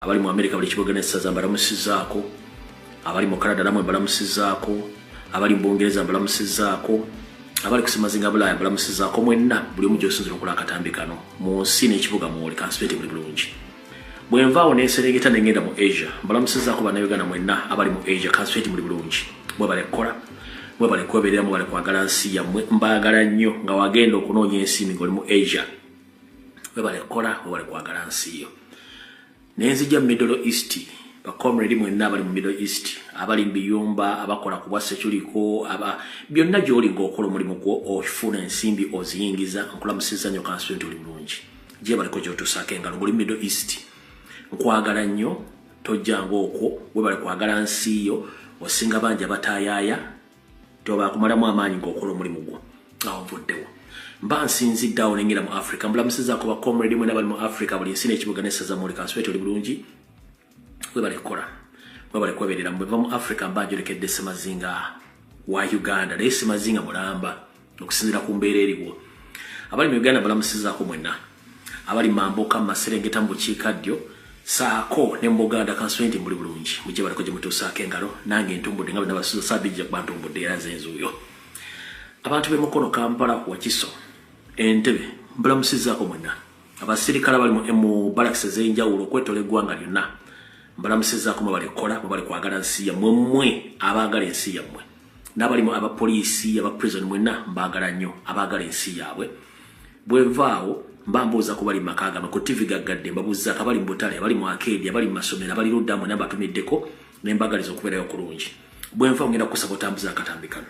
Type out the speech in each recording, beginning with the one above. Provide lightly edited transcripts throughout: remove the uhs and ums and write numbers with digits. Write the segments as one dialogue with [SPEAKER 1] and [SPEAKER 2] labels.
[SPEAKER 1] abali mu America bali kibogana essaza mbalamusizaako, abali mu Canada namwe mbalamusizaako, abali mu Bungereza mbalamusizaako, abali kusimazinga Bulaaya mbalamusizaako mwenna buli omu gy'osinzira okukola akatambi kano mu nsi n'ekibuga mwoli kansipeti buli bulungi. Bwe nvaawo n'enserengeta ne ngenda mu Asia mbalamusizaako bannayuganda mwenna abali mu Asia kansipeti buli bulungi. Mwebale kukola, mwebale kwebeerera, mwebale kwagala nsi yammwe, mbaagala nnyo nga wagenda okunoonya ensiimi ng'oli mu Asia. Mwebale kukola, mwebale kwagala nsi yo. Nenzija Middle East, bakomredi mwenna abali mu Middle East, abali mu biyumba, abakola ku bwa seculiko, byonna gy'oli ng'okola omulimu gwo ofuna ensimbi oziyingiza, nkulamusiza nnyo kansipeti oli bulungi. Gye baliko gy'otuusaako engalo ng'oli Middle East. Nkwagala nnyo, tojjanga okwo, webale kwagala nsi yo, osinga bangi abataayaaya, tobakumalamu amaanyi ng'okola omulimu gwo. Awo nvuddewo. Mba nsinziddeawo nengera mu Africa mbulamusizaako bakomredi mwenna bali mu Africa buli nsi n'ekibuga n'essaza mwoli kansipeti oli bulungi. Webale kukola, webale kwebeerera. Bwe nva mu Africa mba njolekedde Ssemazinga wa Uganda, naye Ssemazinga mulamba okusinziira ku mbeera eriwo. Abali mu Uganda mbalamusizaako mwenna, abali Mamboka, Maserengeta, mu bukiikaddyo, saako ne mu Buganda kansipeti muli bulungi. Mujje baliko gye mutuusaako engalo, nange ntumbudde nga bwe nabasuuza saabijja kuba ntumbudde era nze nzuuyo. Abantu b'emukono Kampala Wakiso Entebbe mbalamusizaako mwenna, abasirikale bali mu barracks ez'enjawulo okwetoola eggwanga lyonna mbalamusizaako mwebale kukola, mwebale kwagala nsi yammwe, mmwe abaagala ensi yammwe, n'abalimu abapoliisi abaprison mwenna mbaagala nnyo abaagala ensi yaabwe. Bwe nvaawo mba mbuuza ku bali mu maka gano ku TV gaggadde, mbabuuzaako abali mu butale, abali mu akeedi, abali mu masomero, abali ludda mwenna mbatumiddeko ne mbagaliza okubeerayo kulungi. Bwe nvaawo ngenda kusaba otambuza akatambi kano.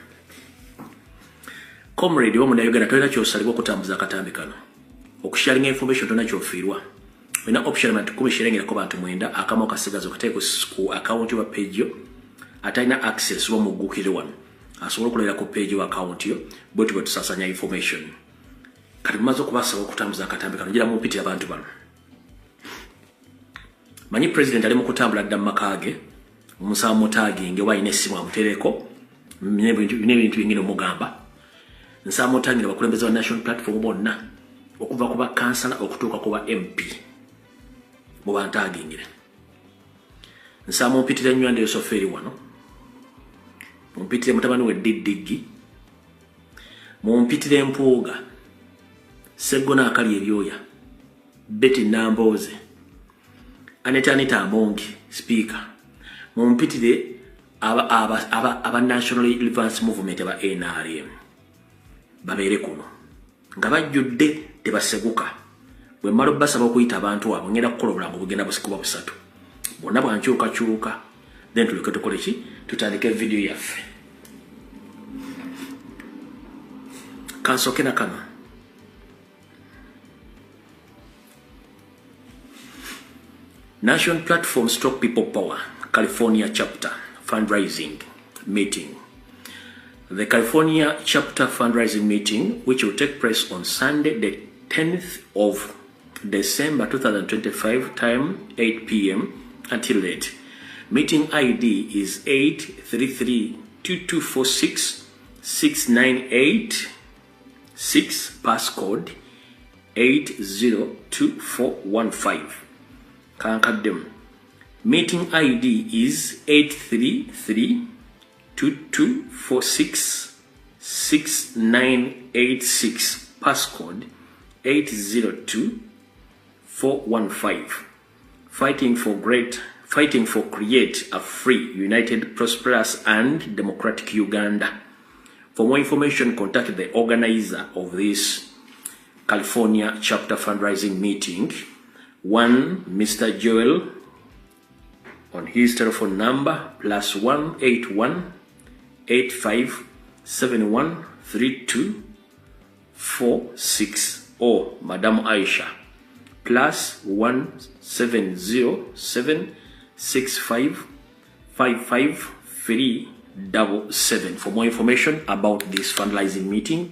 [SPEAKER 1] Comrade wamu na Uganda tolina kyosalibwa okutambuza akatambi kano. Okusharinga information tolina kyofiirwa. Olina option ma tukubishirengerako bantu mwenda akamu akasigaza okuteeka ku account yo page yo, atalina access wa mugukire wano asobola okulabira ku page yo account yo bwetu bwe tusasanya information. Kati mumaze okubasaba okutambuza akatambi kano gira mumpitira abantu bano. Manyi president ali mu kutambula dda mu maka ge, omusaba mutaginge wayina essimu amutereko n'ebintu bingine omugamba. Nsaba mutangira bakulembeze wa national platform bonna okuva ku bakansala okutuuka ku ba MP mu bantagingire. Nsaba mumpitire Nywande Yosoferi wano, mumpitire mutabani we Diddigi, mumpitire Mpuuga, Seggona akali ebyoya, Betty Namboze, Aneta Amongi, speaker. Mumpitire aba National Advance Movement aba NRM. Babeere kuno nga bajjudde tebaseguka. Bwe mmala basaba okuyita abantu abo ngenda kukola obulango bugenda busikuba busatu. Bonna bwankyukakyuka then tuleke tukole ki, tutandike video yaffe. Kansooke na kano. National Platform Stroke People Power California Chapter Fundraising Meeting. The California Chapter Fundraising Meeting, which will take place on Sunday, the 10th of December 2025, time 8 p.m. until late. Meeting ID is 833-2246-698-6, passcode 802415. Kankadem. Meeting ID is 833-2246-6986, passcode 802415. Fighting for create a free, united, prosperous, and democratic Uganda. For more information, contact the organizer of this California Chapter Fundraising Meeting, one Mr. Joel, on his telephone number +1 81 85 71 32 46, or Madam Aisha +1 707 65 55 377 for more information about this fundraising meeting,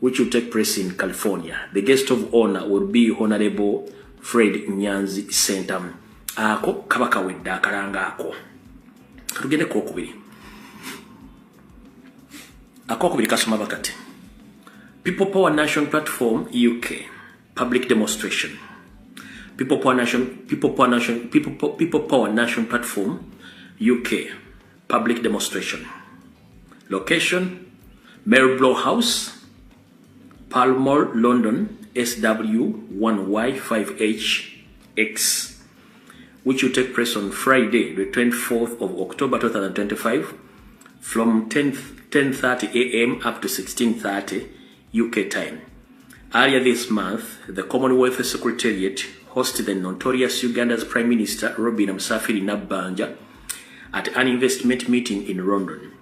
[SPEAKER 1] which will take place in California. The guest of honor will be Honorable Fred Nyanzi Sentam. Ako kabaka wedda akalanga ako. Tugende ku okubiri. Ako okubiri kasoma bakati. People Power National Platform UK public demonstration. People Power Nation Platform, UK, public demonstration. Location, Marylebone House, Pall Mall, London, SW1Y5HX, which will take place on Friday, the 24th of October 2025, from 10:30 a.m. up to 16:30 UK time. Earlier this month, the Commonwealth Secretariat hosted the notorious Uganda's Prime Minister Robin Musafiri Nabbanja at an investment meeting in London.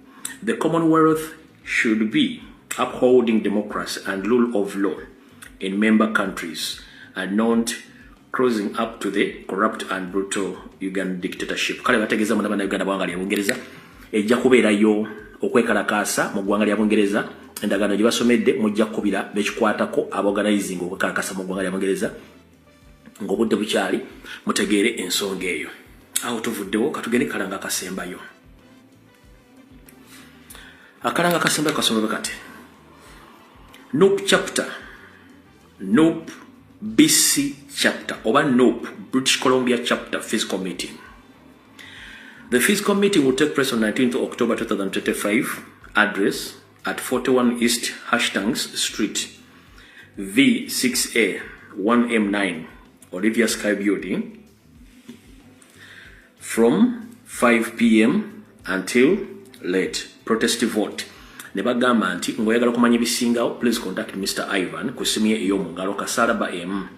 [SPEAKER 1] The Commonwealth should be upholding democracy and rule of law in member countries and not closing up to the corrupt and brutal Ugandan dictatorship. Kale bategeza mu nabana Uganda bwanga lya Bungereza ejja kubeerayo okwekalakaasa mu ggwanga lya Bungereza. Endagaano gye basomedde mujja kubira bekikwatako aborganizing okwekalakaasa mu ggwanga lya Bungereza ng'obudde bukyali mutegeere ensonga eyo. Awo tuvuddewo katugende kalanga akasembayo. Akalanga akasembayo kasomebwe kati. Nope chapter, Nope BC chapter, oba Nope British Columbia chapter physical meeting. The physical meeting will take place on 19th October 2025. Address at 41 East Hastings Street, V6A 1M9, Olivia Sky Building, from 5 p.m. until late. Protest vote. Nebagamba nti ngoyagala kumanya ebisingawo, please contact Mr. Ivan ku ssimu ye ey'omungalo Kasaraba M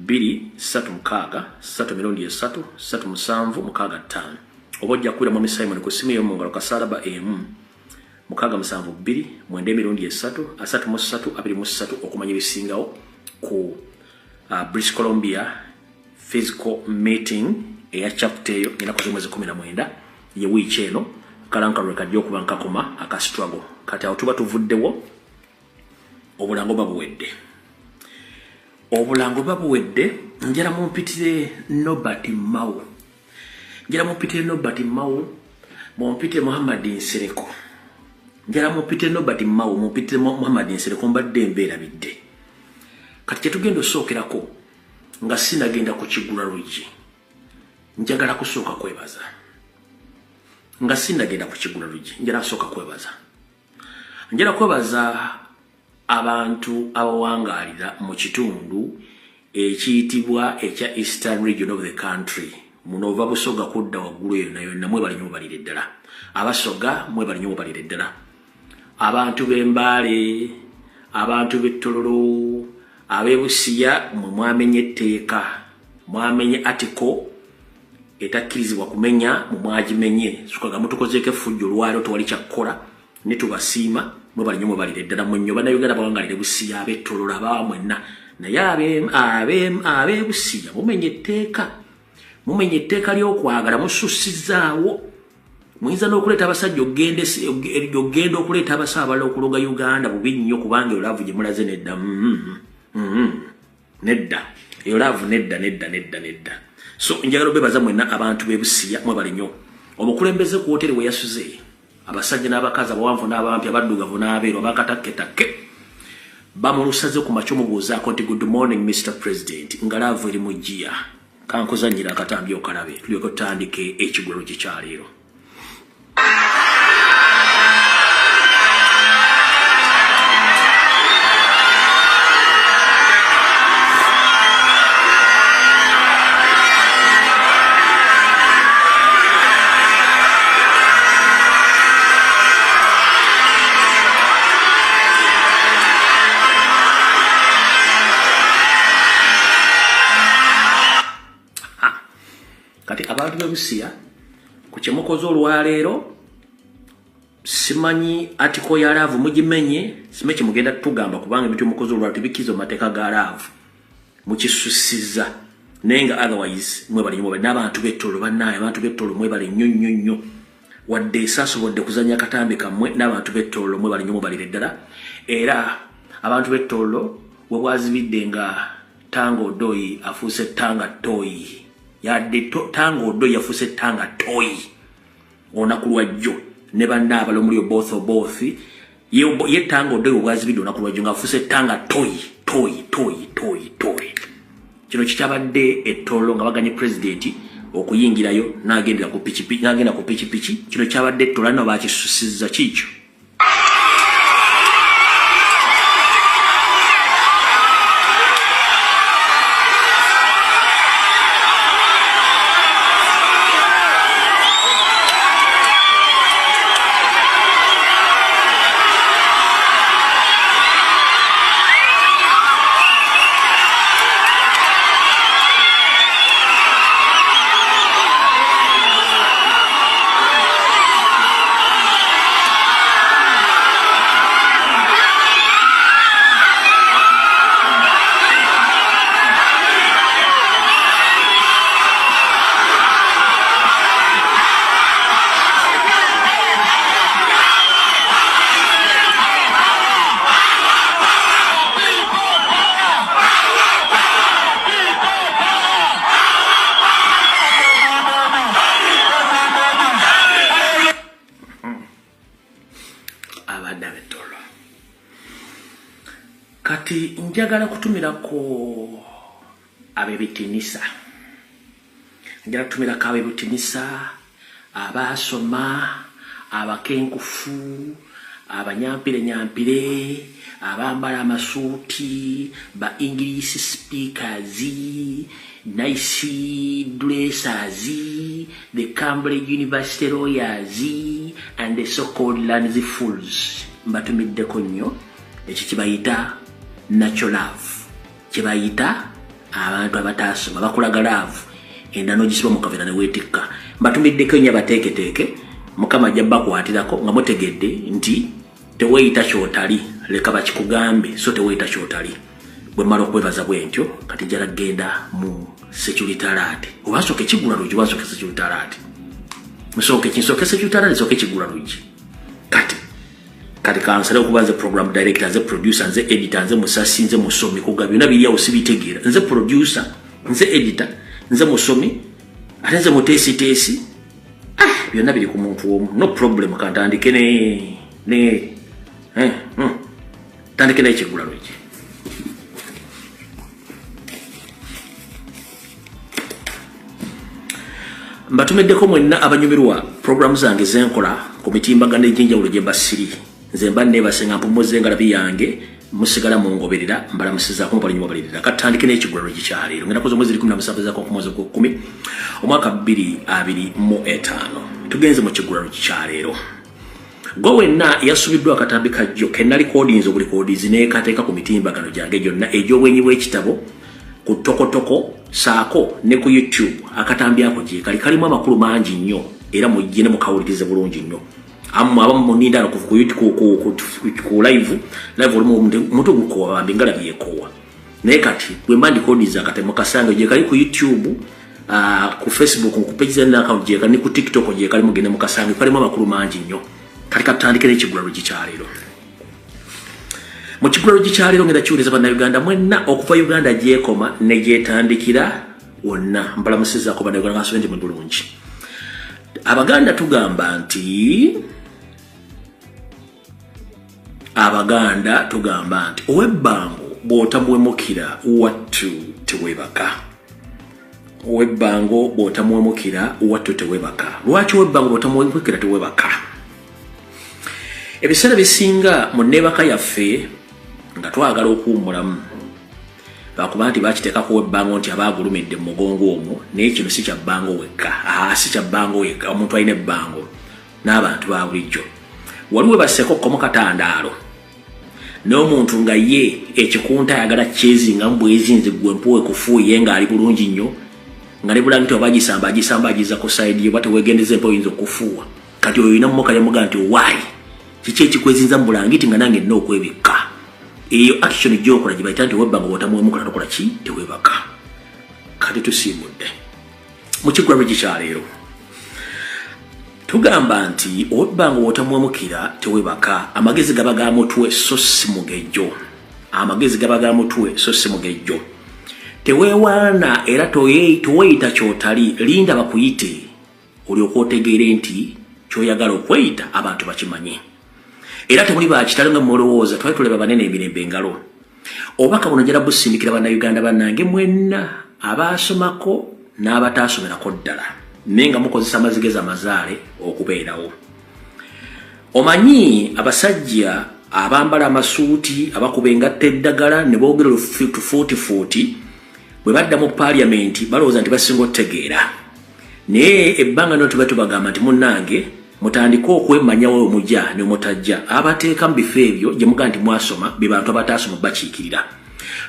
[SPEAKER 1] 236 3 3 oba ojja kuwira Mwami Simon ku ssimu ey'omungalo Kasaraba M 672 3 okumanya ebisingawo ku British Columbia physical meeting eya chapter eyo ngina kwa mwezi 19 ye wiiki eno. Kalanka rekadi okuba nkakoma aka struggle kati awo tuba tuvuddewo obulango babuwedde njala mumpitire Nobert Mao mumpitire Muhammad Nsereko mbadde embeera bidde kati kyetugenda osookerako nga sinagenda ku Kigula Lwigi njagala kusooka kwebaza nga sinagenda ku Kigula Lwigi njala asooka kwebaza abantu abawangaalira mu kitundu ekiyitibwa ekya Eastern Region of the country muno ova Busoga kudda waggulu yonna mwebali nnyo balire ddala Abasoga mwebali nnyo balire ddala abantu b'Embaale abantu b'Ettololo ab'Ebusiya mwamenye etteeka mwamenye article etakkirizibwa kumenya mwagimenye sukaga mutukozeeko effujjo lwalo tewali kyakkola ne tubasiima mwebali nnyo balire ddala mwenyo bannayuganda bawangalire Busiya ab'Ettololo abamwenna naye ab'Ebusiya mumenye etteeka ly'okwagala musussizaawo muyinza n'okuleeta abasajja ogenda okuleeta abasaabala okuloga Uganda bubi nnyo kubanga eyo laavu gye mulaze nedda eyo laavu nedda so njagala obebaza mwenna abantu b'Ebusiya mwebali nnyo omukulembeze ku hoteri we yasuze abasajja n'abakazi abawanvu n'abampi abaddugavu n'abeeru abakatakketakke bamulusaze ku makyo mubuuzaako nti good morning Mr. President nga laavu eri mu jjiya kankuzannyira akatambi okalabe tulyoke tutandike ekigwero kye kyaleero. Kati abantu b'Ebusiya ku kyemukoze olwaleero simanyi atiko ya laavu mugimenye simanyi kyemugenda tugamba kubanga ebintu mukoze olwaleero tebikkiza mu mateeka ga laavu mukisussiza naye nga otherwise mwebali n'abantu b'Ettololo bannaye abantu b'Ettololo mwebali nnyo wadde saasobodde kuzannya akatambi kammwe n'abantu b'Ettololo mwebali nnyo mubalire ddala era abantu b'Ettololo we bwazibidde nga Tanga Odoyi afuuse Tanga Toyi yadde Tanga Odoyi yafuuse Tanga Toyi olunaku lwajjo ne banna abala omuli both ye Tanga Odoyi bwazibidde olunaku lwajjo ng'afuuse Tanga Toyi kino kitabadde ettolo nga baganye president okuyingirayo n'agenda ku pikipiki kino kyabadde ettolo no bakisusiza kikyo kati njagala kutumirako abebitinisa njagala kutumirako abebitinisa abasoma abakenkufu abanyampire abambala amasuuti ba English speakers nice dressers the Cambridge University lawyers and the so-called lands fools mbatumiddeko nnyo ekyo kibayita natural love kibayita abantu abatasoma bakulaga love endano gisiba mu kavera ne wetikka mbatumiddeko nnyo abateeketeeke mukama jabba kwatirako nga mutegedde nti teweeyita kyotali leka bakikugambe so teweeyita kyotali bwe mmala okwebaza bwentyo kati njala genda mu security alert obasooka ekigula lugi basooka security alert musooka kinsooka security alert sooka ekigula lugi kati kansala okuba nze program director nze producer nze editor nze musasi nze musomi kuga byonna biri awo sibitegeera nze producer nze editor nze musomi ate nze muteesiteesi byonna biri ku muntu omu no problem kantandike tandike n'ekigula lugi mbatumiddeko mwenna abanyumirwa program zange zenkola ku mitimbagano egy'enjawulo gye mbasiri nze mba neebasenga mpumuze ngalabi yange musigala mungoberera mbalamusizaako mubalinyuma balirira katandike n'ekigula lugi kyaleero ngenda koza omwezi 17 zaako ku mwezi gwa 10 omwaka 2025 tugenze mu kigula lugi kyaleero gwe wenna yasubiddwa akatambi kajjo kenna recordings obulicordings neekateeka ku mitimbagano gyange gyonna egy'obwenyi bw'ekitabo ku tokotoko saako ne ku YouTube akatambi ako gye kalimu amakulu mangi nnyo era mujje ne mukawulirize bulungi nnyo abamu munindala ku live olumu omuntu gukowa mbingala byekowa naye kati bwe mba ndikodiza akatemo kasanga gye kali ku YouTube ku Facebook ku page zange account gye kali ku TikTok gye kali mugende mukasanga kalimu amakulu mangi nnyo kati katandike n'ekigula lugi kyaleero mu kigula lugi kyaleero ngenda kiwuliriza bannayuganda mwenna okuva Uganda gyekoma ne gyetandikira wonna mbalamusizaako bannayuganda kasobe ndi mulungi abaganda tugamba nti owebbango bw'otamuwemukira wattu tewebaka owebbango bw'otamuwemukira wattu tewebaka lwaki owebbango bw'otamuwemukira tewebaka ebiseera bisinga mu nneebaka yaffe nga twagala okuwummulamu bakuba nti bakiteekako owebbango nti abaagulumidde mu mugongo omwo naye kino si kyabbango wekka si kyabbango wekka omuntu alina ebbango n'abantu ba bulijjo waliwo baseeko okkomo katandaalo n'omuntu nga ye ekikunta ayagala kyezingamu bwezinze gwe mpuwe kufuuye ng'ali bulungi nnyo nga ne bulangi ti oba agisamba agiza ku sayidi oba teweegendeza empa oyinza okufuuwa kati oyo olina mumoka yamugaa nti owaayi kiki ekikwezinza mu bulangiti nga nange nina okwebikka eyo action gy'okola gye bayita nti owebbango bw'otamuwemukira tokola ki tewebaka kati tusiimudde mu kigula lugi kyaleero tugamba nti owebbango bw'otamuwemukira tewebaka amagezi gaba ga mutwe so si mugejjo teweewaana era toweeyita kyotali linda bakuyite olyoka otegeere nti kyoyagala okweyita abantu bakimanye era temuli bakitalo nga mulowooza twali tuleba banene emirembe engalo obaka buno njala busindikira bannayuganda bannange mwenna abaasomako n'abataasomerako ddala nenga mukozesa amazigeza amazaale okubeerawo. Omanyi abasajja abambala amasuuti abakuba engatta eddagala ne boogera fuuti bwe badda mu paaliyamenti balowooza nti basinga otegeera, naye ebbanga nno tuba tubagamba nti munnange mutandike okwemanyawo omujja ne mutajja abateeka mu bifo ebyo gye mugaa nti mwasoma be bantu abataasoma bakiikirira.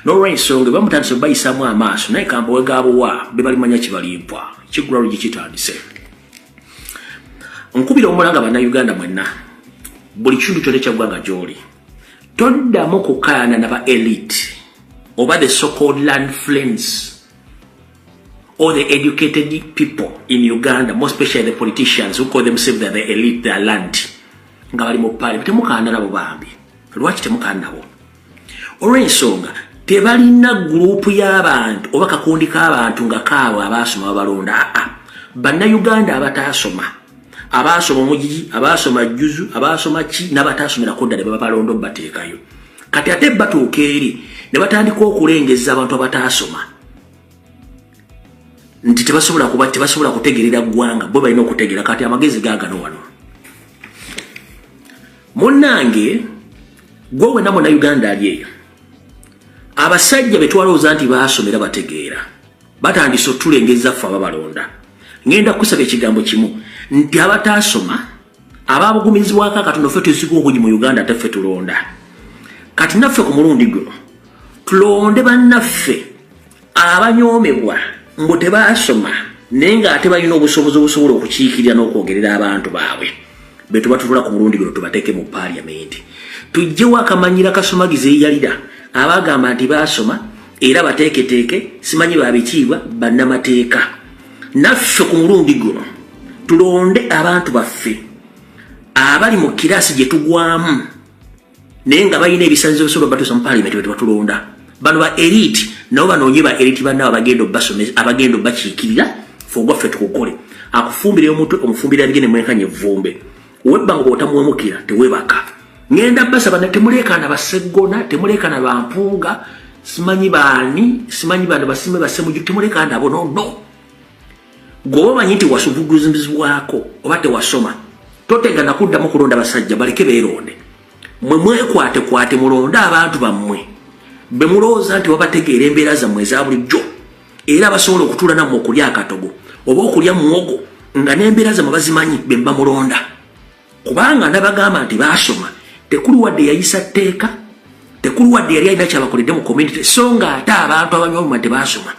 [SPEAKER 1] N'olw'ensonga bwe mutandise bayisaamu amaaso naye kambawe gaabowa be balimanya kibalimpwa kigulalu gikitandise. Nkubira omulanga bannayuganda mwenna buli kintu kyonna ekyaggwanga gy'oli toddamu kukaayana n'aba elite oba the so-called land friends or the educated people in Uganda, more especially the politicians who call themselves the elite, their land. Nga bali mu parliament temukaana nabo bambi. Lwaki temukaana nabo? Olw'ensonga tebalina group y'abantu oba kakundi k'abantu nga kaabwe abaasoma babalonda. Bannayuganda abataasoma, abaasoma omugigi, abaasoma jjuzu, abaasoma ki n'abataasomera ddala be babalonda bateekayo. Kati ate batuuka eri ne batandika okulengeza abantu abataasoma nti tebasobola kutegerera ggwanga bo balina okutegeera kati amagezi gaagano wano. Munnange gwowe na Uganda ali eyo abasajja be twalowooza nti baasomera bategeera batandise otulengeza ffe ababalonda. Ngenda kusaba ekigambo kimu nti abataasoma ababugumizibwako akatono ffe tuziga obugi mu Uganda teffe tulonda. Kati naffe ku mulundi guno tulonde bannaffe abanyoomebwa mbu tebaasoma naye ng'ate balina obusobozi obusobola okukiikirira n'okwogerera abantu baabwe be tuba tutula ku mulundi guno tubateeke mu paaliyamenti. Tuggyewo akamanyira kasomagiza eyalira abagamba nti baasoma era bateeketeeke simanyi babitiibwa bannamateeka. Naffe ku mulundi guno tulonde abantu baffe abali mu kiraasi gye tugwamu naye nga balina ebisanyizo bisobola batuusa mu paaliyamenti be tubatulonda. Bano ba elite nabo banoonye ba elite bannabo abagenda bakiikirira ffe tukukole akufumbira omutwe omufumbira bigene mwenkanye vumbe webbanga bw'otamuwemukira teweebaka. Ngenda basaba temuleekaana baseggona temuleekaana bampunga simanyi baani simanyi bano basime basemuju temuleekaana abo no. Gwoba omanyi nti wasubuguzibwako oba tewasoma totegana kuddamu kulonda basajja baleke beeronde. Mwe mwekwate mulonde abantu bammwe be mulowooza nti wabategeera embeera zammwe eza bulijjo era basobola okutuula nammwe okulya akatogo oba okulya muwogo nga n'embeera zammwe bazimanyi be mba mulonda. Kubanga nabagamba nti baasoma tekuli wadde yayisa tteeka tekuli wadde yali alina kyabakoledde mu community so nga ate abantu abanywa tebaasoma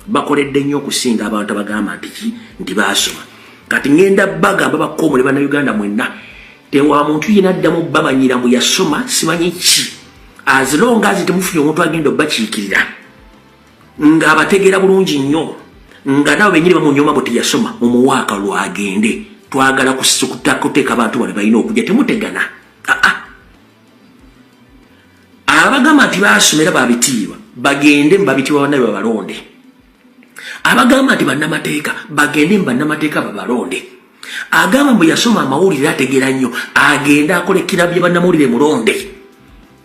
[SPEAKER 1] bakoledde nnyo okusinga abantu abagamba nti baasoma. Kati ngenda bagamba bakoomole bannayuganda mwenna tewa muntu yena addamu bamanyira mbu yasoma simanyi ki as long as temufunye omuntu agenda bakiikirira ng'abategeera bulungi nnyo nga nabo benyini bamunyoma bwe teyasoma mumuwaaka lwagende twagala kuteeka abantu bano balina okujja temutegana. Abagamba nti baasomera babitiibwa bagende mbabitiibwa bannabe babalonde. Abagamba nti bannamateeka bagende mbannamateeka babalonde. Agamba mbu yasoma amawulire ategeera nnyo agenda akola ekirabye bannamawulire mulonde.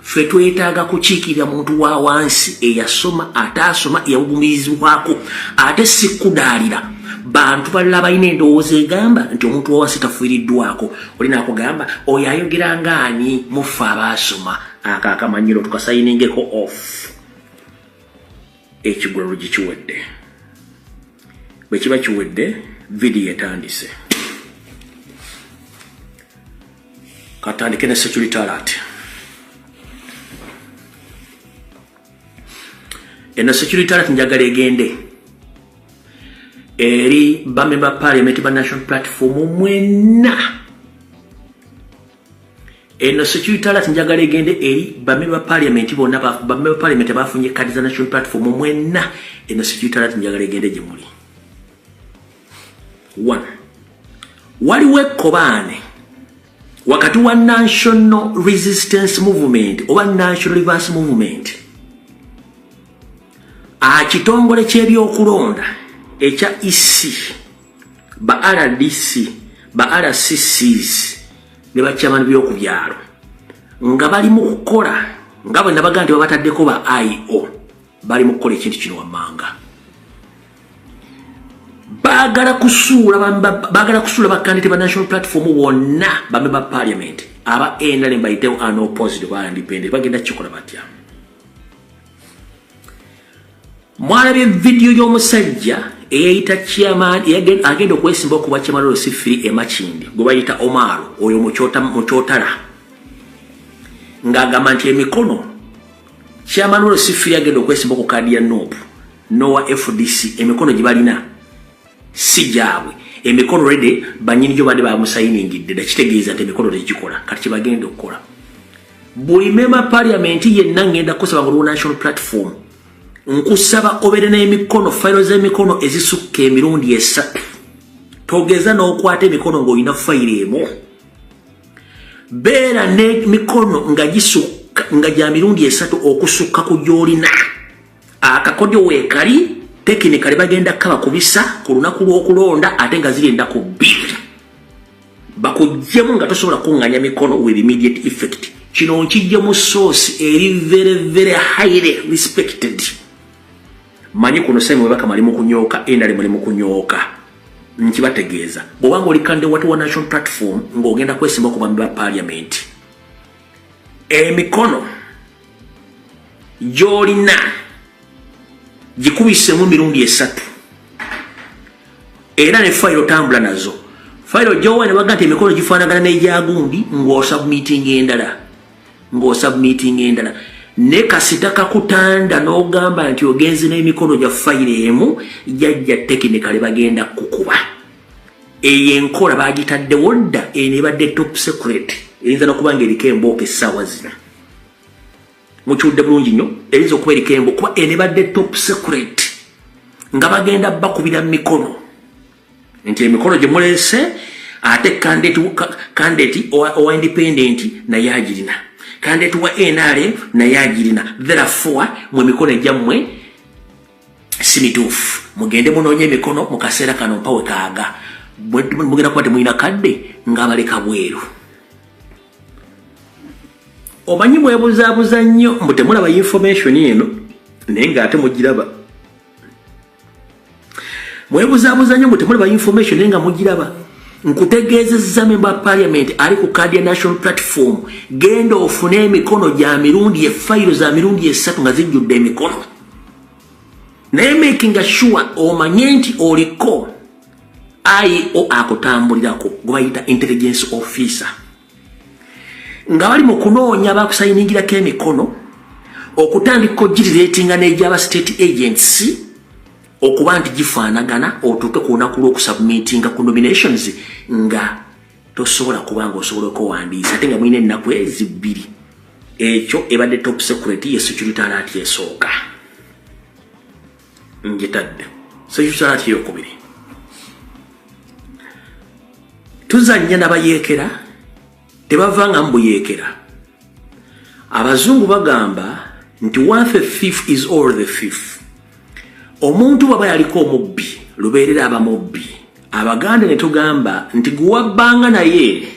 [SPEAKER 1] Ffe twetaaga kukiikirira muntu wa wansi eyasoma ataasoma eyawugumirizibwako ate si kudaalira bantu balala balina endowooza egamba nti omuntu wa wansi tafiiriddwako. Olina akugamba oyo ayogera ngaani muffe abaasoma akakamanyiro tukasayiningeko off ekigulalo gikiwedde. Bwe kiba kiwedde vidiyo etandise katandike ne security alert. Eno security alert njagala egende eri bamemba parliament ba national platform mwenna. Eno security alert njagala egende eri bamemba parliament bonna bamemba parliament bafunye kadi za national platform mwenna. Eno security alert njagala egende gye muli. 1. Waliwo ekkobaane wakati wa national resistance movement oba national reverse movement kitongole ky'ebyokulonda ekya EC ba RDC ba RCCs ne bakyamani by'okubyalo nga bali mu kukola ngabo nabaga nti babataddeko ba IO bali mu kukola ekintu kino wammanga bagala kusula bakandidate ba national platform wonna bambe ba parliament aba NRM bayitewo unopposed ba independent bagenda kikola batya mwalabe video y'omusajja eyayita chairman agenda okwesimba okuba chairman wa Sifiri Makindi gwe bayita Omaro oyo mukyotala ng'agamba nti emikono chairman wa Sifiri agenda okwesimba ku kadi ya Nowa FDC emikono gye balina si gyabwe emikono rede banyini gyo badde bamusayiningidde dakitegeeza nti emikono tegikola kati kibagenda okukola buli member parliament yenna ngenda kusaba ku national platform nkusaba obere n'emikono file z'emikono ezisukka emirundi esatu togeza n'okwata emikono ng'olina file emu beera n'emikono nga gisukka nga gya mirundi esatu okusukka ku gy'olina akakodyo weekali technically bagenda kaba kubisa ku lunaku lw'okulonda ate nga zirenda ku bbiri bakuggyemu nga tosobola kuŋŋanya mikono with immediate effect kino nkijje mu source eri very very highly respected manyi kuno same webaka mali mu kunyooka endali mali mu kunyooka nkibategeeza bw'obanga oli kande wati wa national platform ng'ogenda kwesimba ku bambi ba parliament emikono gy'olina gikubisemu mirundi esatu era ne file otambula nazo file gyowa ne baga nti emikono gifaanagana n'egyagundi ng'osubmitting endala ne kasita kakutanda n'ogamba nti ogenze n'emikono gya file emu jajja technically bagenda kukuba eyo enkola bagitaddewo dda enebadde top secret eyinza n'okuba ng'eriko embooka essaawa zino mukiwudde bulungi nnyo eyinza okuba eriko embooka kuba enebadde top secret nga bagenda bakubira mikono nti emikono gye muleese ate candidate owa independent naye agirina candidate wa NRM naye agirina therefore mwe mikono egyammwe si mituufu mugende munoonye emikono mu kaseera kano mpawe kaaga mugenda kuba temulina kadde ng'abaleka bweru omanyi mwebuzaabuza nnyo mbu temulaba information eno naye ng'ate mugiraba mwebuzaabuza nnyo mbu temulaba information naye nga mugiraba nkutegeezezza member parliament ali ku kadi ya national platform genda ofune emikono gya mirundi efayiro za mirundi esatu nga zijjudde emikono naye making sure omanye nti oliko IO akutambulirako gwe bayita intelligence officer nga bali mu kunoonya bakusayiningirako emikono okutandika ogirireetinga n'egyaba state agency okuba nti gifaanagana otuuke ku lunaku lw'okusubmitinga ku nominations nga tosobola kuba ng'osobola okuwandiisa ate nga mulina ennaku ezibbiri ekyo ebadde top secret ye security alert esooka ngitadde security alert eyokubiri tuzannya n'abayeekera tebavanga mbuyeekera abazungu bagamba nti once a thief is all the thief omuntu baba yaliko omubbi lubeerera abamubbi abaganda ne tugamba nti guwabbanga naye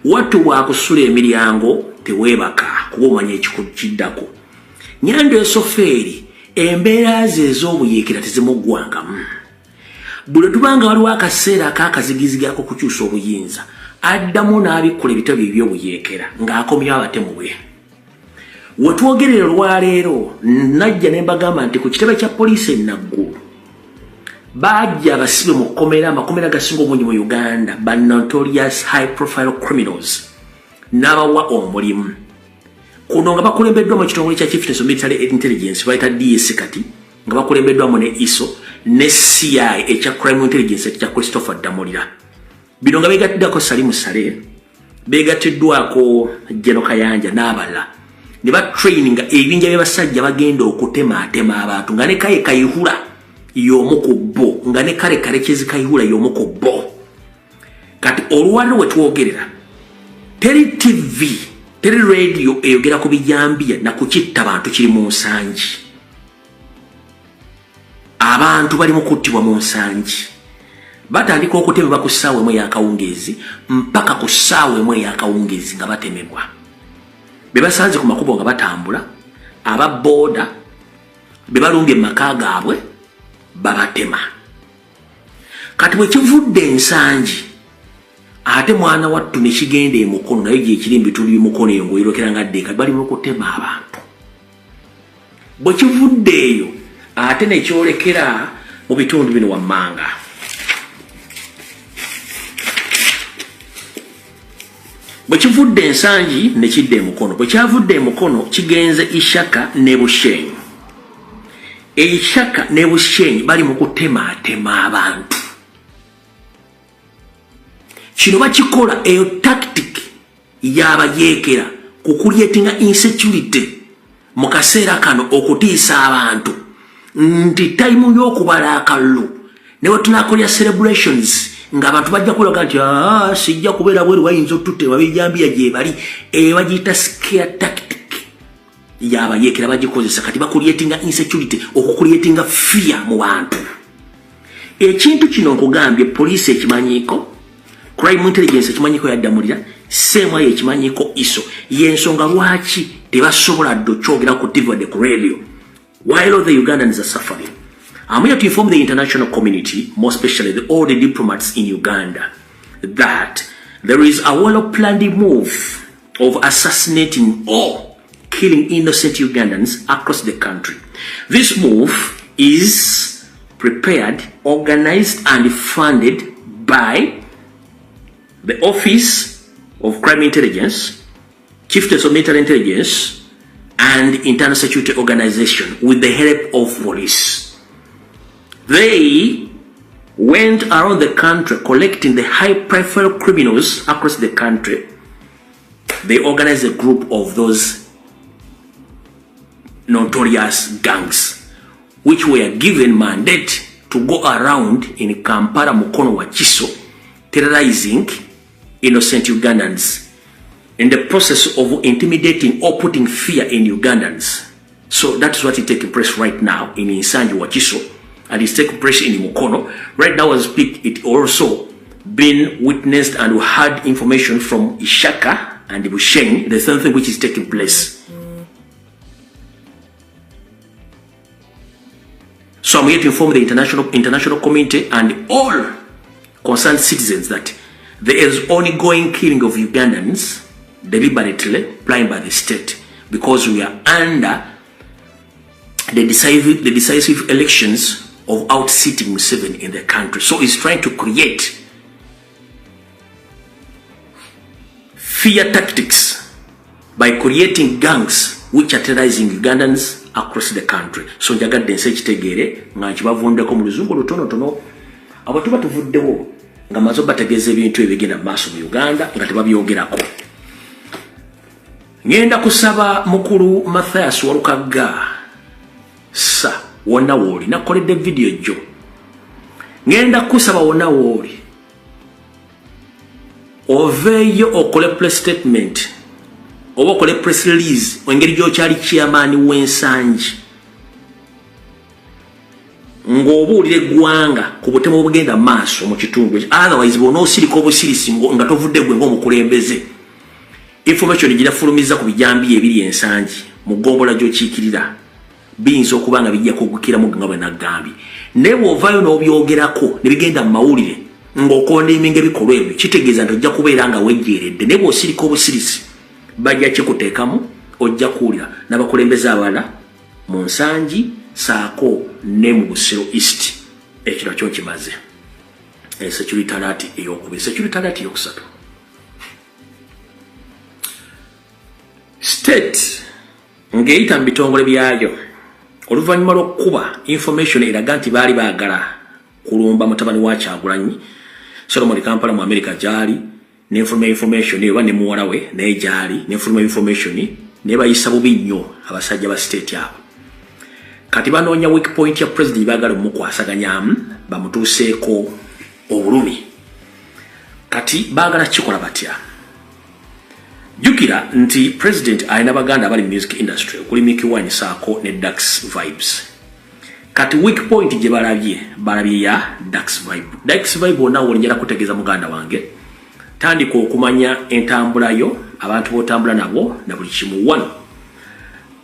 [SPEAKER 1] wattu wakusula emiryango teweebaka kuba omanya ekikukiddako nyando esofeeri embeera ze ez'obuyeekera tezimuggwangamu buli tubanga waliwo akaseera akakazigizigako kukyusa obuyinza addamu n'abikola ebitabo eby'obuyeekera ng'akomyawo abatemu bwe wetwogerera olwaleero najja ne mbagamba nti ku kitebe kya poliisi enaggulu bajja abasibe mu kkomera amakomera agasinga obungi mu Uganda ba notorious high profile criminals n'abawa omulimu kuno nga bakulembeddwamu ekitongole kya chief of military intelligence bayita DS kati nga bakulembeddwamu ne ISO ne CI ekya crime intelligence ekya Christopher Damulira bino nga beegatiddwako Salimu Sale beegatiddwako Jeno Kayanja n'abalala ne batraininga ebinja by'abasajja bagenda okutemaatema abantu nga ne kaye kayihula y'omu ku bo nga ne kale kalekezi kayihula y'omu ku bo kati olwaliro wetwogerera teri TV teri radio eyogera ku bijambiya na kukitta bantu kiri mu nsangi abantu bali mu kuttibwa mu nsangi batandika okutemebwa ku ssaawa emu ey'akawungeezi mpaka ku ssaawa emu ey'akawungeezi nga batemebwa bebasanze ku makubo nga batambula aba boda bebalumbye maka gaabwe babatema kati bwe kivudde ensangi ate mwana wattu ne kigenda emukono naye gye kirimbi tuli mukono eyo ng'oyirokera nga ddeeka bali mu kutema abantu bwe kivudde eyo ate ne kyolekera mu bitundu bino wammanga bwe kivudde ensangi ne kidda emukono bwe kyavudde emukono kigenze Ishaka ne Bushenyi Ishaka ne Bushenyi bali mu kutemaatema abantu kino bakikola eyo tactic y'abayeekera ku creatinga insecurity mu kaseera kano okutiisa abantu nti time y'okubala akalulu ne wetunakolya celebrations ng'abantu bajja kulaga nti sijja kubeera bweru wayinza otutema bijambiya gye bali bagiyita scare tactic y'abayeekera bagikozesa kati bakuleetinga insecurity okukuleetinga fear mu bantu ekintu kino nkugambye poliisi ekimanyiiko crime intelligence ekimanyiiko yaddamulira seemwayo ekimanyiiko iso y'ensonga lwaki tebasobola dde okyogera ku TV wadde ku radio while all the Ugandans are suffering. I'm here to inform the international community, more especially all the diplomats in Uganda, that there is a well-planned move of assassinating or killing innocent Ugandans across the country. This move is prepared, organized, and funded by the Office of Crime Intelligence, Chieftains of Military Intelligence, and Internal Security Organization with the help of police. They went around the country collecting the high-profile criminals across the country. They organized a group of those notorious gangs, which were given mandate to go around in Kampala, Mukono, Wachiso, terrorizing innocent Ugandans in the process of intimidating or putting fear in Ugandans. So that's what is taking place right now in Insanji, Wachiso, and it's taking place in Mukono. Right now as I speak, it also been witnessed and we had information from Ishaka and Bushenyi, the same thing which is taking place. So I'm here to inform the international community and all concerned citizens that there is ongoing killing of Ugandans deliberately planned by the state because we are under the decisive elections of out-sitting Museveni in the country. So he's trying to create fear tactics by creating gangs which are terrorizing Ugandans across the country. So njagadde nse kitegere nga kibavundeko mu luzungu lutonotono abatu batuvuddewo nga mazo bategeeza ebintu ebigenda mu maaso mu Uganda nga tebabyogerako. Ngenda kusaba mukulu Mathias Walukaga sa wonna woli nakoledde video jo. Ngenda kusaba wonna woli oveyo okole press statement oba okole press release engeri gy'okyali chairman w'ensangi ng'obuulira eggwanga ku butemu obugenda maaso mu kitundu ekyo, otherwise bw'onoosirika obusirisi nga tovudde gwe ng'omukulembeze information girafulumiza ku bijambi ebiri ensangi mu gombola gy'okiikirira biyinza okuba nga bijja kugukiramu nga bwe nagambye naye bw'ovaayo n'obyogerako ne bigenda mu mawulire ng'okondeeminga ebikolwa ebyo kitegeeza nti ojja kubeera nga wejjeeredde naye bw'osirika obusirisi bajja kikuteekamu ojja kuwulira n'abakulembeze abalala mu nsangi saako ne mu Busiro East ekiro kyo kimaze security alert ey'okubiri security alert ey'okusatu state ng'eyita mu bitongole byayo oluvannyuma lw'okuba information eraga nti baali baagala kulumba mutabani wa Kyagulanyi Solomon Kampala mu America gyali n'information eba ne muwala we naye gyali n'information ne bayisa bubi nnyo abasajja ba state abo kati banoonya weak point ya president baagala mukwasaganyamu bamutuuseeko obulumi kati baagala kikola batya. Jukira nti president alina baganda abali music industry okuli Mickey Wine saako ne Dax Vibes. Kati weak point gye balabye ya Dax Vibe. Dax Vibe ona wolinjala kutegeeza muganda wange tandika okumanya entambula yo abantu botambula nabo na buli kimu. One,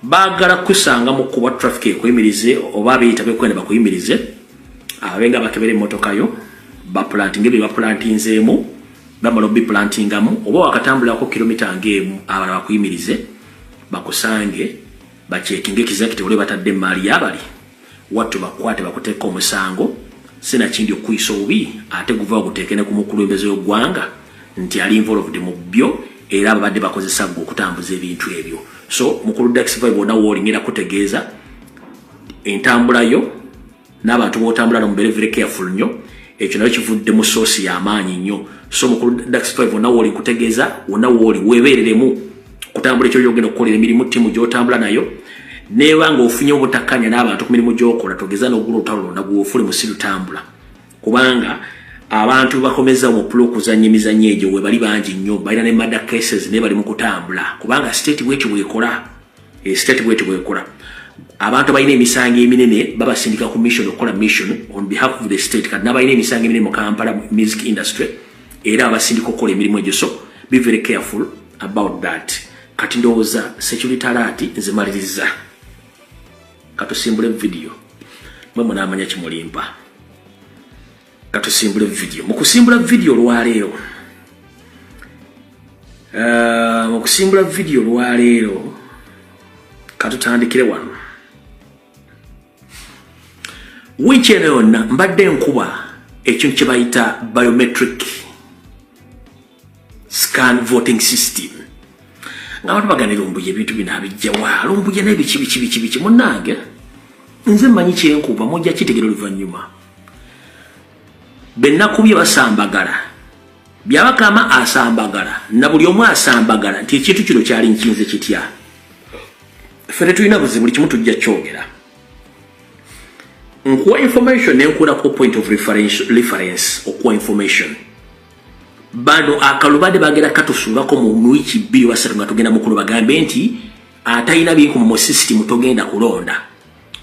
[SPEAKER 1] bagala kusanga mu kuba traffic ekuyimirize oba abeyita bekwenda bakuyimirize abenga bakebere motoka yo ba planting ebe ba plantinzemu bamalo bi plantingamu oba wakatambula ko kilomita ngemu abala bakuyimirize bakusange bachekinge kizakite ole batadde mali yabali watu bakwate bakuteka omusango sina kindi okuyiso obi ate guva okutekene ku mukulembeze ogwanga nti ali involved mu byo era abadde bakozesa go okutambuza ebintu ebyo. So mukulu Dax vibe ona wolingira kutegeeza entambula yo n'abantu botambula no mbere very careful nnyo ekyo nayo kivudde mu source ya maanyi nnyo. So mukulu Dax vibe ona woli kutegeeza ona woli webereremu kutambula ekyo yogenda okukolera emirimu timu gyotambula nayo nebanga ofunye obutakanya n'abantu ku mirimu gyokola togeza n'ogula olutalo nagwo ofule musiru tambula kubanga abantu bakomeza mu pulo kuzanya emizannyo egyo we bali bangi nnyo balina ne murder cases ne bali mu kutambula kubanga state bwekyo bwekola state bwekyo bwekola abantu balina emisango eminene babasindika ku mission okola mission on behalf of the state kad nabalina emisango eminene mu Kampala music industry era abasindika okola emirimu egyo. So be very careful about that. Kati ndowooza security alert nzimaliriza katusimbule video mwe munamanya kimulimpa katusimbule video mukusimbula video lwaleero mukusimbula video lwaleero katutandikire wano wichene yonna mbadde nkuba ekintu kye bayita biometric scan voting system nga abantu baganira lumbuye ebintu bino abijja wa lumbuye n'ebiki munnange nze mmanyi kyenkuba mujja kitegera oluvannyuma bennakubye basambagala byabakama asambagala na buli omu asambagala nti ekintu kino kyali nkinze kitya fere tulina buzibu buli kimu tujja kyogera nkuwa information nenkula ku point of reference okuwa information bano akalubade bagera katusulako mu wiki bbiri wasatu nga tugenda mukulu bagambe nti atayina binkumu mu system togenda kulonda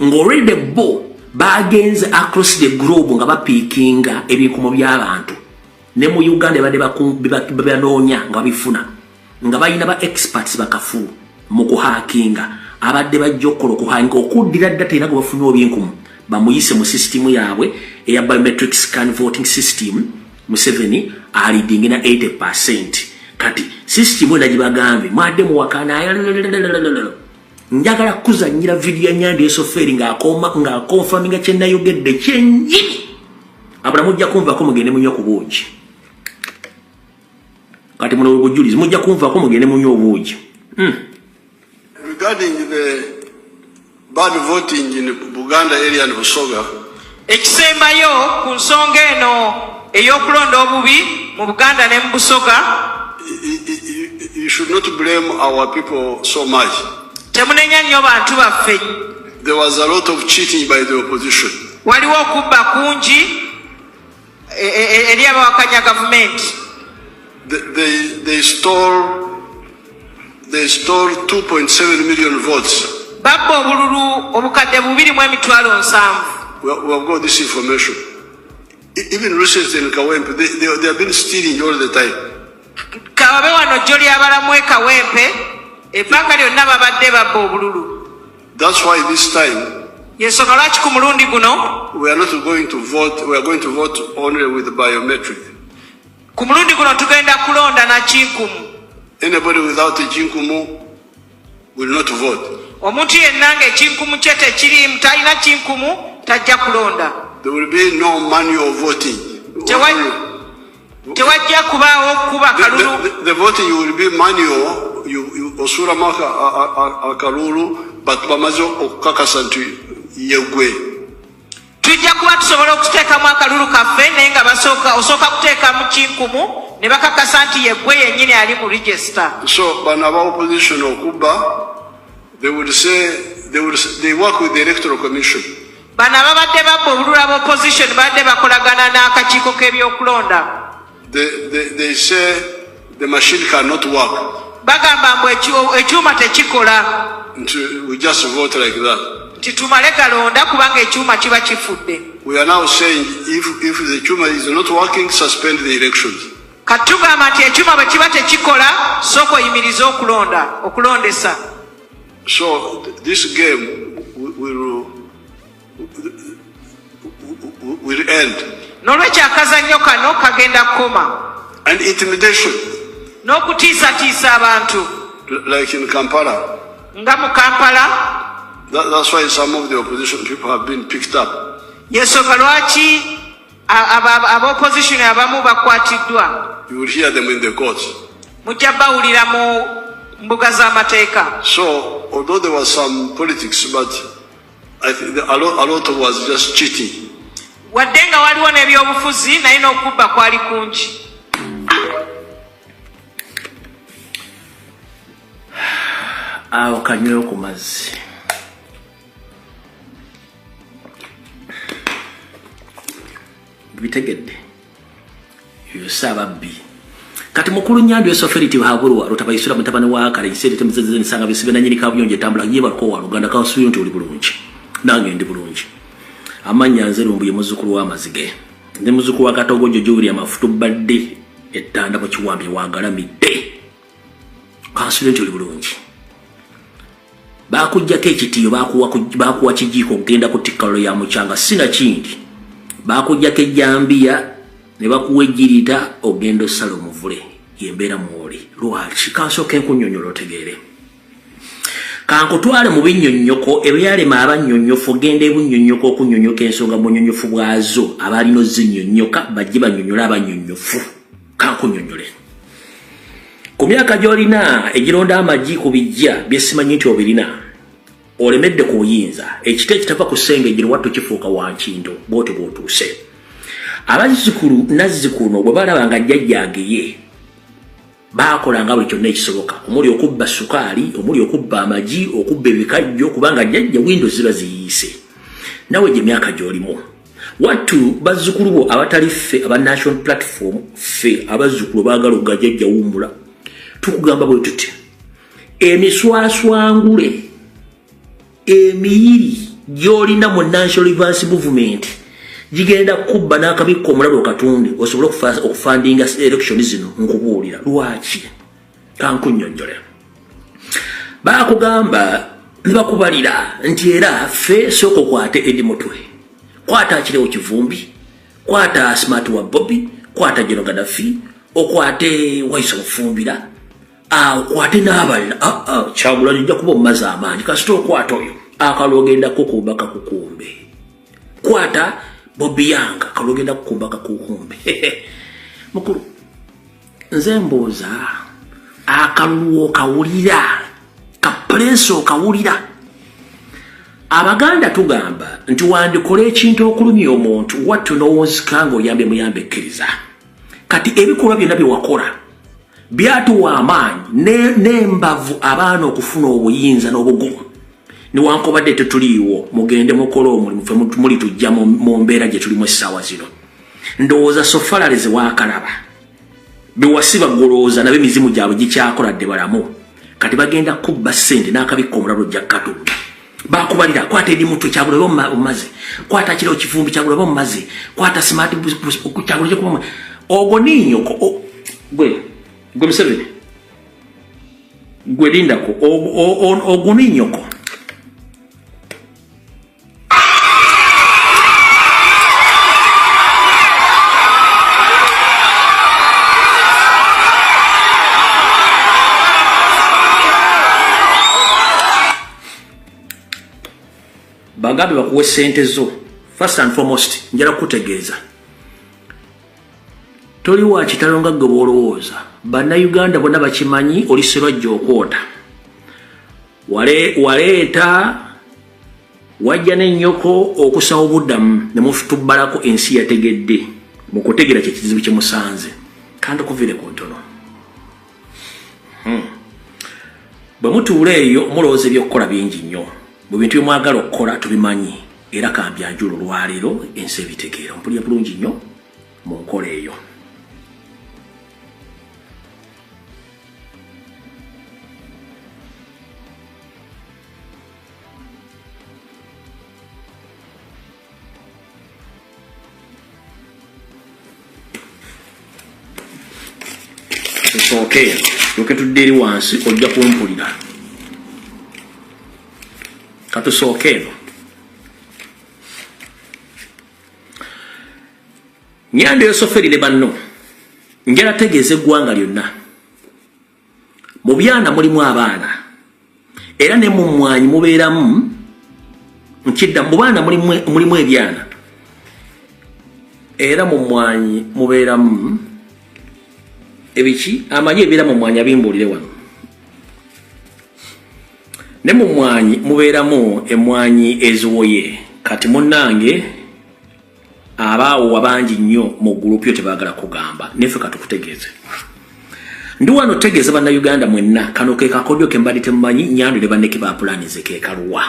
[SPEAKER 1] ng'already bo bagenze across the globe nga bapikinga ebinkumu by'abantu ne mu Uganda babanoonya nga babifuna nga balina ba experts bakafu mu kuhakinga abadde bajja okukola okuhakinga okuddira ddata era gwe bafunye ebinkumu bamuyise mu system yaabwe eya biometric scan voting system Museveni alidingi na 80%. Kati system ena gibagambe mwadde mu wakana njagala kuzanyira video nyandi esoferi nga confirminga kyenayogedde kyennyini abula mujja kumvako mugende munyo ku buugi kati muno obujulizi mujja kumvako mugende munyo obuugi.
[SPEAKER 2] Regarding the bad voting in Buganda area and Busoga,
[SPEAKER 3] ekisembayo ku nsonga eno eyokulonda obubi mu Buganda ne mu Busoga,
[SPEAKER 2] you should not blame our people so much.
[SPEAKER 3] temunenya nnyo bantu baffe.
[SPEAKER 2] There was a lot of cheating by the opposition.
[SPEAKER 3] Waliwo okubba kungi eri abawakanya gavumenti.
[SPEAKER 2] They stole 2.7 million votes.
[SPEAKER 3] Babba obululu obukadde 2.7.
[SPEAKER 2] We have got this information. Even recently in Kawempe, they have been stealing all the time.
[SPEAKER 3] Kawabe wano joli abalamu Kawempe ebbanga lyonna babadde babba obululu.
[SPEAKER 2] That's why this time
[SPEAKER 3] yensonga lwaki ku mulundi guno
[SPEAKER 2] we are not going to vote. We are going to vote only with the biometric.
[SPEAKER 3] Ku mulundi guno tugenda kulonda na kinkumu.
[SPEAKER 2] Anybody without a kinkumu will not vote.
[SPEAKER 3] Omuntu yenna ng'ekinkumu kye tekirimu talina kinkumu tajja kulonda.
[SPEAKER 2] There will be no manual voting.
[SPEAKER 3] Tewajja kubaawo okuba akalulu.
[SPEAKER 2] The voting will be manual. You osura maka akalulu but bamaze okukakasa nti yegwe.
[SPEAKER 3] Tujja kuba tusobola okuteekamu akalulu kaffe naye nga osooka kuteekamu kinkumu ne bakakasa nti yegwe yennyini ali mu register.
[SPEAKER 2] So bano aba opposition okuba they work with the electoral commission.
[SPEAKER 3] Bano ababadde babba obululu aba opposition badde bakolagana n'akakiiko k'ebyokulonda.
[SPEAKER 2] They say the machine cannot work.
[SPEAKER 3] Bagamba mbu ekyuma tekikola.
[SPEAKER 2] We just vote like that.
[SPEAKER 3] Titumale galonda kubanga ekyuma kiba kifudde.
[SPEAKER 2] We are now saying if the chuma is not working, suspend the elections.
[SPEAKER 3] katugamba nti ekyuma bwe kiba tekikola sooka oyimiriza okulondesa.
[SPEAKER 2] So this game will end.
[SPEAKER 3] N'olwekyo akazannyo kano kagenda kukoma.
[SPEAKER 2] And intimidation.
[SPEAKER 3] N'okutiisatiisa abantu.
[SPEAKER 2] Like in Kampala.
[SPEAKER 3] Nga mu Kampala.
[SPEAKER 2] That's why some of the opposition people have been picked up.
[SPEAKER 3] Yensonga lwaki ab'opposition abamu bakwatiddwa.
[SPEAKER 2] You will hear them in the courts.
[SPEAKER 3] Mujja bawulira mu mbuga z'amateeka.
[SPEAKER 2] So, although there was some politics, but I think a lot of was just cheating.
[SPEAKER 3] Wadde nga waliwo n'ebyobufuzi naye n'okubba kwali kungi.
[SPEAKER 1] Awo kanyweyo ku mazzi. Bitegedde. Yosababbi. Kati mukulu nyando esoferiti habulwa rutabayisura mutabane wa kale isere temuzeze nisanga bisibe na nyini kabuyonje tambula yiba ko wa Uganda kansuyo nti oli bulungi. Nange ndi bulungi. Amanya nze lumbuye muzukulu wa mazige. Ndi muzukulu wa Katogo Jojuri amafutu badde etanda mu kiwambi wagalamidde. Kansuyo nti oli bulungi. Bakujjako ekitiyo bakuwa kijiko kugenda kutikalo ya muchanga sina kindi. Bakujjako ejjambiya ne bakuwa ejjirita ogendo salo muvule yembeera mwoli lwaki kansooka enkunyonyola otegeere kankutwale mu binnyonnyoko ebyalema abannyonnyofu ogenda ebunnyonnyoko okunyonnyoka ensonga mu nnyonnyofu bwazo abalina ozzinnyonnyoka bajje bannyonnyola abannyonnyofu kankunyonyole ku myaka gy'olina egironda amagi ku bijja byesimanyi nti obirina olemedde ku buyinza ekita ekitava ku ssengejjero wattu kifuuka wankinto bwoti bw'otuuse abazzukulu nazzikuno bwe balabanga jjajjange baakolanga buli kyonna ekisoboka omuli okubba sukaali omuli okubba amagi okubba ebikajjo kubanga jjajja windo ziba ziyiise nawe gye myaka gy'olimu wattu bazzukulu bo abatali ffe aba national platform ffe abazzukulu baagala okuga jjajja wummula tukugamba bwe tuti emiswaswangule emiyiri gy'olina mu national reverse movement jigenda kubba n'akabikko omulalo katunde osobola okufandinga election zino nkubuulira lwaki kankunnyonnyole baakugamba ne bakubalira nti era ffe sooka okwate edi mutwe kwata akirewo kivumbi kwata smart wa Bobby kwata Jeno Gaddafi okwate Waiso Mufumbira okwate n'abalala Kyagulanyi ojja kuba omumazi amaanyi kasita okwata oyo akalogenda kukuba kakukumbe kwata Bobby Yanga kalogenda kukumba kakukumbe mukulu nze mbuuza akaluwo kawulira kapreso kawulira Abaganda tugamba nti wandikola ekintu okulumya omuntu wattu n'owonzikanga oyambe muyambe ekkiriza kati ebikolwa byonna bye wakola byatuwa amaanyi n'embavu abaana okufuna obuyinza n'obugumu niwankobadde tetuliiwo mugende mukola omulimu ffe muli tujja mu mbeera gye tulimu essaawa zino ndowooza sofalale ze waakalaba be wasiba golooza nabe emizimu gyabwe gikyakoladde balamu kati bagenda kubba ssente n'akabikka omulalo gya Katonda bakubalira kwata edi mutwe Kyagulanyi omumazi kwata kireo kivumbi Kyagulanyi omumazi kwata smart Kyagulanyi kuba ogwo ninyoko gwe Museveni gwe lindako ogwo ninyoko bagambe bakuwe ssente zo first and foremost njala kutegeeza toli wa kitalo nga gwe bw'olowooza bannayuganda bonna bakimanyi oli Sserwajja okwota waleeta wajja n'ennyoko okusawa obuddamu ne mufutubbalako ensi yategedde mu kutegeera kye kizibu kye musanze kandi okuvire ku ntono bwe mutuula eyo mulowooza eby'okukola bingi nnyo mu bintu byemwagala okukola tubimanyi era kambyanjula olwaleero ensi ebitegeera mpulira bulungi nnyo mu nkola eyo tusooke yoke tudderi wansi ojja kumpulira katusooke Nyande yosoferire banno njala tegeeze eggwanga lyonna mu byana mulimu abaana era ne mu mwanyi mubeeramu nkidda mu baana mulimu ebyana era mu mwanyi mubeeramu ebiki amanyi ebiera mu mwanyi abimbuulire wano ne mu mwanyi mubeeramu emwanyi eziwoye kati munnange abaawo abangi nnyo mu gulupu yo tebaagala kugamba nefe katukutegeeze ndi wano tegeeza bannayuganda mwenna kano ke kakodyo ke mbadde temumanyi Nyando ne banneke baapulanize ke kaluwa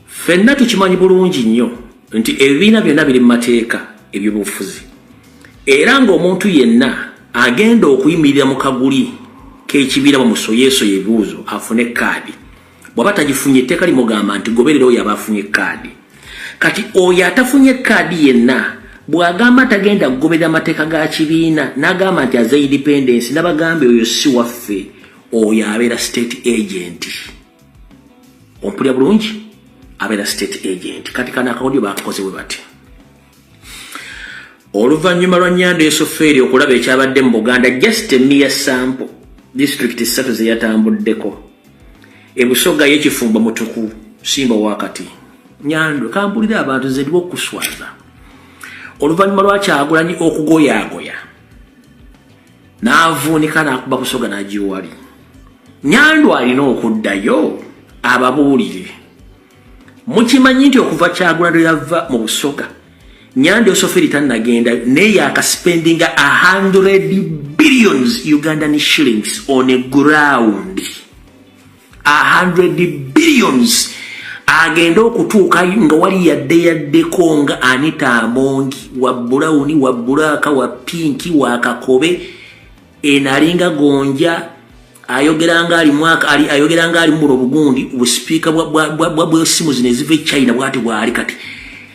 [SPEAKER 1] ffenna tukimanyi bulungi nnyo nti ebibiina byonna biri mu mateeka eby'obufuzi era ng'omuntu yenna agenda okuyimirira mu kaguli k'ekibiira bamusoyeesoye ebibuuzo afune kaadi bw'aba tagifunye etteeka limugamba nti goberera oyo aba afunye kaadi kati oyo atafunye kaadi yenna bw'agamba tagenda kugoberera amateeka ga kibiina n'agamba nti aze independence n'abagambe oyo si waffe oyo abeera state agent ompulya bulungi abeera state agent kati kana akakodyo bakakoze bwe bati oluvannyuma lwa Nyando esofeeri okulaba ekyabadde mu Buganda just a mere sample district 3 ze yatambuddeko ebusoga y'ekifumba mutuku simba wakati Nyando kampulira abantu ze ndiwo kuswaza oluvannyuma lwa Kyagulanyi okugoyaagoya n'avuunika n'akuba busoga n'agiwali Nyando alina okuddayo ababuulire mukimanyi nti okuva Kyagulanyi yava mu busoga Nyando esofeeri tannagenda naye akaspendinga 100 billions Ugandan shillings on a ground 100 billions agenda okutuuka nga wali yaddeko nga Anita Amongi wa Brown wa Buraka wa Pinki wa Kakobe enalinga gonja ayogeranga ali mu Bugundi ubuspeaker bwa simu zine zive China bwati bwali kati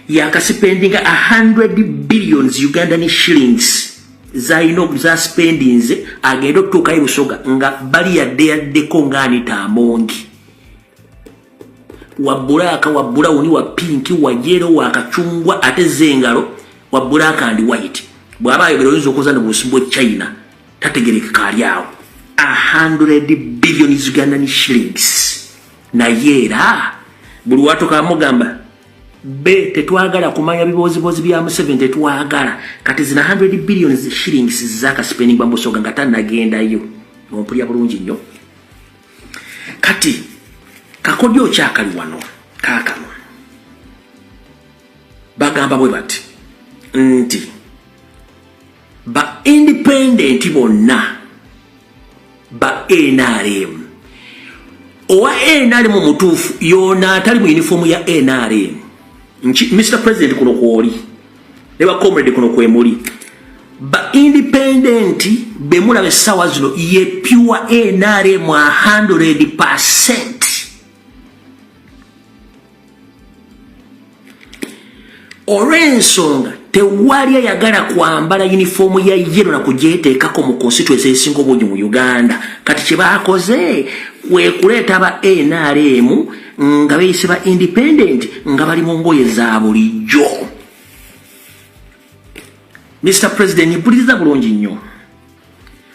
[SPEAKER 1] yakasipendinga 100 billions Ugandan shillings za spendings agenda okutuuka ebusoga nga bali yaddeko nga Anita Amongi wa Buraka wa Brown wa Pinki wa Yellow wa Kachungwa ate zengalo wa Buraka and White bw'aba ayogera oyinza okuzana busimbo China tategereka kali awo 100 billion Ugandan shillings naye era buli watu kamugamba be tetwagala kumanya bibozibozi bya Museveni tetwagala kati zina 100 billion shillings zaka spending bambosoga nga tannagendayo ompulya bulungi nnyo kati kakodyo kyakali wano kaakano bagamba bwe bati nti ba independent bonna ba NRM owa NRM mutuufu yona atali mu uniform ya NRM Mr. President kuno kwoli ne ba comrade kuno kwemuli ba independent bemula besawa zino ye pure NRM 100%. Orensonga tewali ayagala kwambala uniform ya yellow na kujeteekako mu constituency esinga obungi mu Uganda kati kye baakoze kwe kuleeta ba NRM nga beeyise ba independent nga bali mu ngoye za bulijjo. Mr. President mpuliriza bulungi nnyo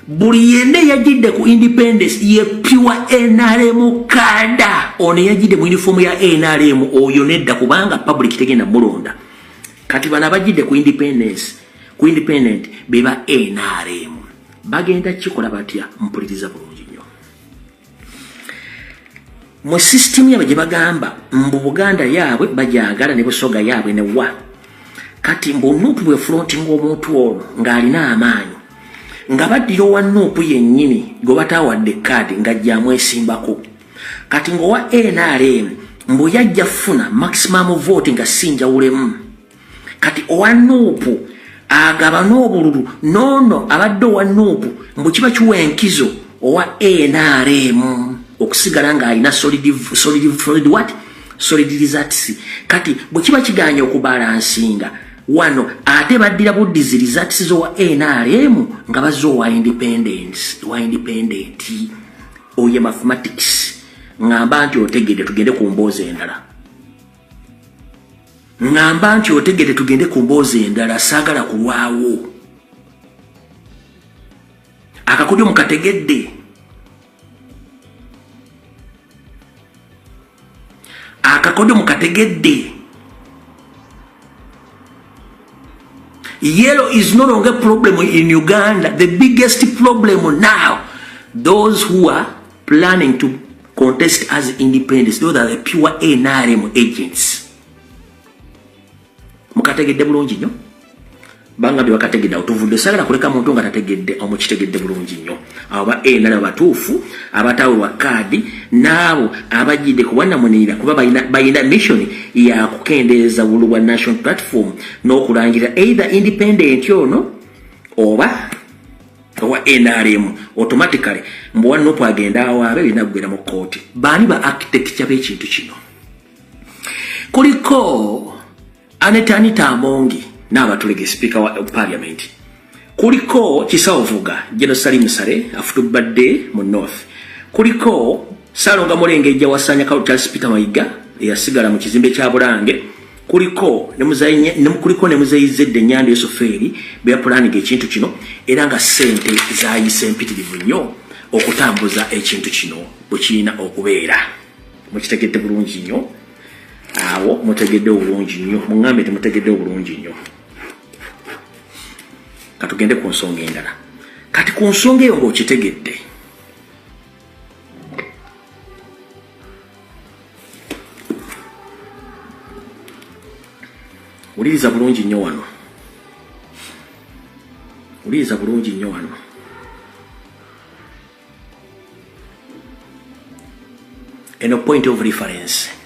[SPEAKER 1] buli yende yajidde ku independence ye pure NRM kada ono yajidde mu uniform ya NRM oyo nedda kubanga public tegenda mulonda kati bana bajidde ku independent beba NRM bagenda kikola batya mpuliriza bulungi nnyo mu system yabe gye bagamba mbu Buganda yaabwe bajagala ne busoga yaabwe ne wa kati mbu Nuupu bwe fronting omuntu ono ng'alina amaanyi nga baddira owa Nuupu yennyini gwe batawadde kaadi ng'ajja amwesimbako kati ng'owa NRM mbu yajja funa maximum vote nga sinjawulemu kati owa Nuupu agaba n'obululu nono abadde owa Nuupu mbu kiba kiwa enkizo owa NRM okusigala ng'alina solid results kati bwe kiba kiganya okubalansinga wano ate baddira buddizi results zo NRM nga bazo wa independent oye mathematics ngamba nti otegede tugende ku mboozi endala ngamba nti otegede tugende ku mboozi endala sagala kulwawo akakodyo mukategedde akakodyo mukategedde yellow is no longer a problem in Uganda. The biggest problem now, those who are planning to contest as independents, those are the pure NRM agents. Mukategedde bulungi nnyo banga bye bakategedde otuvudde sagala kuleka muntu nga tategedde omukitegedde bulungi nnyo abo ba NRM batuufu abatawulwa kaadi naabo abajjidde kubannamunira kuba bayina mission ya kukendeeza bulu wa national platform n'okulangira either independent ono oba owa NRM automatically mbuwa nopo agenda awaabe binagwera mu kooti baani ba architecture b'ekintu kino kuliko Anita Amongi n'abatulege speaker wa parliament kuliko Kisaovuga Jerusalem Sare afutubadde mu north kuliko Salonga Mulengejja wasanya Charles Peter Mayiga yasigala mu kizimbe kya Bulange kuliko ne muzayizedde Nyando Yosoferi bya planning ekintu kino era nga sente zayise mpitirivu nnyo okutambuza ekintu kino bukina okubeera mukitegedde bulungi nnyo awo mutegedde obulungi nnyo mungambe temutegedde obulungi nnyo katugende ku nsonga endala kati ku nsonga eyo ng'okitegedde uliriza bulungi nnyo wano uliriza bulungi nnyo wano eno point of reference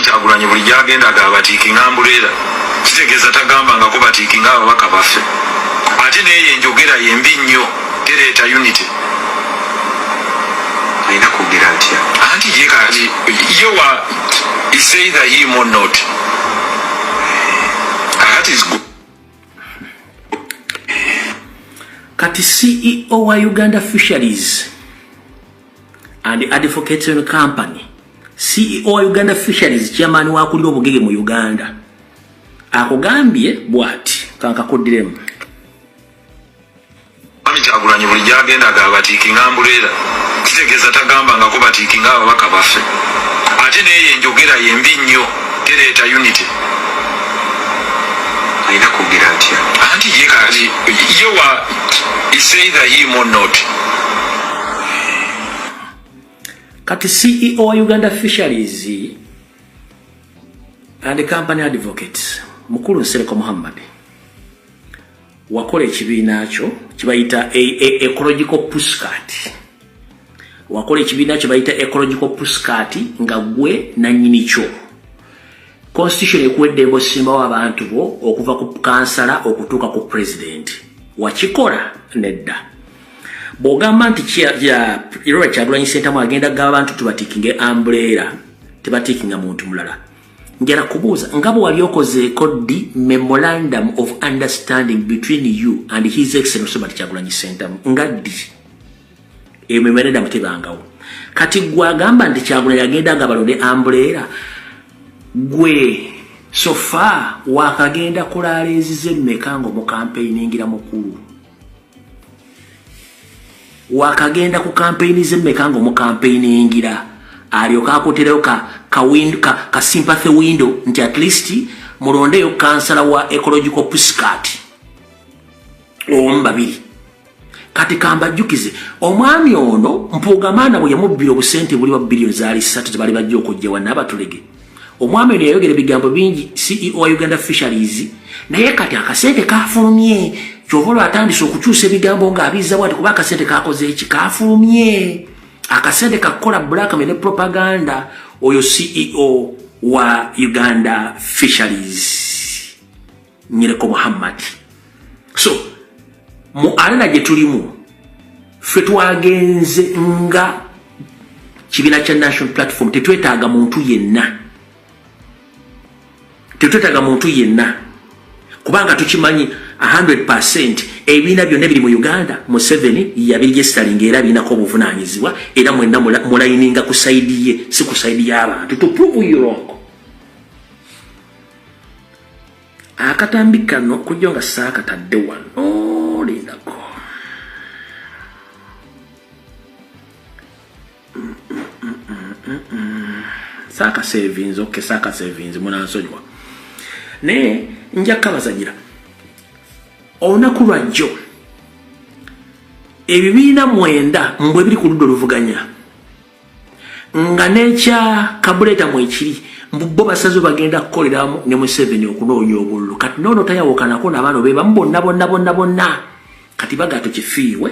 [SPEAKER 4] Kyagulanyi buli gyagenda agabatiiki ngambulera kitegeeza tagamba nga kubatiiki ng'ababaka baffe ate naye enjogera yembi nnyo tereeta unity alina kugira atya anti ye kati yowa is either him or not that is good.
[SPEAKER 1] Kati CEO wa Uganda Fisheries and Advocates Company CEO wa Uganda Fisheries chairman wa kulira obugege mu Uganda akugambye bwati kankakoddiremu
[SPEAKER 4] Kyagulanyi buli gyagenda agabatiiki ngambulera kitegeeza tagamba nga kubatiiki ng'ababaka baffe ate naye enjogera yembi nnyo tereeta unity alina kugira atya anti ye kati yowa is either him or not.
[SPEAKER 1] Kati CEO wa Uganda Fisheries and Company Advocates Mukulu Nsereko Muhammad wakola ekibiina kyo kibayita ecological pushcart wakola ekibiina kyo bayita ecological pushcart nga gwe nannyini kyo constitution ekuwedde osimba w'abantu bo okuva ku kansala okutuuka ku president wakikola nedda bogamba nti Irora Kyagulanyi Ssentamu agenda gaba abantu tubatikinge umbrella tebatikinga muntu mulala njala kubuuza nga bwe wali okozeeko ddi memorandum of understanding between you and his excellency Kyagulanyi Ssentamu nga ddi memorandum tebangawo kati gwagamba nti Kyagulanyi agenda nga balonde umbrella gwe sofa wakagenda kulaala ezize mmekango mu campaigningira mukulu wakagenda ku campaign z'emmekango mu campaigningira alyoka akotereyo ka sympathy window nti at least mulondeyo kansala wa ecological pushcart babiri kati kambajjukize omwami ono Mpuugamana bwe yamubbira obusente buli wa billion zaali 3 tebali bajja okujja wana abatulege omwami ono yayogera ebigambo bingi CEO wa Uganda Fisheries naye kati akasente kafulumye kyovolo atandise okukyusa ebigambo ng'abiza bwati kuba akasente kakoze eki kafulumye akasente kakola blackmail propaganda oyo CEO wa Uganda Fisheries Nyereko Muhammad so mu alana gye tulimu ffe twagenze nga kibiina kya national platform tetwetaaga muntu yenna tetwetaaga muntu yenna kubanga tukimanyi 100% ebiina byonna biri mu Uganda Museveni yabiregisteringa era biinako obuvunaanyizibwa era mwenna mulayininga ku saidi ye si ku saidi y'abantu to prove you wrong. Akatambi kano kujja nga saakatadde wano lindako Saka savings, okay, Saka savings, munansonyiwa. Ne, nja kabazanyira. Olunaku lwajjo. Ebibiina 9 mbwe biri ku ludda oluvuganya. Nga nekya kabuleta mwekiri. Bo basazo bagenda kukoleramu ne Museveni okunoonya obululu. Kati nono tayawokanako n'abaana be bamu bonna. Kati baga tukifiiwe,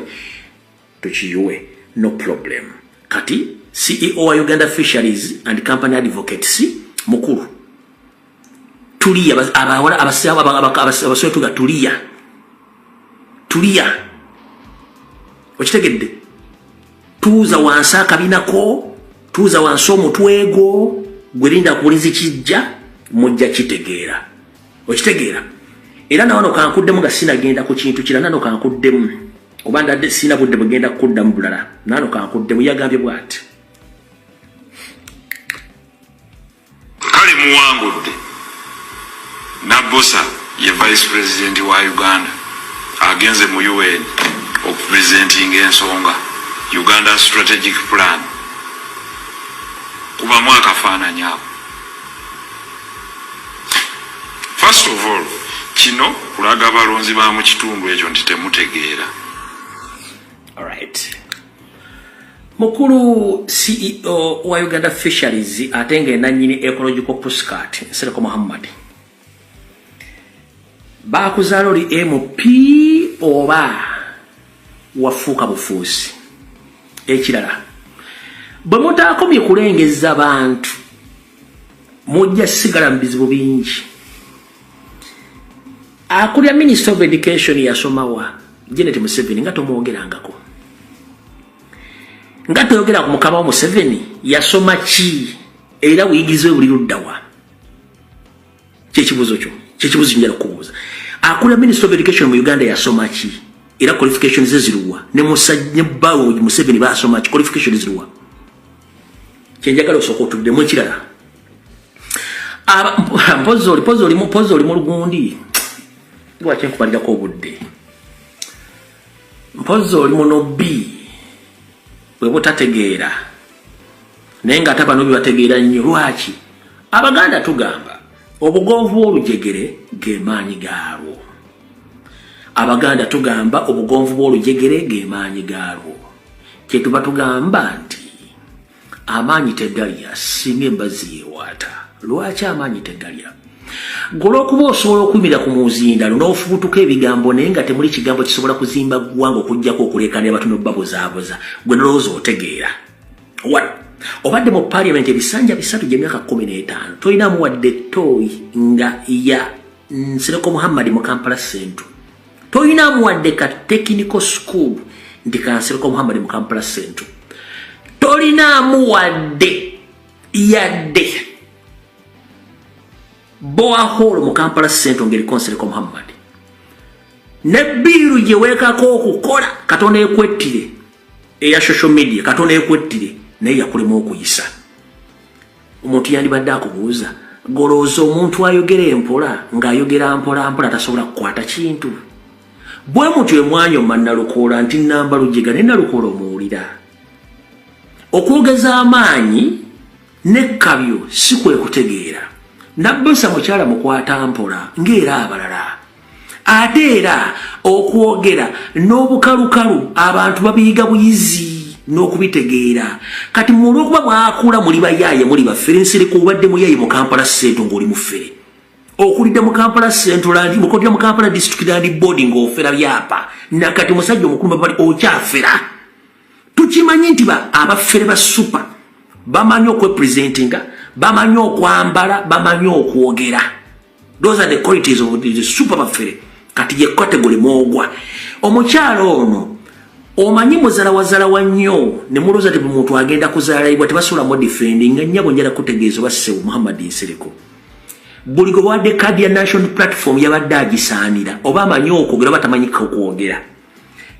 [SPEAKER 1] tukiyiwe. No problem. Kati CEO wa Uganda Fisheries and Company Advocates mukuru tulia abawala abaswe tuga tulia okitegedde tuuza wansi akabinako tuuza wansi omutwego gwerinda kulinzi kijja mujja kitegeera okitegeera era nawano kankuddemu nga sinagenda ku kintu kira nano kankuddemu obanda de sina budde bugenda kudda mu bulala nano kankuddemu yagambye bwati
[SPEAKER 4] kali muwangudde Nabosa ye vice president wa Uganda agenze mu UN okupresenting ensonga Uganda strategic plan kuba mwaka faananya. First of all kino kulaga balonzi ba mu kitundu ekyo nti temutegeera.
[SPEAKER 1] Alright. Mukuru CEO wa Uganda Fisheries atenge nanyini ecological postcard Sereko Muhammad. Bakuzaloli MP oba wafuka bufusi. Ekirala. Bwe mutaakomye kulengeza abantu mujja sigala mbizibu bingi. Akulya Minister of Education yasomawa Janet Museveni nga tomwogerangako. Nga toyogera ku mukama wa Museveni yasoma ki era wiyigizwe buli luddawa. Kyekibuzo kyo kyekibuzo njala kubuuza. Akulya Minister of Education mu Uganda yasoma ki era qualifications ziruwa ne musajja bawo Museveni basoma ki qualifications ziruwa. Kyenjagala osooka otuddemu ekirala. Mpozo oli mu lugundi. Lwaki nkubalirako obudde. Mpozo oli muno B. Bwe butategeera. Naye nga ate bano bibategeera nnyo lwaki. Abaganda tugamba obugonvu bw'olujegere ge maanyi gaalwo. Abaganda tugamba obugonvu bw'olujegere ge maanyi gaalwo. Kye tuba tugamba nti amaanyi tegalya singa embazzi yeewaata. Lwaki amaanyi tegalya? Golokuba osobola okumira ku muzinda n'ofubutuka ebigambo naye nga temuli kigambo kisobola kuzimba ggwanga okujjako okuleekana abatono babuzaabuza gwe nolowooza otegeera. Obadde mu parliament ebisanja 3 gy'emyaka 15 tolinamu wadde ttooyi nga ya Sereko Muhammad mu Kampala Central. Tolinamu wadde ka technical school ndi ka Sereko Muhammad mu Kampala Central. Tolinamu wadde yadde Boa hole mu Kampala Central ngeri Sereko Muhammad. Ne biru gye weekako okukola Katonda ekwettire eya social media Katonda ekwettire naye yakulemu okuyisa. Omuntu yandibadde akubuuza golooza omuntu ayogera empola ng'ayogera mpola tasobola kukwata kintu. Bwe mutyo emwanyo mannalukoola nti namba lujega ne nalukoola omuwulira. Okwogeza amaanyi n'ekkabyo si kwe kutegeera. Nabosa mukyala mukwata mpola ng'era abalala. Ate era okwogera n'obukalukalu abantu babiyiga buyizi n'okubitegeera. Kati mulwokuba mwakula muli bayaaye muli baffere Nsereko obadde muyaaye mu Kampala Central ng'oli muffere. Okulidde mu Kampala Central mukodya mu Kampala District Land Board ng'ofera byapa. Nakati musajja omukulu bali okyafera. Tukimanyi nti abaffere ba super bamanyi okwepresentinga, bamanyi okwambala, bamanyi okwogera. Those are the qualities of the super baffere. Kati ye category mwogwa. Omukyalo ono omanyi muzala wa nnyo ne mulooza ti muntu agenda kuzaalibwa tebasula mu defending nga nnyabo njala kutegeeza basse Muhammad Nsereko. buli gwe wadde kadi ya national platform yabadde agisaanira oba amanyi okwogera oba tamanyika okwogera.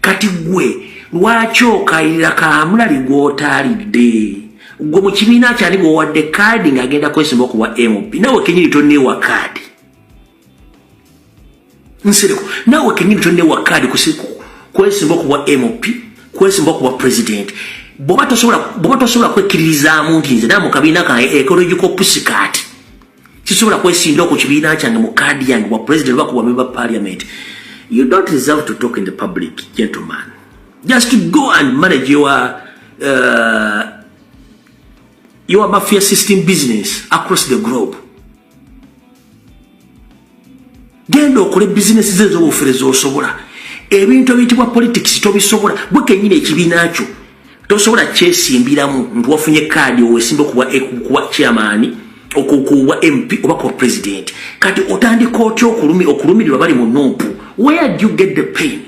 [SPEAKER 1] Kati gwe lwaki okayirira kaamulali gw'otaalidde? Gwe mu kibiina kyali gwe wadde kadi ng'agenda kwesimba okuwa MOP. Nawe kenyini tonneewa kadi. Nsereko nawe kenyini tonneewa kadi kwesimba okuwa MOP, kwesimba okuwa president. Bw'oba tosobola kwekkiririzaamu nti nze nawe mu kabiina kange ecological pussycat kisobola kwesinda ku kibiina kyange mu kadi yange wa president oba kuwa member of parliament, you don't deserve to talk in the public, gentleman. Just to go and manage your mafia system business across the globe. Genda okole business ze z'obufere z'osobola. Ebintu ebiyitibwa politics tobisobola. Gwe kennyini ekibiina kyo tosobola kyesimbiramu nti wafunye kadi owesimba okuwa chairman, okuwa MP oba kuwa president. Kati otandika otya okulumirirwa bali mu NUP. Where do you get the pain?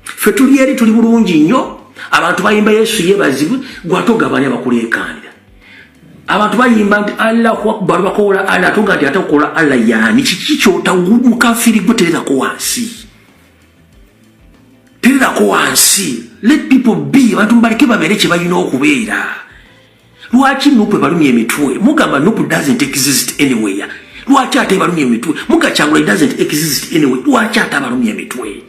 [SPEAKER 1] Ffe tuli eri tuli bulungi nnyo. Abantu bayimba Yesu yeebazibwe, gwatogabanya bakuleekaanira. Abantu bayimba nti Allahu Akbar bakola Allah tonga nti atakola Allah yaani kiki kyota mukafiri gwe tererako wansi. Tererako wansi. Let people be. Abantu mbaleke babeere kye balina okubeera. Lwaki NUP balumya emitwe? Mugamba NUP doesn't exist anywhere. Lwaki ate balumya emitwe? Mugachangula doesn't exist anywhere. Lwaki ate balumya emitwe?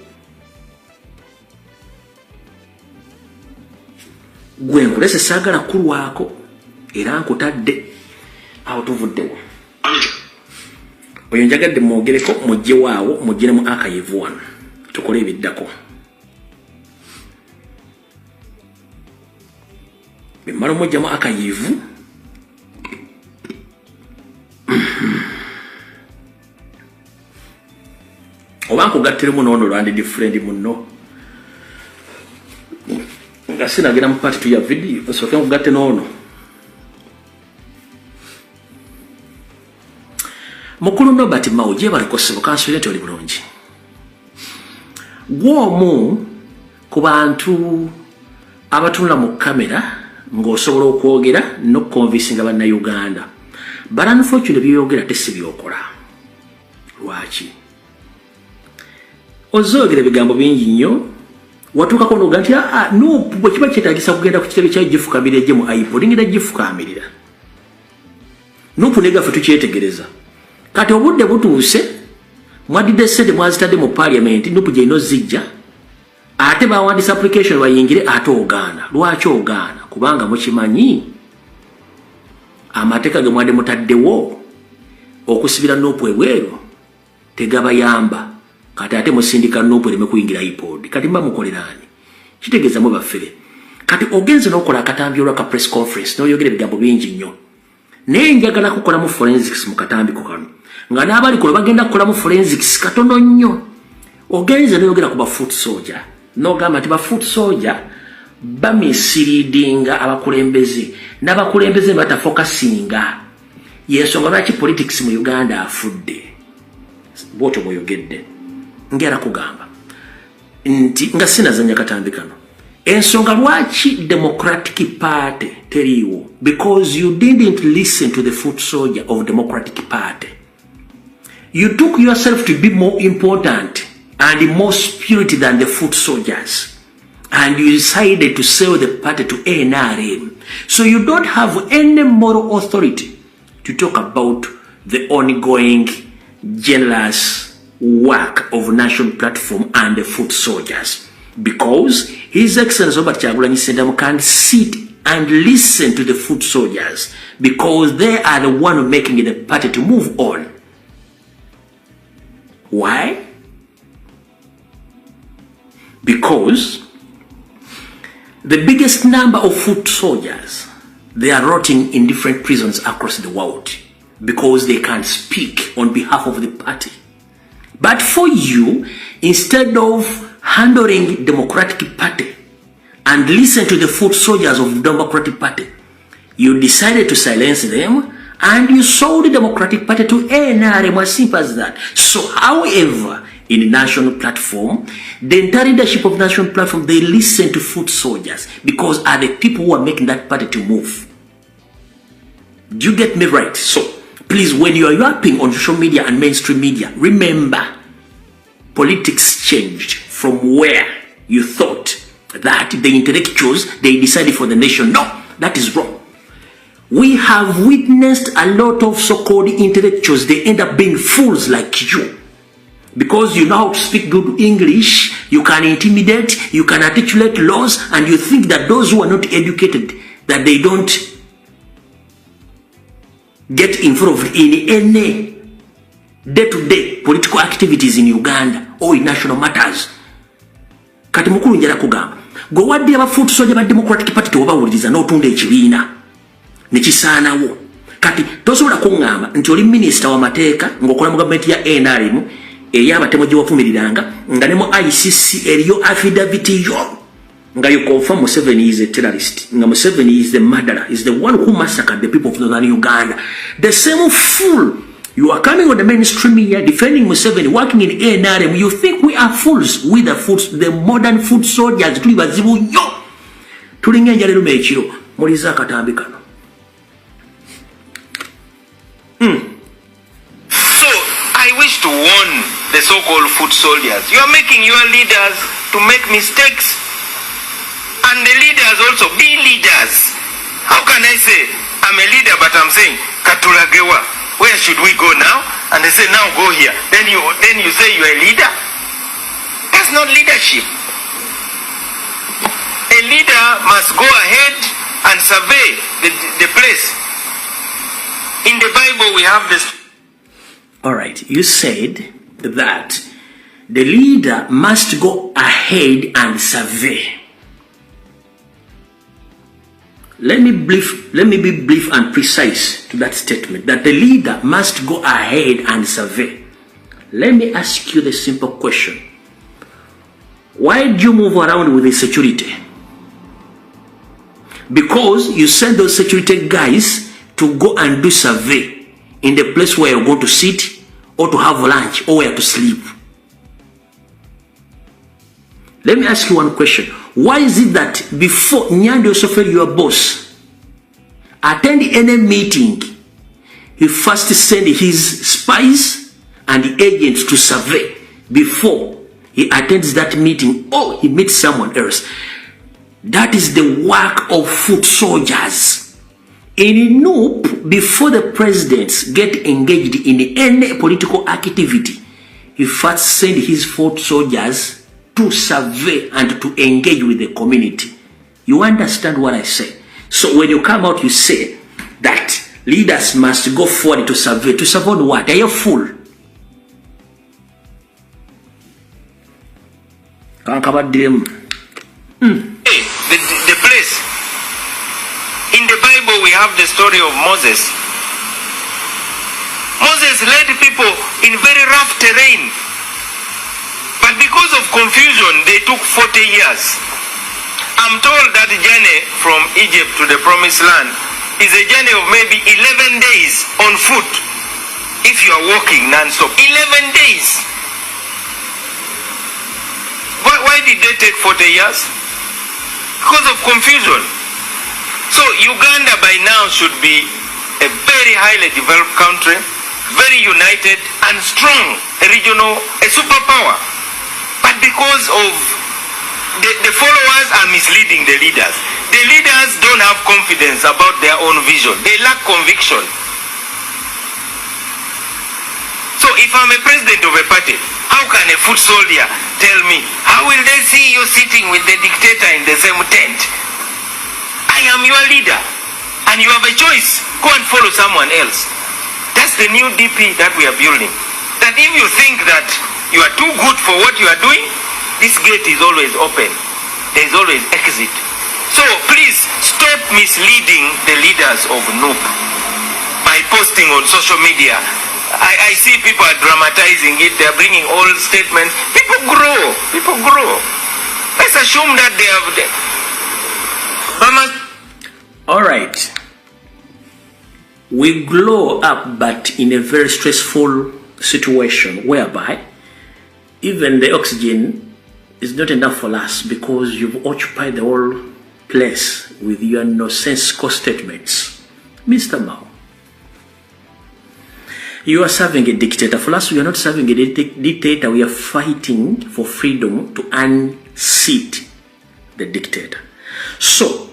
[SPEAKER 1] Gwe nkulese saagala kulwako era nkutadde awo tuvuddewo. Oyo njagadde mwogereko mujje waawo mujjiremu akayivu wano tukole ebiddako. Bimala mujjamu akayivu oba nkugattiremu n'ono lwandi different muno nga sinagenda mu party tu ya video osooke nkugatte n'ono. Mukulu Nobert Mao gye baliko ssebo kanswera nti oli bulungi. Gw'omu ku bantu abatunula mu kamera ng'osobola okwogera n'okukonvinsinga bannayuganda. But unfortunately by'oyogera tesi byokola. Lwaki? Ozoogera ebigambo bingi nnyo watuukako n'oga nti NUP bwe kiba kyetaagisa kugenda ku kitebe kya gifukamira ejje mu iPod ngenda gifukamirira. NUP negaffe tukyetegereza. Kati obudde butuuse mwadidde ssente mwazitadde mu parliament NUP gye nozijja ate bawandisa application bayingire ate ogaana. Lwaki ogaana? Kubanga mukimanyi amateeka ge mwadde mutaddewo okusibira NUP ebweru tegabayamba. Kati ate musindika NUP ereme kuyingira iPod. Kati mba mukoleraani? Kitegeeza mu baffere. Kati ogenze n'okola akatambi olwaka press conference n'oyogera ebigambo bingi nnyo. Naye njagala kukola mu forensics mu katambiko kano. Nga n'abali kola bagenda kukola mu forensics katono nnyo. Ogenze n'oyogera ku ba foot soldier. N'ogamba nti ba foot soldier bamisiriidinga abakulembeze. N'abakulembeze batafokasinga. Yensonga lwaki politics mu Uganda afudde. Bw'otyo bw'oyogedde. Ngera kugamba nti nga sinazanya katambi kano ensonga lwaki Democratic Party teriiwo, because you didn't listen to the foot soldier of Democratic Party. You took yourself to be more important and more spirit than the foot soldiers, and you decided to sell the party to NRM. So you don't have any moral authority to talk about the ongoing generous work of national platform and the foot soldiers, because His Excellency Robert Kyagulanyi Ssentamu can sit and listen to the foot soldiers, because they are the one making the party to move on. Why? Because the biggest number of foot soldiers, they are rotting in different prisons across the world because they can't speak on behalf of the party. But for you, instead of handling Democratic Party and listen to the foot soldiers of Democratic Party, you decided to silence them and you sold the Democratic Party to NRM, as simple as that. So, however, in the national platform, the entire leadership of national platform, they listen to foot soldiers because are the people who are making that party to move. Do you get me right? So, Please, when you are yapping on social media and mainstream media, remember, politics changed from where you thought that the intellectuals, they decided for the nation. No, that is wrong. We have witnessed a lot of so-called intellectuals, they end up being fools like you. Because you know how to speak good English, you can intimidate, you can articulate laws, and you think that those who are not educated, that they don't get involved in any day-to-day political activities in Uganda or in national matters. Kati mukulu njala kugamba, gwe wadde abafuutu soja ba Democratic Party tewabawuliriza n'otunda ekibiina nekisaanawo. Kati tosobola kuŋŋamba nti oli minisita w'amateeka ng'okola mu gavumenti ya NRM ey'abatemu gye wavumiriranga nga ne mu ICC eriyo affidavit yo nga you confirm Museveni is a terrorist, nga Museveni is the murderer, is the one who massacred the people of northern Uganda. The same fool, you are coming on the mainstream media defending Museveni, working in NRM. You think we are fools? We the fools, the modern foot soldiers. Tuli bazibu yo. Tuli ngenja lero mechiro. Muliza katambi kano.
[SPEAKER 5] So I wish to warn the so-called foot soldiers. You are making your leaders to make mistakes. And the leaders also be leaders. How can I say I'm a leader but I'm saying Katulagewa, where should we go now? And they say now go here. Then you say you're a leader? That's not leadership. A leader must go ahead and survey the place. In the Bible we have this.
[SPEAKER 1] Alright, you said that the leader must go ahead and survey. Let me be brief and precise to that statement, that the leader must go ahead and survey. Let me ask you the simple question. Why do you move around with the security? Because you send those security guys to go and do survey in the place where you're going to sit or to have lunch or where to sleep. Let me ask you one question. Why is it that before Nyandi Osoferi, your boss, attend any meeting, he first send his spies and agents to survey before he attends that meeting or he meets someone else? That is the work of foot soldiers. In Noop, before the presidents get engaged in any political activity, he first send his foot soldiers to survey and to engage with the community. You understand what I say? So when you come out, you say that leaders must go forward to survey. To survey what? Are you a fool? Can't cover them.
[SPEAKER 5] The place. In the Bible we have the story of Moses. Moses led people in very rough terrain. But because of confusion, they took 40 years. I'm told that the journey from Egypt to the promised land is a journey of maybe 11 days on foot. If you are walking non-stop, 11 days. Why did they take 40 years? Because of confusion. So Uganda by now should be a very highly developed country, very united and strong, a superpower. But because of the followers are misleading the leaders. The leaders don't have confidence about their own vision. They lack conviction. So if I'm a president of a party, how can a foot soldier tell me, how will they see you sitting with the dictator in the same tent? I am your leader and you have a choice. Go and follow someone else. That's the new DP that we are building. That if you think that you are too good for what you are doing, this gate is always open. There is always exit. So please stop misleading the leaders of Noop by posting on social media. I see people are dramatizing it. They are bringing old statements. People grow. People grow. Let's assume that they have...
[SPEAKER 1] All right. We glow up, but in a very stressful situation whereby even the oxygen is not enough for us because you've occupied the whole place with your nonsensical statements. Mr. Mao, You are serving a dictator. For us, we are not serving a dictator. We are fighting for freedom to unseat the dictator. So,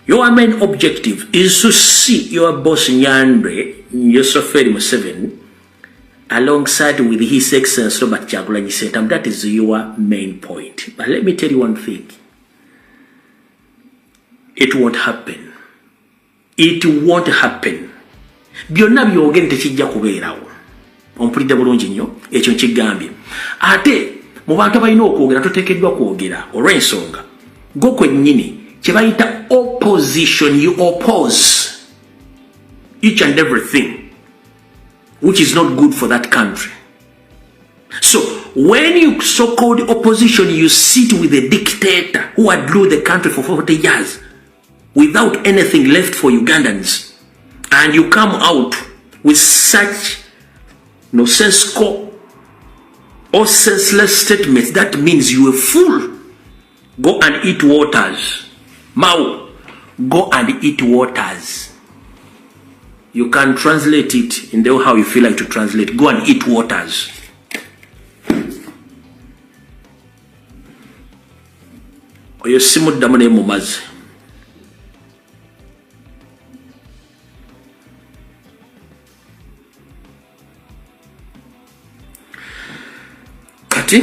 [SPEAKER 1] your main objective is to see your boss Nyandwe, Yoseferi Museveni, alongside with His Excellency Robert Kyagulanyi Ssentamu. That is your main point. But let me tell you one thing. It won't happen. It won't happen. Byonna byogere tekijja kubeerawo. Ompulidde bulungi nnyo ekyo nkigambye. Ate mu bantu abalina okwogera toteekeddwa kwogera olw'ensonga go kwennyini kye bayita opposition. You oppose each and everything which is not good for that country. So when you so-called opposition, you sit with a dictator who had ruled the country for 40 years without anything left for Ugandans, and you come out with such nonsensical or senseless statements, that means you are fool. Go and eat waters. Mao, go and eat waters. You can translate it in the way how you feel like to translate. Go and eat waters. Oyo simuddamu ne mumazi. Kati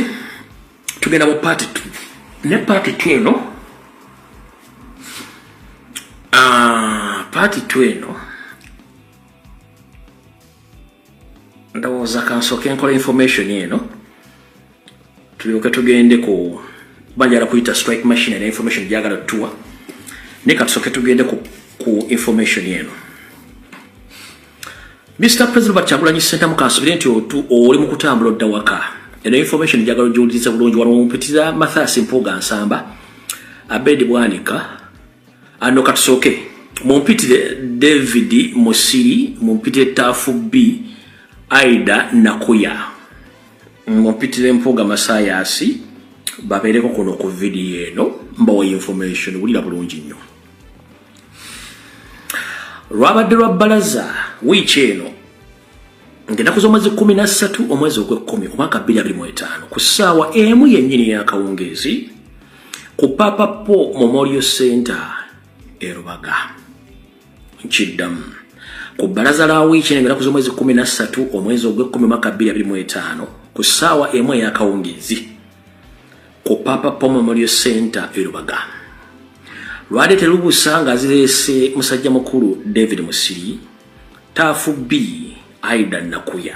[SPEAKER 1] tugenda mu party 2. Ne party 2 eno party 2 eno ndowooza kansooke nkola information eno tulyoke tugende ku banjala kuyita strike machine and information gyagala tuwa ne katusooke tugende ku information eno. Mr. President Kyagulanyi Ssentamu kansubire nti oli mu kutambula odda waka. Eno information gyagala ogiwuliriza bulungi wano mumpitiriza Mathias Mpuuga Nsamba, Abedi Bwanika, ano katusooke mumpitire David Musiri, mumpitire Tafu B, Aida Nakuya, mumpitire Mpuuga Masayasi, babeereko kuno ku video eno mbawa information wulira bulungi nnyo. Lwabadde lwa bbalaza wiiki eno ng'ennaku z'omwezi 13 omwezi ogw'ekkumi omwaka 2025 ku ssaawa emu yennyini y'akawungeezi ku Papa Po Memorial Center e Rubaga. Nkiddamu ku bbalaza la wiiki eno ng'ennaku z'omwezi 13 omwezi ogw'ekkumi omwaka 2025 ku ssaawa emu ey'akawungeezi ku Papa Po Memorial Center e Rubaga. Lwade terubuusa ng'azireese musajja mukulu David Musiri, Tafu B, Aida Nakuya,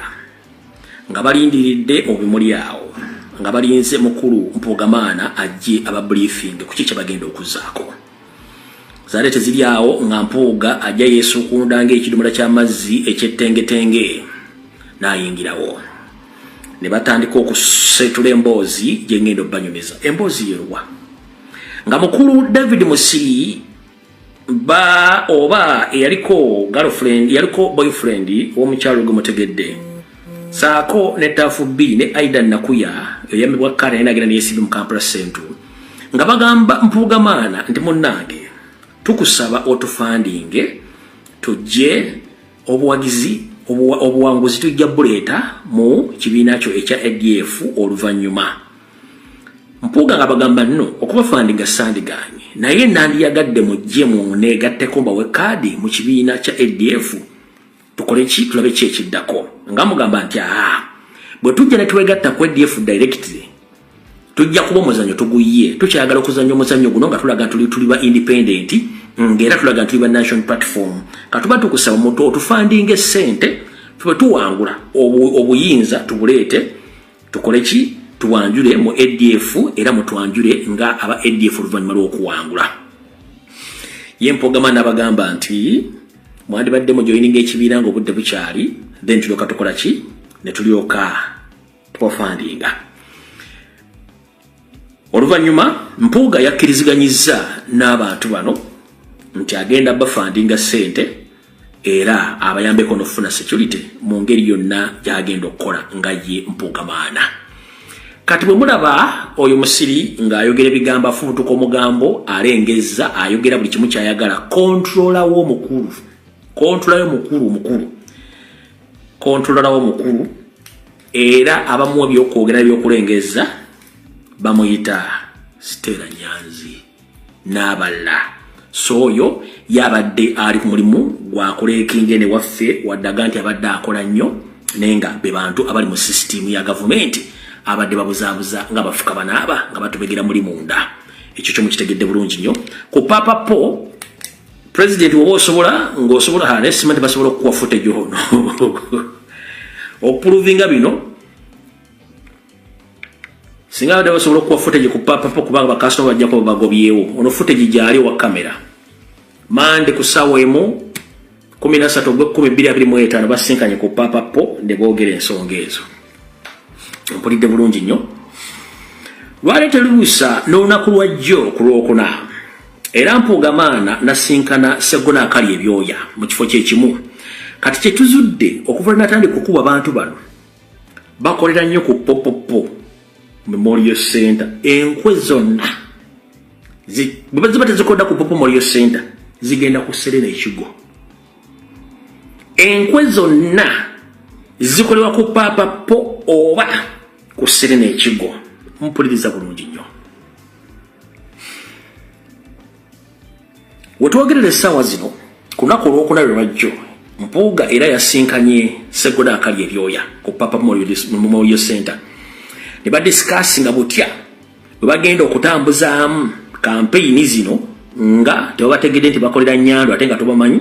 [SPEAKER 1] nga balindiridde mu bimuli awo nga balinze mukulu Mpuugamaana ajje aba briefing ku kiki bagenda okuzaako. Zaale teziri awo nga Mpuuga ajja yeesukunda ng'ekidomola ky'amazzi ekyettengetenge n'ayingirawo. Ne batandika okusetula emboozi gye ngenda obbanyumiza. Emboozi yeruwa nga mukulu David Musiri oba yaliko girlfriend, yaliko boyfriend w'omukyalo gwe mutegedde, saako ne Tafu B ne Aida Nakuya eyambibwa kale naye nagenda neyesimbe mu Kampala Central nga bagamba Mpuugamaana nti munnange tukusaba otufandinge tujje obuwanguzi tujja buleeta mu kibiina kyo ekya ADF oluvannyuma. Mpuuga nga bagamba nno okubafandinga sandiganye naye nandiyagadde mujje mu negatteko mbawe kaadi mu kibiina kya ADF tukole ki tulabe ki ekiddako. Nga mugamba nti bwe tujja ne twegatta ku ADF directly tujja kuba omuzannyo tuguye, tukyagala okuzannya omuzannyo guno nga tulaga tuli ba independent ng'era tulaga tuli ba national platform. Katuba tukusaba omuntu otufandinga essente tube tuwangula obuyinza tubuleete tukole ki tuwanjule mu ADF era mutuwanjule nga aba ADF oluvannyuma lw'okuwangula. Ye Mpuugamaana abagamba nti mwandibadde mu joininga ekibiina ng'obudde bukyali, then tulyoka tukola ki ne tulyoka tubafandinga. Oluvannyuma Mpuuga yakkiriziganyizza n'abantu bano nti agenda bafandinga ssente era abayambeko n'okufuna security mu ngeri yonna gy'agenda okukola nga ye Mpuugamaana. Kati bwe mulaba oyo Musiri ng'ayogera ebigambo afubutuka omugambo alengezza ayogera buli kimu kyayagala, kontrola y'omukulu controller omukulu era abamuwa byokwogera ebyokulengeza bamuyita Stella Nyanzi n'abala. So oyo yabadde ali ku mulimu gwa kulekinga ne waffe waddaga nti abadde akola nnyo nenga be bantu abali mu system ya government abadde babuzaabuza nga bafuka banaaba nga batubegera muri munda. Ekyo kyo mukitegedde bulungi nnyo ku Papa Po president wo osobola ng'osobola hane simenti basobola okuwa footage ono okuprovinga bino singa bade basobola okuwa footage ku Papa Po kubanga bakasitoma bajja ko bagobyewo ono footage gyali wa kamera mande ku sawa emu 13/12/2025 basinkanye ku Papa Po ne boogera ensonga ezo. Mpulidde bulungi nnyo lwaleeta luusa n'olunaku lwa jjo ku Lwokuna era mpuugamaana nasinkana Sseggona akali ebyoya mu kifo kyekimu kati kye tuzudde okuva natandika okuba abantu bano bakolera nnyo ku Popopo Memorial Center. Enkwe zonna bwe ziba tezikolera ku Popo Memorial Center zigenda ku Serena Ekigo. Enkwe zonna zikolebwa ku Papa Po oba ku Serena Ekigo. Mpuliriza bulungi nnyo. Wetwogerera essaawa zino ku lunaku olwokuna lwajjo mpuuga era yasinkanye Sseggona akali ebyoya ku Papa Memorial Center ne badisikasinga butya bwe bagenda okutambuzaamu kampeyini zino nga tebabategedde nti bakolera Nyando ate nga tobamanyi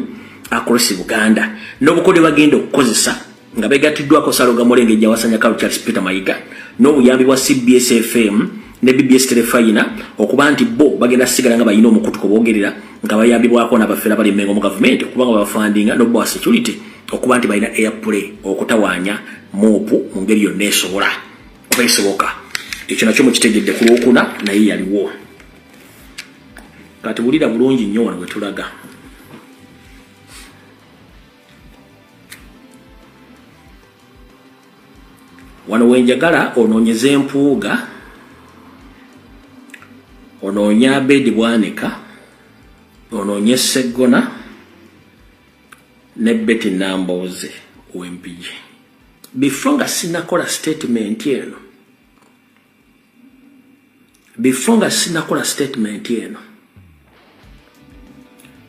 [SPEAKER 1] across Buganda n'obukode bagenda okukozesa nga begattiddwako Saloga Mulenge Jawasanya Kalu Charles Peter Mayiga n'obuyambi bwa CBS FM ne BBS Telefayina okuba nti bo bagenda sigala nga bayina omukutuko boogerera nga bayambibwako n'abafeera bali mmengo mu government okuba nga babafandinga n'obwa security okuba nti balina airplay okutawaanya moopu mu ngeri yonna esobola oba esoboka. Ekyo nakyo mukitegedde ku Lwokuna naye yaliwo. Kati wulira bulungi nnyo wano we tulaga. Wano wenjagala onoonyeza empuuga onoonya Abedi Bwanika onoonya Sseggona ne Betty Nambooze w'Empigi. Before nga sinakola statement eno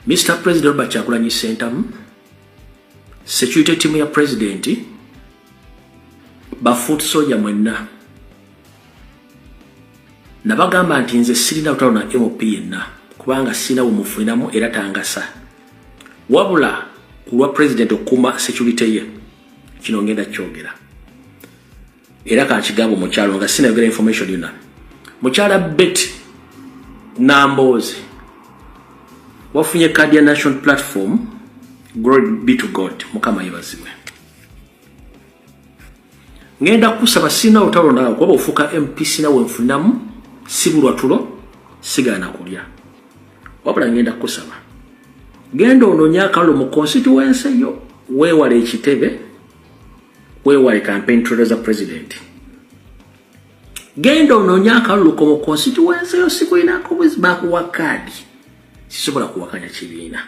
[SPEAKER 1] Mr. President Robert Kyagulanyi Ssentamu security team ya president bafoot soldier mwenna nabagamba nti nze sirina lutalo na MOP yenna kubanga sina umufuniramu era tangasa wabula kulwa president okuma security ye kino ngenda kyogera era kankigambo mukyalo nga sina yogera information yonna mukyala Betty Nambooze wafunye card ya national platform. Glory be to God. Mukama yebazibwe. Ngenda kusaba sina utalo nawe kuba ofuka MP sina wenfunamu sibulwa tulo sigana kulya. Wabula ngenda kusaba. Genda ononya akalo mu constituency yo weewale ekitebe weewale campaign trail za president. Genda ononya akalo mu constituency yo sikuina ko bakuwa kadi. Sisobola kuwakanya kibiina.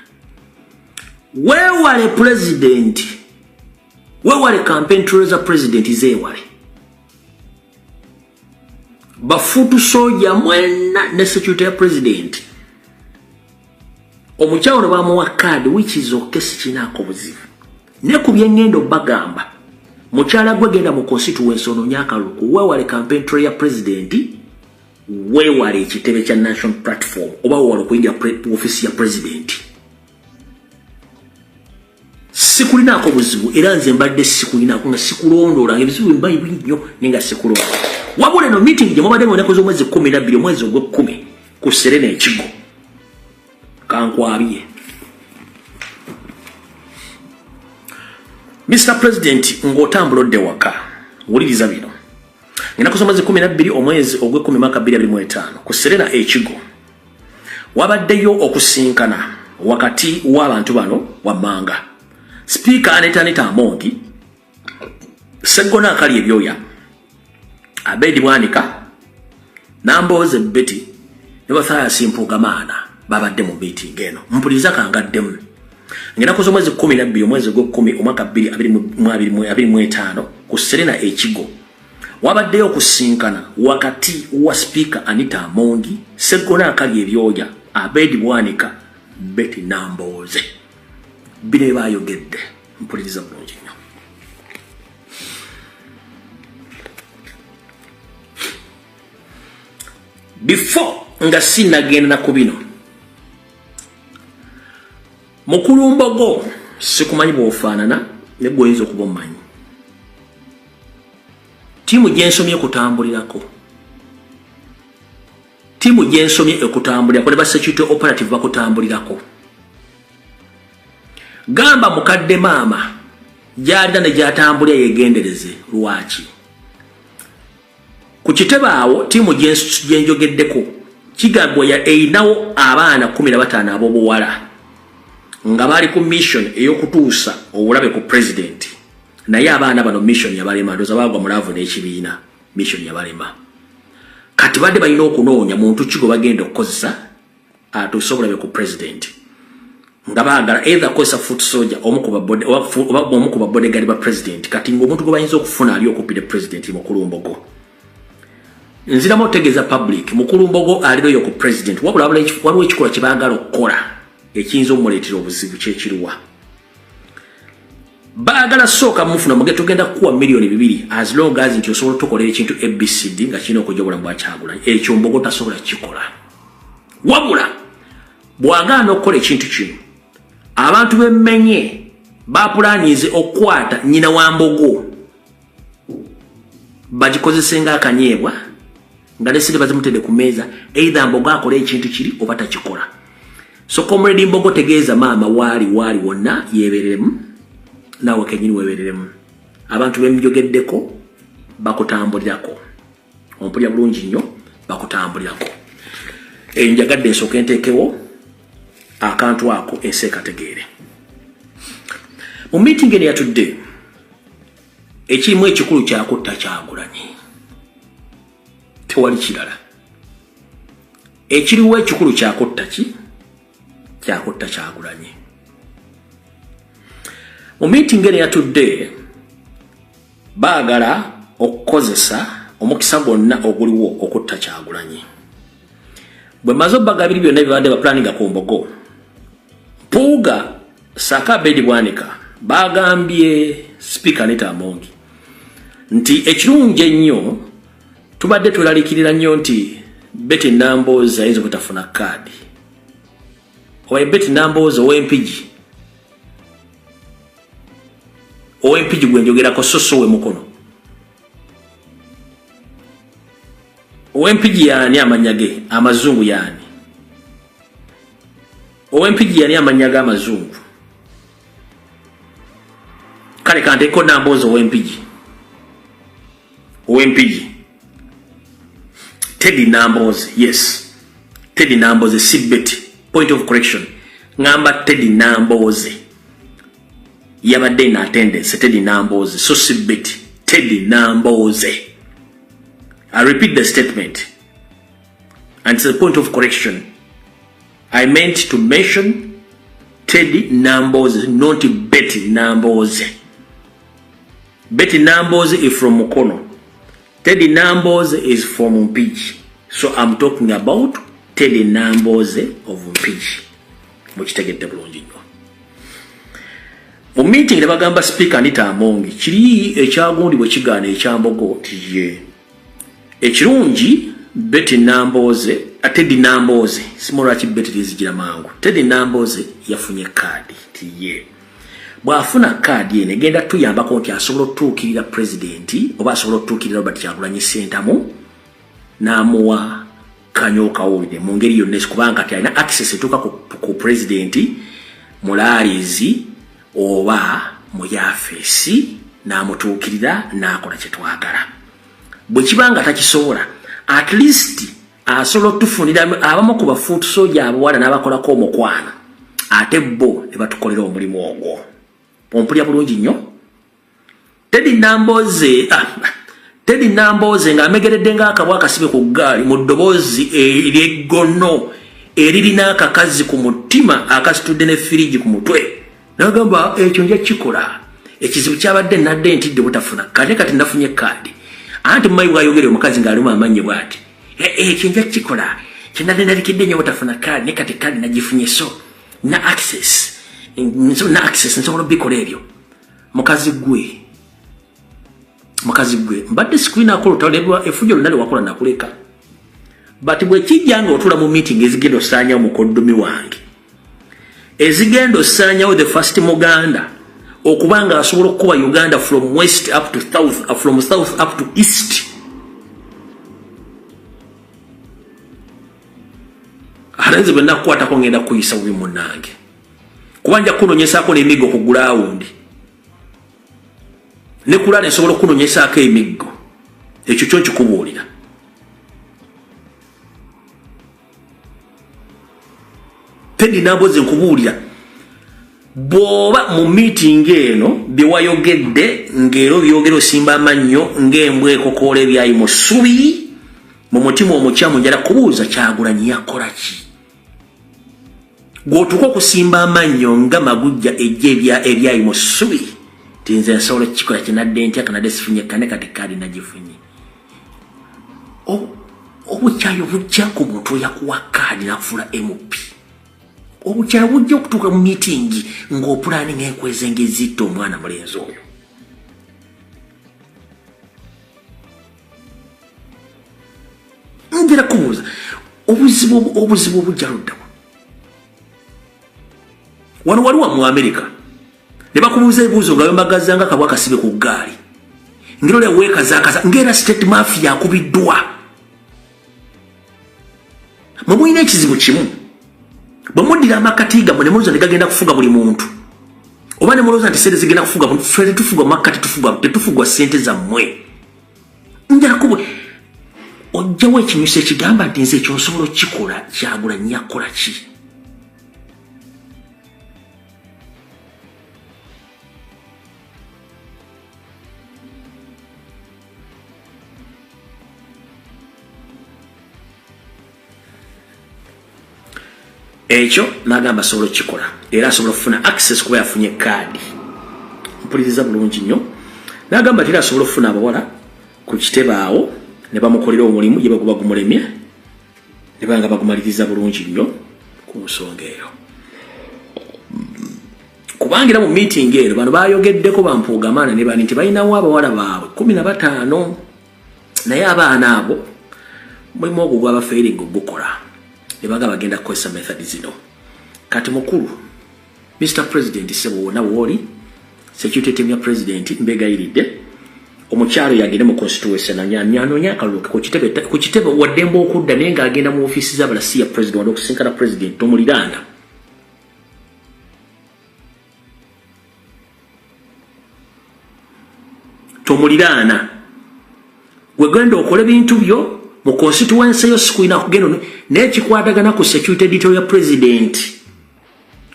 [SPEAKER 1] Weewale president weewale campaign trail za president zeewale bafutu soja mwenna ne security ya president omukyalo ne bamuwa card which is okay sikinako buzibu ne ku byengendo bagamba mukyala gwe genda mu constituency onoonya akalulu weewale campaign trail ya president weewale ekitebe kya national platform oba weewale okuyingira office ya president. Sikulinako buzibu era nze mbadde sikulinako nga sikulondoola ebizibu mbayi binyo nenga sikulonda wabula no meeting gye mubadde mu nnaku z'omwezi 12 omwezi ogw'ekumi ku Serena Ekigo kankwabye. Mr. President ng'otambulodde waka wuliriza bino ngenda kusoma mwezi 12 omwezi ogw'ekumi mwaka 2025 ku Serena Ekigo wabaddeyo okusinkana wakati w'abantu bano wammanga Speaker Aneta Amongi Sseggona akali ebyoya Abedi Bwanika Nambooze Betty ne Bathaya Simpugamana babadde mu meeting eno mpuliriza kangaddemu ngena ko mwezi 12 omwezi gwo 10 omwaka 2025 ku Serena ekigo wabaddeyo kusinkana wakati wa speaker Anita Amongi Segona akali ebyoja Abedi Bwanika Betty Namboze bine bayogedde mpuliriza bulungi nnyo. Before nga sinagenda na kubino mukulu mbogo sikumanyi bwofaanana ne bwoyinza okuba omumanyi timu gyensomye kutambulirako timu gyensomye ekutambulirako ne basecurity operative bakutambulirako gamba mukadde maama gyalina ne gyatambulira yegendereze lwaki ku kitebe awo timu gyenjogeddeko kigambwa ya einawo abaana 15 ab'obuwala nga bali ku mission eyokutuusa obulabe ku president naye abaana bano mission yabalema ndoza bagwa mulavu n'ekibiina mission yabalema kati badde balina okunoonya muntu kigo bagenda okukozesa atuuse obulabe ku president nga baagala either kosa foot soldier omukuba bodyguard ba president kati ng'omuntu gwe bayinza okufuna ali okupide president mukulu mbogo nzira motegeza public mukulu mbogo aliroyo ku president waliwo ekikola kye baagala okukola ekiyinza omuleetera obuzibu kyekiruwa baagala sooka mufuna muge tugenda kuwa $2,000,000 as long as nti osobola tukolera ekintu ABCD nga kirina okujja obulamu bwakyagula ekyo mbogo tasobola kikola wabula bwagaana okukola ekintu kino abantu bemmenye bapulanize okukwata nnyina wa mbogo bagikozesenga akanyeebwa nga lesire bazimutedde ku meeza either mbogo akola ekintu kiri oba takikola so comrade mbogo tegeeza maama waali wonna yeebereremu naawe kenyini weebereremu abantu bemjogeddeko bakutambulirako ompulya bulungi nnyo bakutambulirako enjagadde ensooka enteekewo akantu ako ensi ekategeere mu meeting eno yatudde ekirimu ekikulu kyakutta Kyagulanyi tewali kirala ekiriwo ekikulu kyakutta Kyagulanyi mu meeting eno yatudde baagala okukozesa omukisa gwonna oguliwo okutta Kyagulanyi bwe maze obbagabiri byonna bibadde baplaninga ku mbogo Puuga Saka Abedi Bwanika bagambye speaker Anita Amongi nti ekirungi ennyo tubadde tulalikirira nnyo nti Betty Namboze ayinza okutafuna kaadi owa Betty Namboze ow'empigi gwenjogerako so we mukono ow'empigi yaani amanya ge amazungu yaani ow'empigi yaani amanya ge amazungu kale kanteeko Namboze ow'empigi Teddy Namboze, yes. Teddy Namboze, si Betty. Point of correction. Ngamba Teddy Namboze. Yabadde in attendance, Teddy Namboze. So si Betty. Teddy Namboze. I repeat the statement. And it's a point of correction. I meant to mention Teddy Namboze, not Betty Namboze. Betty Namboze is from Mukono. Teddy Namboze is from Mpigi. So I'm talking about Teddy Namboze of Mpigi. Mukitegedde bulungi nnyo. Mu meeting ne bagamba speaker Anita Amongi kiri ekyagundi bwe kigaana ekyambogo tiye. Ekirungi Betty Namboze, Teddy Namboze, simulwaki Betty lizigira mangu. Teddy Namboze yafunye kaadi tiye. Bwafuna kaadi ene genda tuyambako nti asobola okutuukirira presidenti oba asobola okutuukirira Robert Kyagulanyi Ssentamu n'amuwa kanyokawulire mu ngeri yonna kubanga kati alina access etuuka ku presidenti mulaalizi oba mu yafeesi n'amutuukirira n'akola kye twagala. Bwe kibanga takisobola at least asobola okutufunira abamu ku bafuutu soja abawala n'abakolako omukwana ate bo ne batukolera omulimu ogwo. Ompulya bulungi nnyo. Teddy Namboze ng'amegeredde ng'akabwa akasibe ku ggaali mu ddoboozi ery'eggono eririna akakazi ku mutima akasitudde ne firiji ku mutwe n'agamba ekyo nja kikola ekizibu kyabadde nadde ntidde butafuna kati nafunye kaadi anti mmayi bwayogere omukazi ng'alimu amannye bw'ati ekyo nja kikola kyenadde nalikidde nnyo butafuna kaadi ne kati kaadi nagifunye so na access nsobola obbikola ebyo mukazi gwe mbadde sikwina akola otalebwa efujjo lonna lyewakola nakuleka but bwe kijja nga otula mu meeting ezigenda osaanyawo mukoddomi wange ezigenda osaanyawo the first muganda okubanga asobola okukuba Uganda from west up to south, from south up to east. Haranze benda kukwata ko ngenda kuyisa bubi munange. Kubanja kunonyesako n'emigo ku ground. Ne kulane sobola kunonyesako emigo. Ekyo kyo kikubuulira. Tendi naboze nkubuulira. Boba mu meeting eno biwayogedde ngero byogero simba amannyo ngembwe ekokola ebyayi mu subi mu mutima omukyamu njala kubuuza Kyagulanyi yakola ki gwotuko kusimba amannyo nga magujja ejje ebyayi mu subi tinze nsobola kikola kinadde ntya kanadde sifunye kane kati kali nagifunye obukyayo bujja ku muntu yakuwa kaadi nakufula MP obukyala bujja okutuuka mu meeting ng'opulaani ng'enkweze ng'ezitto omwana mulenzi oyo. Njera kubuuza obuzibu obujja luddawa. Wano waliwo mu Amerika ne bakubuuza ebibuuzo nga bembagazanga kabwa kasibe ku ggaali. Ngirole weekazaakaza ng'era state mafia akubiddwa. Mwe mulina ekizibu kimu. Bamudira amakatiga mwe muloza negagenda kufuga buli muntu oba ne muloza nti sente zigenda kufuga muntu fere tufuga makati tufugwa sente za mmwe njala kubwe ojjawo ekinyusa ekigamba nti nze ekyo nsobola kikola Kyagulanyi yakola ki ekyo nagamba asobola kikola era asobola okufuna access kuba yafunye kaadi mpuliriza bulungi nnyo nagamba ati era asobola okufuna abawala ku kitebe awo ne bamukolera omulimu gye baguba gumulemye ne banga bagumaliriza bulungi nnyo ku nsonga eyo kubangira mu meeting eno bano bayogeddeko bampuugamaana ne bani nti balinawo abawala baabwe 15 naye abaana abo mulimu ogwo gwabafeeringa ogukola Nebaga bagenda kukozesa method zino. Kati mukulu Mr. President sebo wona woli security team ya president mbegayiridde omukyalo yagende mu constituency na nyano nyakaluke ku kitebe waddembo okudda nenga agenda mu office za balasi ya president wano kusinkana president tomulirana wegenda okole bintu byo mu constituency yo sikuina kugendo nekikwatagana ku security detail ya president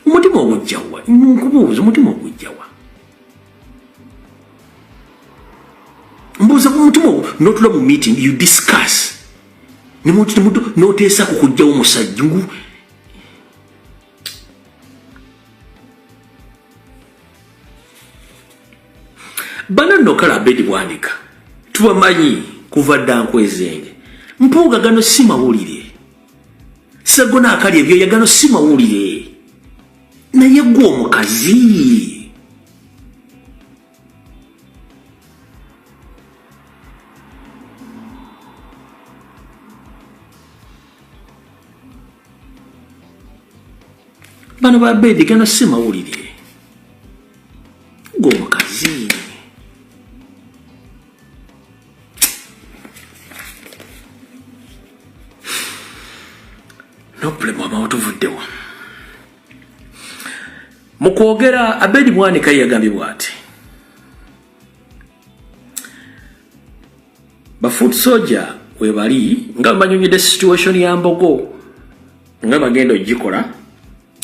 [SPEAKER 1] umutima ogujjawa nkubuuza umutima ogujjawa mbuuza umutima notula mu meeting you discuss ni muntu noteesa kukujjawo musajja ngu bana nokala bedi bwanika tubamanyi kuva dda nkwezenge mpuuga gano si mawulire sagona akali ebyo yagano si mawulire naye gwe omukazi bano babedi gano si mawulire gwe omukazi no problem about ovuddewa mukwogera Abedi Bwanika yagambye bwati ba foot soldier we bali nga banyonyede situation ya Mbogo nga bagenda ogikola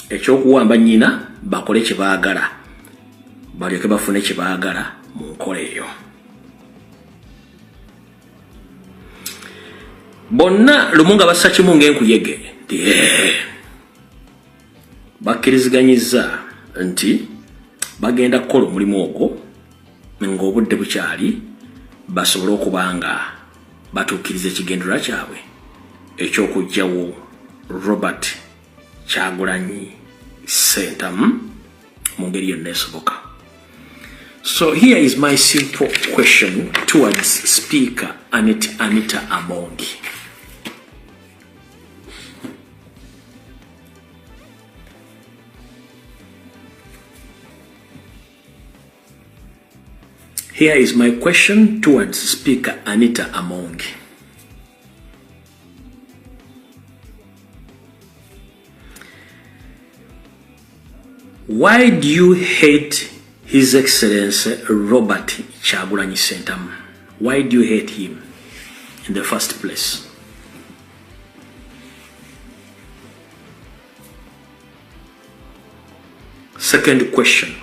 [SPEAKER 1] ekyokuwamba nyina bakole kye baagala balyoke bafune kye baagala mu nkola eyo bonna lumunga bassa kimu ng'enkuyege bakkiriziganyizza nti bagenda kukola omulimu ogwo ng'obudde bukyali basobole okuba nga batuukiriza ekigendererwa kyabwe eky'okuggyawo Robert Kyagulanyi Ssentamu mu ngeri yonna esoboka. So here is my simple question towards Speaker Anita Amongi. Here is my question towards Speaker Anita Amongi. Why do you hate His Excellency Robert Kyagulanyi Ssentamu? Why do you hate him in the first place? Second question.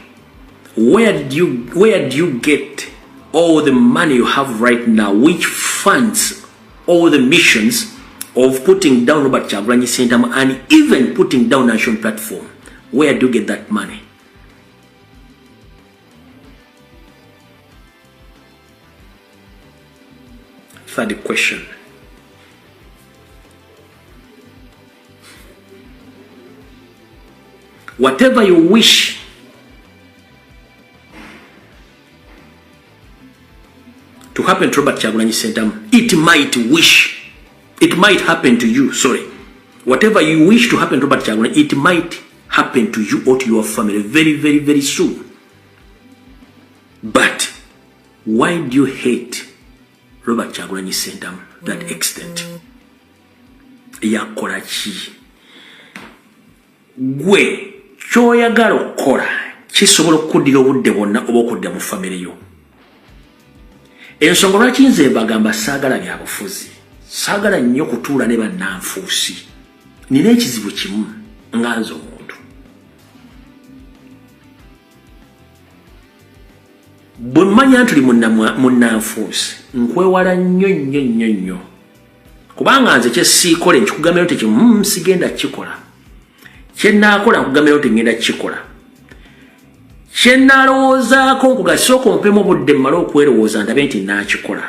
[SPEAKER 1] Where do you get all the money you have right now, which funds all the missions of putting down Robert Kyagulanyi Ssentamu and even putting down Nation Platform? Where do you get that money? Third question. Whatever you wish to happen to Robert Kyagulanyi Ssentamu, it might happen to you, sorry. Whatever you wish to happen to Robert Kyagulanyi, it might happen to you or to your family very, very, very soon. But why do you hate Robert Kyagulanyi Ssentamu that extent? Yakola ki? Gwe kyoyagala okukola kisobola okuddira obudde bwonna oba okudda mu family yo. Ensonga lwaki nze bagamba saagala byabufuzi, saagala nnyo kutuula ne bannanfuusi. Nina ekizibu kimu nga nze omuntu. Bwe mmanya nti tuli munnanfuusi nkwewala nnyo kubanga nze kye siikole nkikugambira nti kimu sigenda kikola. Kye nnaakola nkugambira nti ngenda kikola. Kye nnaalowoozaako nkugasooka ompemu obudde mmale okwerowooza ndabe nti naakikola.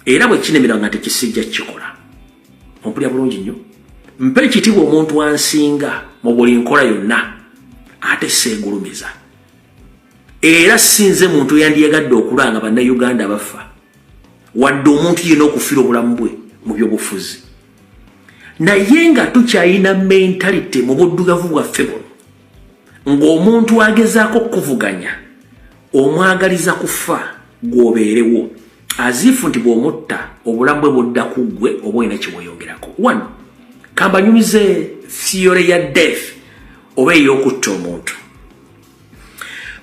[SPEAKER 1] Era bwe kinemera nga tekisijja kikola. Ompulira bulungi nnyo. Mpe ekitiibwa omuntu ansinga mu buli nkola yonna ate seegulumiza. Era sinze muntu yandiyagadde okulanga bannayuganda bafa wadde omuntu yenna okufiira obulamu bwe mu byobufuzi. Naye nga tukyayina mentality mu buddugavu bwaffe buno ng'omuntu agezaako okuvuganya omwagaliza kufa gw'obeerewo aziifu nti bw'omutta obulamu bwe budda ku ggwe oba olina kyebweyongerako. One, kambanyumize theory ya death oba ey'okutta omuntu.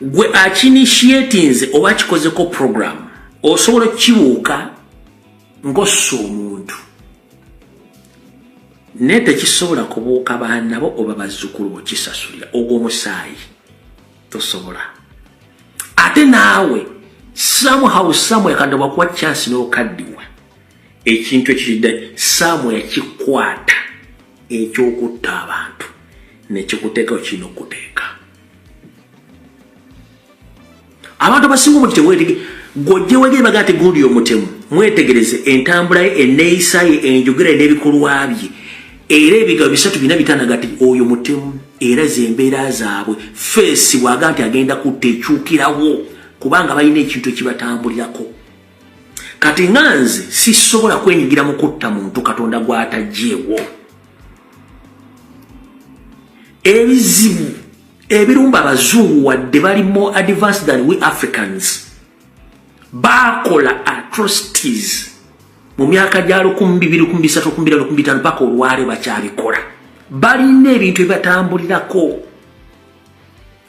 [SPEAKER 1] Gwe akinishiatinze oba kikozeko program osobola kibuuka ng'ossa omuntu naye tekisobola kubuuka baana bo oba bazzukulu bo kisasulira ogw'omusaayi tosobola. Ate naawe somehow kanda wakuwa chance n'okaddiwa ekintu ekitidde somewhere kikwata ekyokutta abantu nekikuteeka kirina okuteeka. Abantu abasinga omuti teweetegere gojje wegere baga ati gundi omutemu mwetegereze entambula ye enneeyisa ye enjogera n'ebikolwa bye era ebigabo bisatu bina bitanagati oyo mutemu era zembeera zaabwe feesi bwaga nti agenda kutta ekyukirawo kubanga balina ekintu ekibatambulirako. Kati nganze sisobola kwenyigira mu kutta muntu Katonda gw'ataggyeewo. Ebizibu ebirumba abazungu wadde bali more advanced than we Africans bakola atrocities mu myaka gya 2023 mpaka olwale bakyabikola. Balina ebintu ebibatambulirako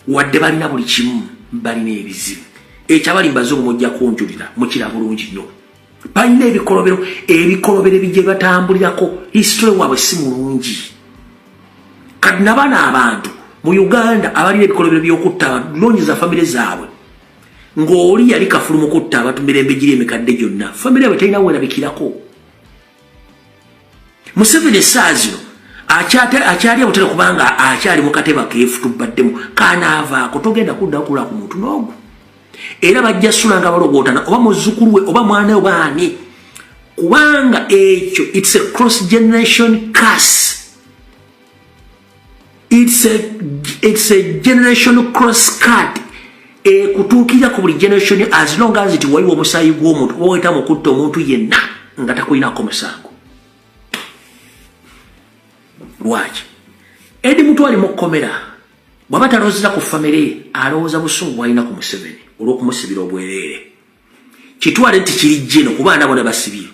[SPEAKER 1] wadde balina buli kimu, balina ebizibu. Ekyabali mbazungu mujja kunjulira mukira bulungi nnyo. Balina ebikolobero bijje batambulirako. History waabwe si mulungi. Kati n'abaana abantu mu Uganda abalina ebikolobero by'okutta abantu lonyiza famire zaabwe ng'oli yali kafulu mu kutta abantu mirembe giri emikadde gyonna famire yaabwe talina werabikirako. Museveni essaawa zino akyali abutera kubanga akyali mu kateba keefu tubaddemu kanaavaako togenda kudda kula ku muntu n'ogu era bajja sula nga balogootana oba muzzukulu we oba mwana we oba ani kubanga ekyo it's a cross generation curse. It's a generational cross cut. Kutuukira ku buli generation as long as it waliwo omusaayi gw'omuntu oba weta mukutta omuntu yenna nga takulinaako musango. Lwaki edi mutwali mu kkomera bw'aba talowooza ku famire alowooza busungu bw'alina ku Museveni olw'okumusibira obwereere. Kitwale nti kirijje no ku baana bona basibye.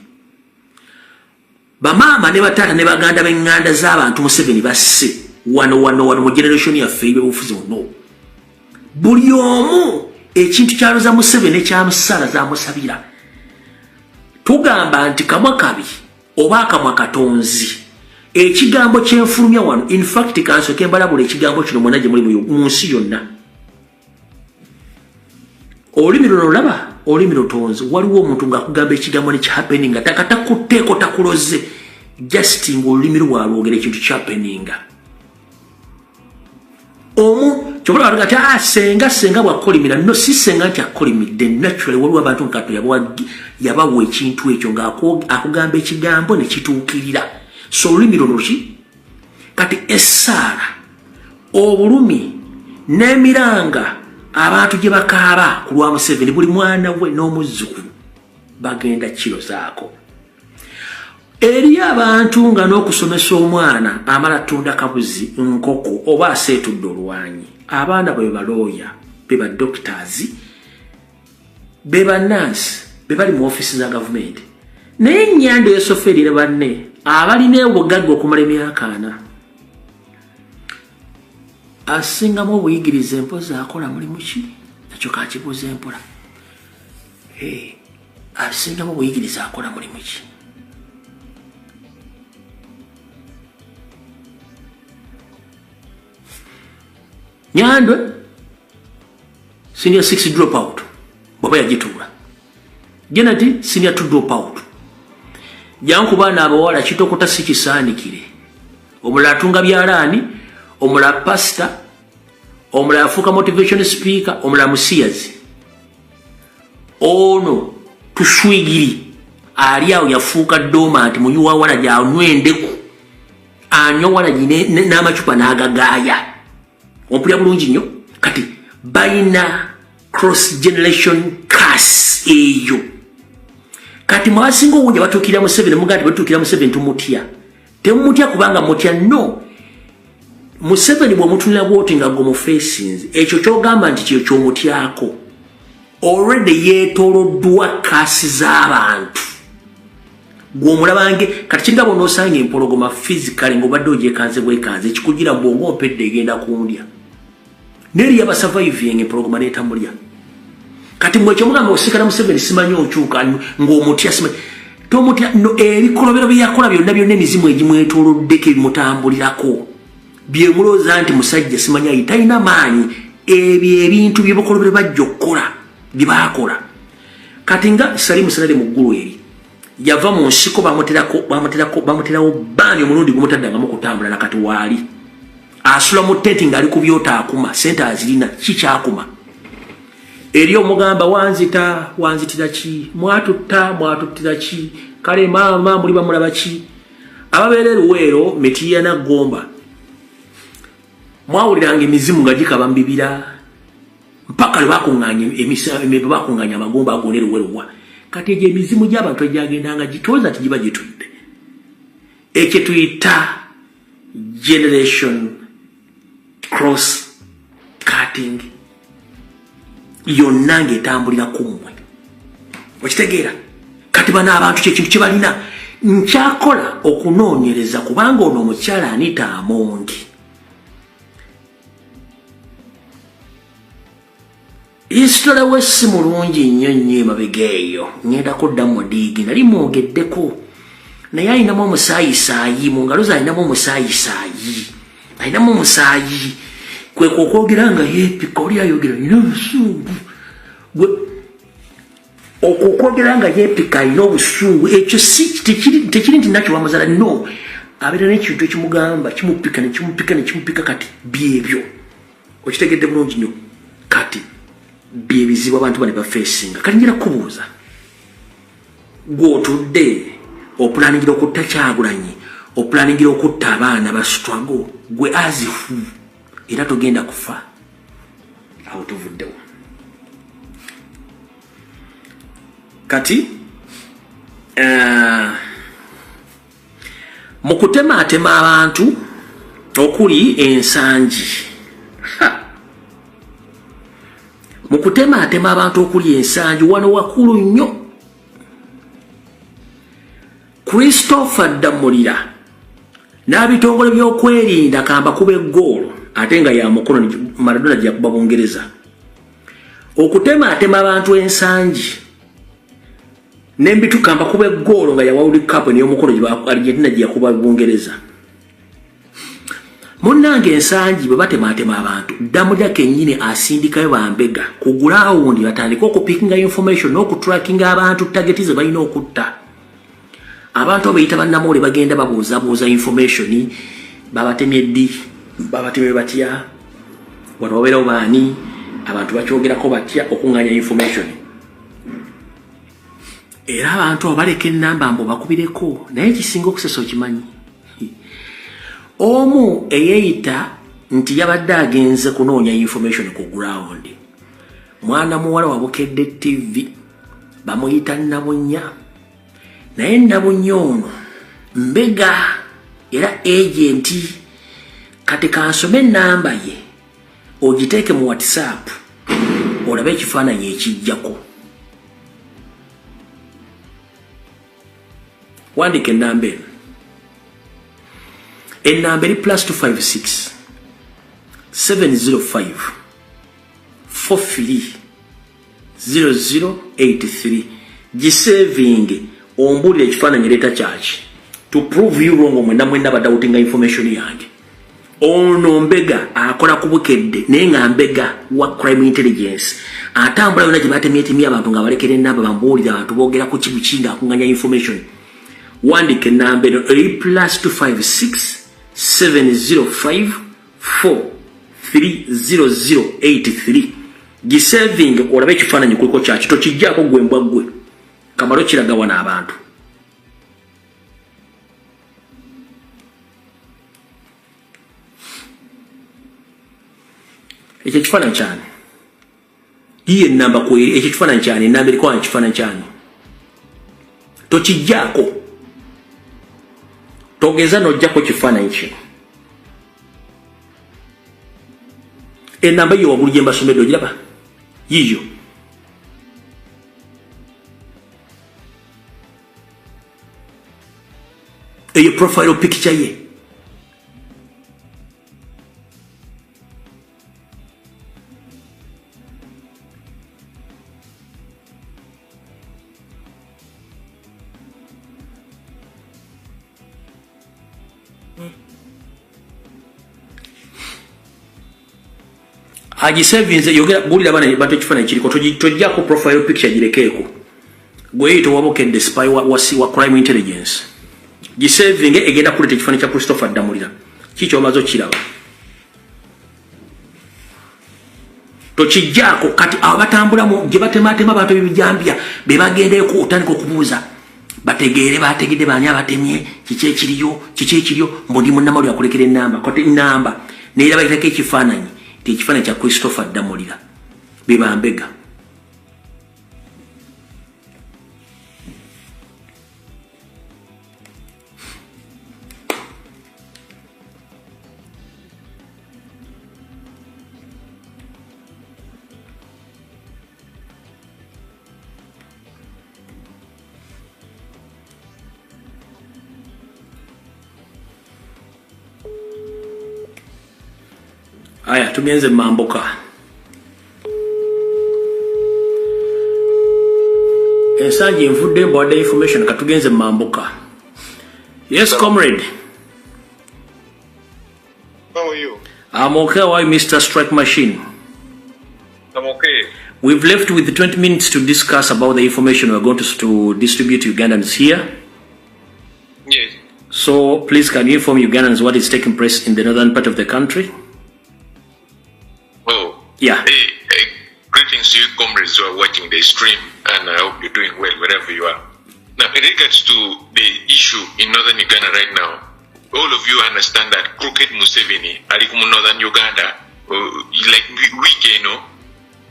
[SPEAKER 1] Bamaama ne bataata ne baganda b'eŋŋanda z'abantu Museveni basse wano mu generation yaffe y'obufuzi buno. Buli omu ekintu kyaloza Museveni ekyamusala z'amusabira. Tugamba nti kamwa kabi oba akamwa katonzi. Ekigambo kyenfulumya wano in fact kansooke mbalabula ekigambo kino mwena gye muli mu nsi yonna. Olulimi luno olaba olulimi lutonzi waliwo omuntu ng'akugamba ekigambo ne kihappening nga takatakuteeko takuloze just ng'olulimi lwalwogera ekintu kyappeninga. Omu kyobula watu gati senga bwakolimira no si senga nti akolimidde naturally waliwo abantu nkato yabawa ekintu ekyo ng'akugamba ekigambo ne kituukirira. So olulimi luno ki kati essaala obulumi n'emiranga abantu gye bakaaba ku lwa Museveni buli mwana we n'omuzzukulu bagenda kiro zaako. Eri abantu nga n'okusomesa omwana amala tunda kabuzi nkoko oba aseetudde olwanyi. Abaana bwe balooya be ba doctors be ba nurse be bali mu office za government naye ennyanda esoferire banne abalina obugagga okumala emyaka 4 asingamu obuyigiriza empoza akola mulimu ki nakyo kakibuuza empola asingamu obuyigiriza akola mulimu ki Nyandwe senior 6 drop out baba yagituula Genati senior 2 drop out janku baana abawala kitokota sikisaanikire omulala atunga byalaani omulala pastor omulala afuuka motivation speaker omulala musiyazi ono tuswigiri ali awo yafuuka dormant munyuwa wala gyanwendeku anywa wala n'amacupa n'agagaaya ompulira bulungi nnyo kati balina cross generation curse eyo kati mwasinga owunja batuukira Museveni mugati batuukira Museveni tumutya temumutya kubanga mutya no Museveni bw'omutunira bwoti nga gwe mufacinze ekyo kyogamba nti kyo ky'omutyako already yeetooloddwa kasi z'abantu gw'omulabange kati kinga bw'onoosanga empologoma physically ng'obadde ogyekanze bwekanze ekikugira bw'onga ompedde egenda kundya neri yabasurviving empologoma n'etamulya kati mwekyo mugamba osikala Museveni simanyi okyuka ng'omutya simanyi tomutya no ebikolobero bye yakola byonna emizimu egimwetooloddeko ebimutambulirako byemulooza nti musajja simanyi ayi talina maanyi ebyo ebintu byebukolobero bajja okukola bye baakola kati nga Salimu Salade mu ggulu eri yava mu nsiko bamuterawo baani omulundi gumutaddangamu kutambula nakati waali asula mu tenti ng'ali ku byota akuma sente azirina kikyakuma eri omugamba wanzitira ki mwatuttira ki kale maama muli bamulaba ki ababeera eruweero metiya naggomba mwawuliranga emizimu nga gikaba mu bibira mpaka lwe bakuŋŋaanya amagomba agona eruweeruwa kati egyo emizimu gy'abantu egyagendanga gitooza nti giba gitudde ekyo tuyita generation cross cutting yonna ng'etambulira ku mmwe okitegeera kati bano abantu kyekintu kye balina nkyakola okunoonyereza kubanga ono omukyala Anita Amongi isitole we si mulungi nnyo emabega eyo ngenda kuddamu diigi nali mwogeddeko naye alinamu omusaayisaayi mu ngalo ze alinamu omusaayisaayi alinamu omusaayi kweka okwogera nga yeepika oli ayogera alina obusungu okwogera nga yeepika alina obusungu ekyo tekiri nti nakyo bamuzala no abera n'ekintu ekimugamba kimupika kati byebyo okitegedde bulungi nnyo kati byebizibu abantu bane bafeesinga kati njira kubuuza gw'otudde opulaningira okutta Kyagulanyi opulaningira okutta abaana ba struggle gwe azifu era togenda kufa awo tuvuddewo kati mu kutemaatema abantu okuli ensangi mu kutemaatema abantu okuli ensangi wano wakulu nnyo Christopher Damulira n'abitongole by'okwerinda kamba kuba eggoolo ate nga ya mukono Maradona gya kuba Bungereza okutemaatema abantu ensangi nembitu kamba kuba eggoolo nga ya World Cup niyo mukono gya Argentina gya kuba Bungereza munnange ensangi bwe batemaatema abantu Damulira kennyini asindikayo bambega ku ground batandika okupikinga information n'okutrackinga abantu targeti ze balina okutta abantu abayita bannamawulire bagenda babuuzabuuza information babatemye ddi babatemye batya wano wabeerawo baani abantu bakyogerako batya okuŋŋanya information era abantu abaleka ennamba mbu bakubireko naye ekisinga okusesa okimanyi omu eyeeyita nti yabadde agenze kunoonya information ku ground mwana muwala wa Bukedde TV bamuyita Nabunnya naye Nabunnya ono mbega era agenti kati kansome ennamba ye ogiteeke mu WhatsApp olabe ekifaananyi ekijjako wandika ennamba eno ennamba eri +256 705 43 0083 gisevinge ombulire ekifaananyi leeta kyaki to prove you wrong mwenda badawutinga information yange ono mbega akola ku Bukedde naye nga mbega wa crime intelligence atambula yonna gye batemyetemye abantu nga balekera ennamba bambuulira abantu boogera ku kibuki nga akuŋŋanya information wandika ennamba eno eri +256 705 430083 gisevinge olabe ekifaananyi kuliko kyaki tokijjaako gwe mbwa ggwe kamalo kiraga wano abantu ekyo ekifaananyi kyani yiye ennamba kweri ekyo ekifaananyi kyani ennamba eriko wano ekifaananyi kyani tokijjaako togeza n'ojjako ekifaananyi kino ennamba yiyo waggulu gye mbasomedde ogiraba yiyo eyo profile picture ye agisevinze yogera bulira bana bantu ekifaananyi kiriko tojjako profile picture girekeeko gweyito Wabukedde spy wa crime intelligence gisevinge egenda kuleeta ekifaananyi kya Christopher Damulira kikyo omaze okiraba tokijjaako kati abo batambulamu gye batemaatema abantu ebibijambya be bagendeeko otandika okubuuza bategeere bategedde baani abatemye kiki ekiriyo mbundi munnamawulire akulekera ennamba kati ennamba neera bayitako ekifaananyi ekifaananyi kya Christopher Damulira be bambega aya tugenze mambuka ensangi nvudde mbwadde information katugenze mambuka. Yes, comrade.
[SPEAKER 6] How are you?
[SPEAKER 1] I'm okay. How are you, Mr. Strike Machine?
[SPEAKER 6] I'm okay.
[SPEAKER 1] We've left with 20 minutes to discuss about the information we're going to distribute to Ugandans here.
[SPEAKER 6] Yes.
[SPEAKER 1] So please, can you inform Ugandans what is taking place in the northern part of the country?
[SPEAKER 6] Oh,
[SPEAKER 1] Yeah.
[SPEAKER 6] greetings to you, comrades who are watching the stream, and I hope you're doing well wherever you are. Now, in regards to the issue in northern Uganda right now, all of you understand that Crooked Museveni, Alikum northern Uganda, like weekend,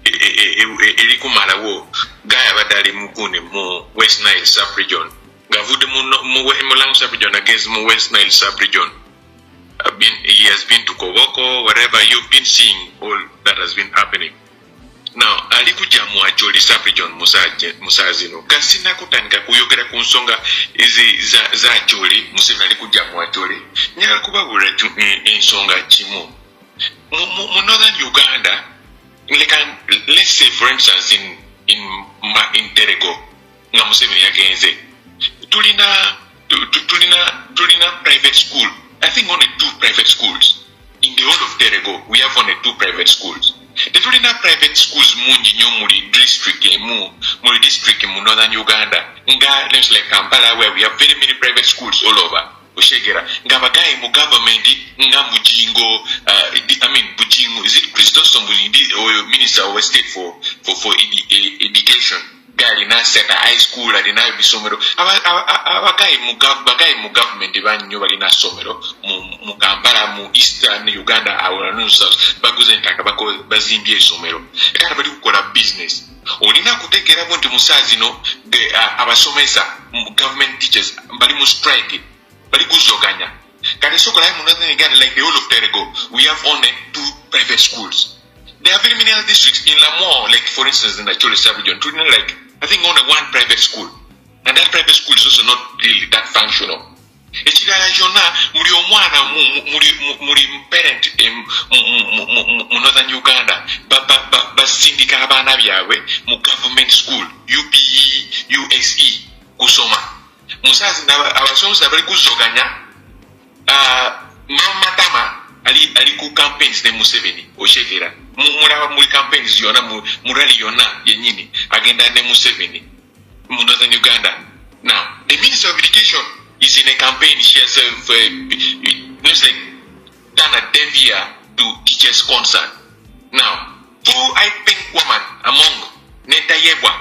[SPEAKER 6] Elikumalawo, Gaya Badali Mukune, Mu West Nile sub-region, Gavude Mulang sub-region against Mu West Nile sub-region. He has been to Koboko, wherever you've been seeing all that has been happening. Now, alikuja mu Acholi sub-region Musazino. Kasina kutandika kuyogera ku nsonga za Acholi, Museveni alikuja mu Acholi. Nyala kubabula ensonga kimu. Mu northern Uganda, let's say for instance in Terego, nga Museveni yagenze. Tulina private school. I think only 2 private schools. In the whole of Terego, we have only 2 private schools. The Tulina private schools mungi nyo muri district mu northern Uganda. Nga let's like Kampala, where we have very many private schools all over. Ushegera. Nga bagayi mu government nga Bujingo, Bujingo, is it Christos or Minister of State for education? Gari na set a high school alina bisomero abagayi mu government banyo balina somero mu Kampala mu eastern Uganda awala south baguze ntaka bazimbye somero ekara bali kukola business olina kutekera buntu musazino abasomesa government teachers bali mu strike bali kuzoganya kale sokola mu northern Uganda like the whole of Terego we have only 2 private schools. There are very many other districts in Lamore, like for instance in the Acholi sub-region, like I think only 1 private school, and that private school is also not really that functional. Echigala jona muri omwana muri parent mu northern Uganda ba sindika abana byawe mu government school UPE USE kusoma musazi abasomesa bali kuzoganya mama tama ali ku campaigns ne Museveni oshegera mulaba muri campaigns yona mu rally yona yenyini agenda ne Museveni mu northern Uganda. Now the Minister of Education is in a campaign. She has like done a devia to teachers concern. Now 2 I think woman among Neta Yebwa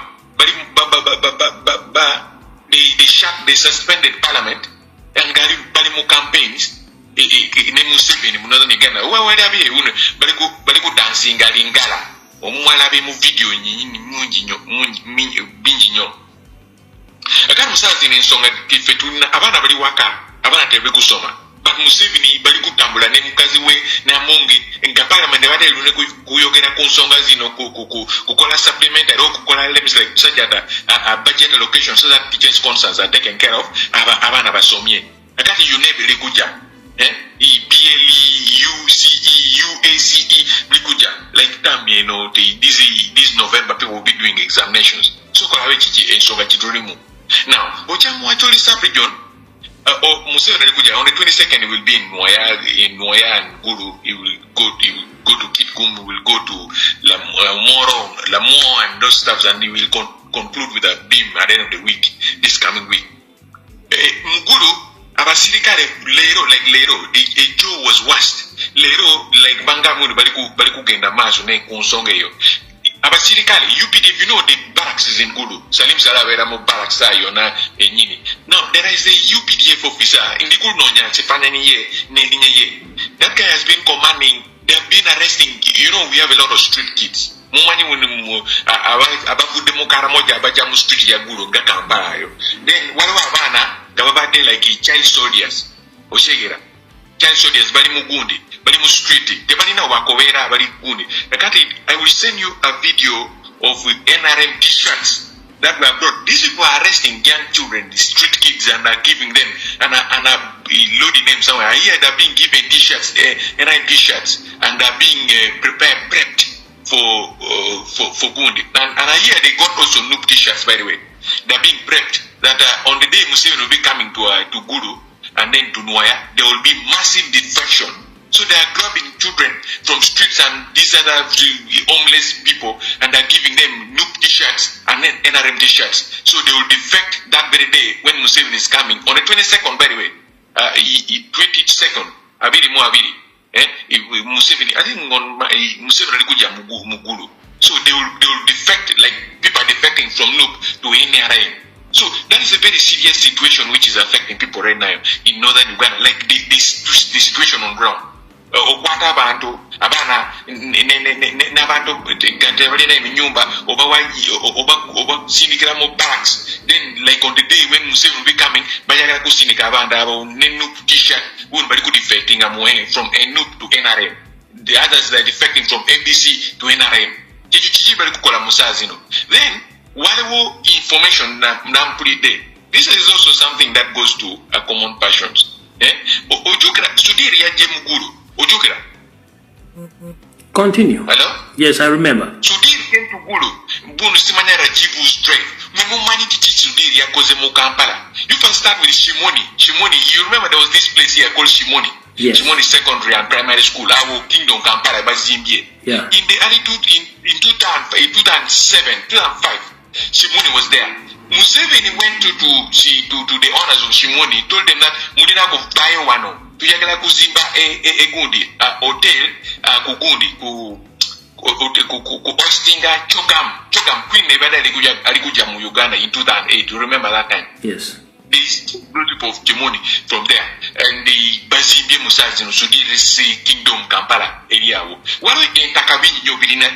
[SPEAKER 6] they suspended parliament and bali mu campaigns ne Museveni mu northern Uganda wawali abiye bali ku dancing alingala omwala be mu video nyinyi bingi nyo akari musazi n'ensonga ife tulina abaana bali waka abaana tebe kusoma but Museveni bali kutambula ne mukazi we n'amongi nga parliament bali lune kuyogera ku nsonga zino kukola supplementary or kukola lemons like such a budget allocation so that teachers concerns are taken care of abaana basomye akati you never kuja EPLE, UCE, UACE, Likuja, like them, you know, this November people will be doing examinations. So, now, Ochamu actually sub-region, Museveni Likuja, on the 22nd, he will be in Nwaya and Guru. He will go to Kitgum, he will go to Lamore and those stuff, and he will conclude with a beam at the end of the week, this coming week. Muguru, abasirikale lero the Joe was washed lero like bangamu bali kugenda maso ne kunsonga eyo abasirikale UPDF, you know the barracks is in Gulu. Salim Salavera mo barracks ayo na enyini. Now there is a UPDF officer in the Gulu nonya sefanya niye nelinye ye. That guy has been commanding. They have been arresting. You know we have a lot of street kids. Mumani wunu abavude mo karamoja abajamu street ya Gulu gakamba ayo. Then wale wabana gababa de like child soldiers oshegera child soldiers bali mugundi bali mu street tebali na wakowera bali gundi nakati I will send you a video of NRM t-shirts that were brought. These people are arresting young children, the street kids, and are giving them and are loading them somewhere. I hear they're being given t-shirts, NRM t-shirts, and are being prepped for gundi. And I hear they got also noob t-shirts, by the way. They're being prepped that on the day Museveni will be coming to Gulu and then to Nwaya, there will be massive defection. So they are grabbing children from streets and these other homeless people and are giving them noob t-shirts and then NRM t-shirts. So they will defect that very day when Museveni is coming. On the 22nd, by the way, 22nd abiri mu abiri Museveni I think on Museveni alikuja Mugulu. So they will defect, like people are defecting from Nup to NRM. So that is a very serious situation which is affecting people right now in northern Uganda, like the situation on ground. Okwata abantu abana n'abantu gante balina eminyumba oba sindikira mu barracks. Then like on the day when Museveni will be coming bayagala kusindika abantu abo ne Nup t-shirt who bali defecting from Nup to NRM. The others that are defecting from MBC to NRM. Then whatever information this is also something that goes to a common passions.
[SPEAKER 1] Continue.
[SPEAKER 6] Hello?
[SPEAKER 1] Yes, I remember.
[SPEAKER 6] Sudir came to Gulu. Bunu simanya rajibu straight. Mumani titi Sudir ya koze mu Kampala. You can start with Shimoni. Shimoni, you remember there was this place here called Shimoni.
[SPEAKER 1] Yes.
[SPEAKER 6] Shimoni Secondary and Primary School. Our Kingdom Kampala by Zimbabwe.
[SPEAKER 1] Yeah.
[SPEAKER 6] In the early in 2007, 2005, Shimoni was there. Museveni went to the owners of Shimoni, told them that Mudina go buy one. Tuyagala kuzimba gundi hotel kugundi ku Ostinga Chogam Queen Nevada alikuja mu Uganda in 2008. You remember that time?
[SPEAKER 1] Yes.
[SPEAKER 6] These people of Shimoni from there and the Bazimbie Musazino Sudir Kingdom Kampala area. What are in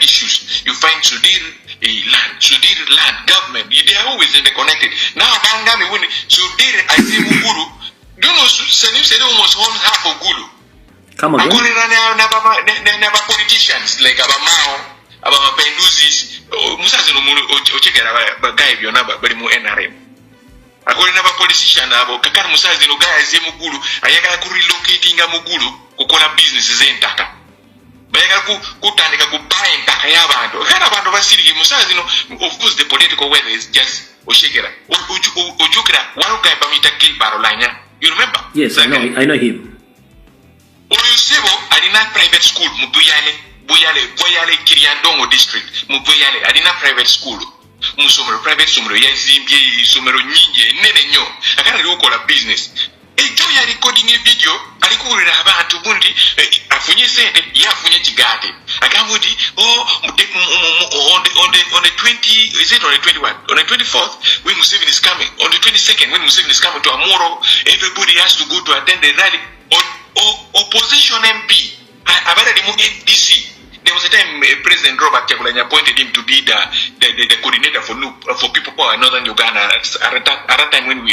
[SPEAKER 6] issues? You find Sudir land government. They are always interconnected. Now Bangami when Sudir I see Muguru. Do you know Salim said almost one half of Gulu.
[SPEAKER 1] Come on.
[SPEAKER 6] Never politicians like Abamao, Abama Penduzis, Musazino Ochekara Bagai Yonaba Barimu NRM. Akoli naba politician abo kakana musazi no gaya ze Mugulu ayagala ku relocating Mugulu kukola business ze ntaka bayagala kutandika ku buy ntaka y'abantu kana abantu basirige musazi no. Of course the political weather is just oshekera ojukira wano guy bamita Barolanya. You remember?
[SPEAKER 1] Yes, I know him.
[SPEAKER 6] Oyusebo alina private school mu Buyale Kiriandongo district mu Buyale alina private school. Musomero private somero ya Zimbabwe somero nyingi nene nyo akana likola business ejo ya recording a video alikuulira abantu bundi afunye sente yafunye kigate akamudi on the 20 is it on the 21 on the 24th when Museveni is coming on the 22nd when Museveni is coming to Amoro everybody has to go to attend the rally opposition MP abara mu FDC. There was a time President Robert Kyagulanyi appointed him to be the coordinator for People Power in Northern Uganda at that time when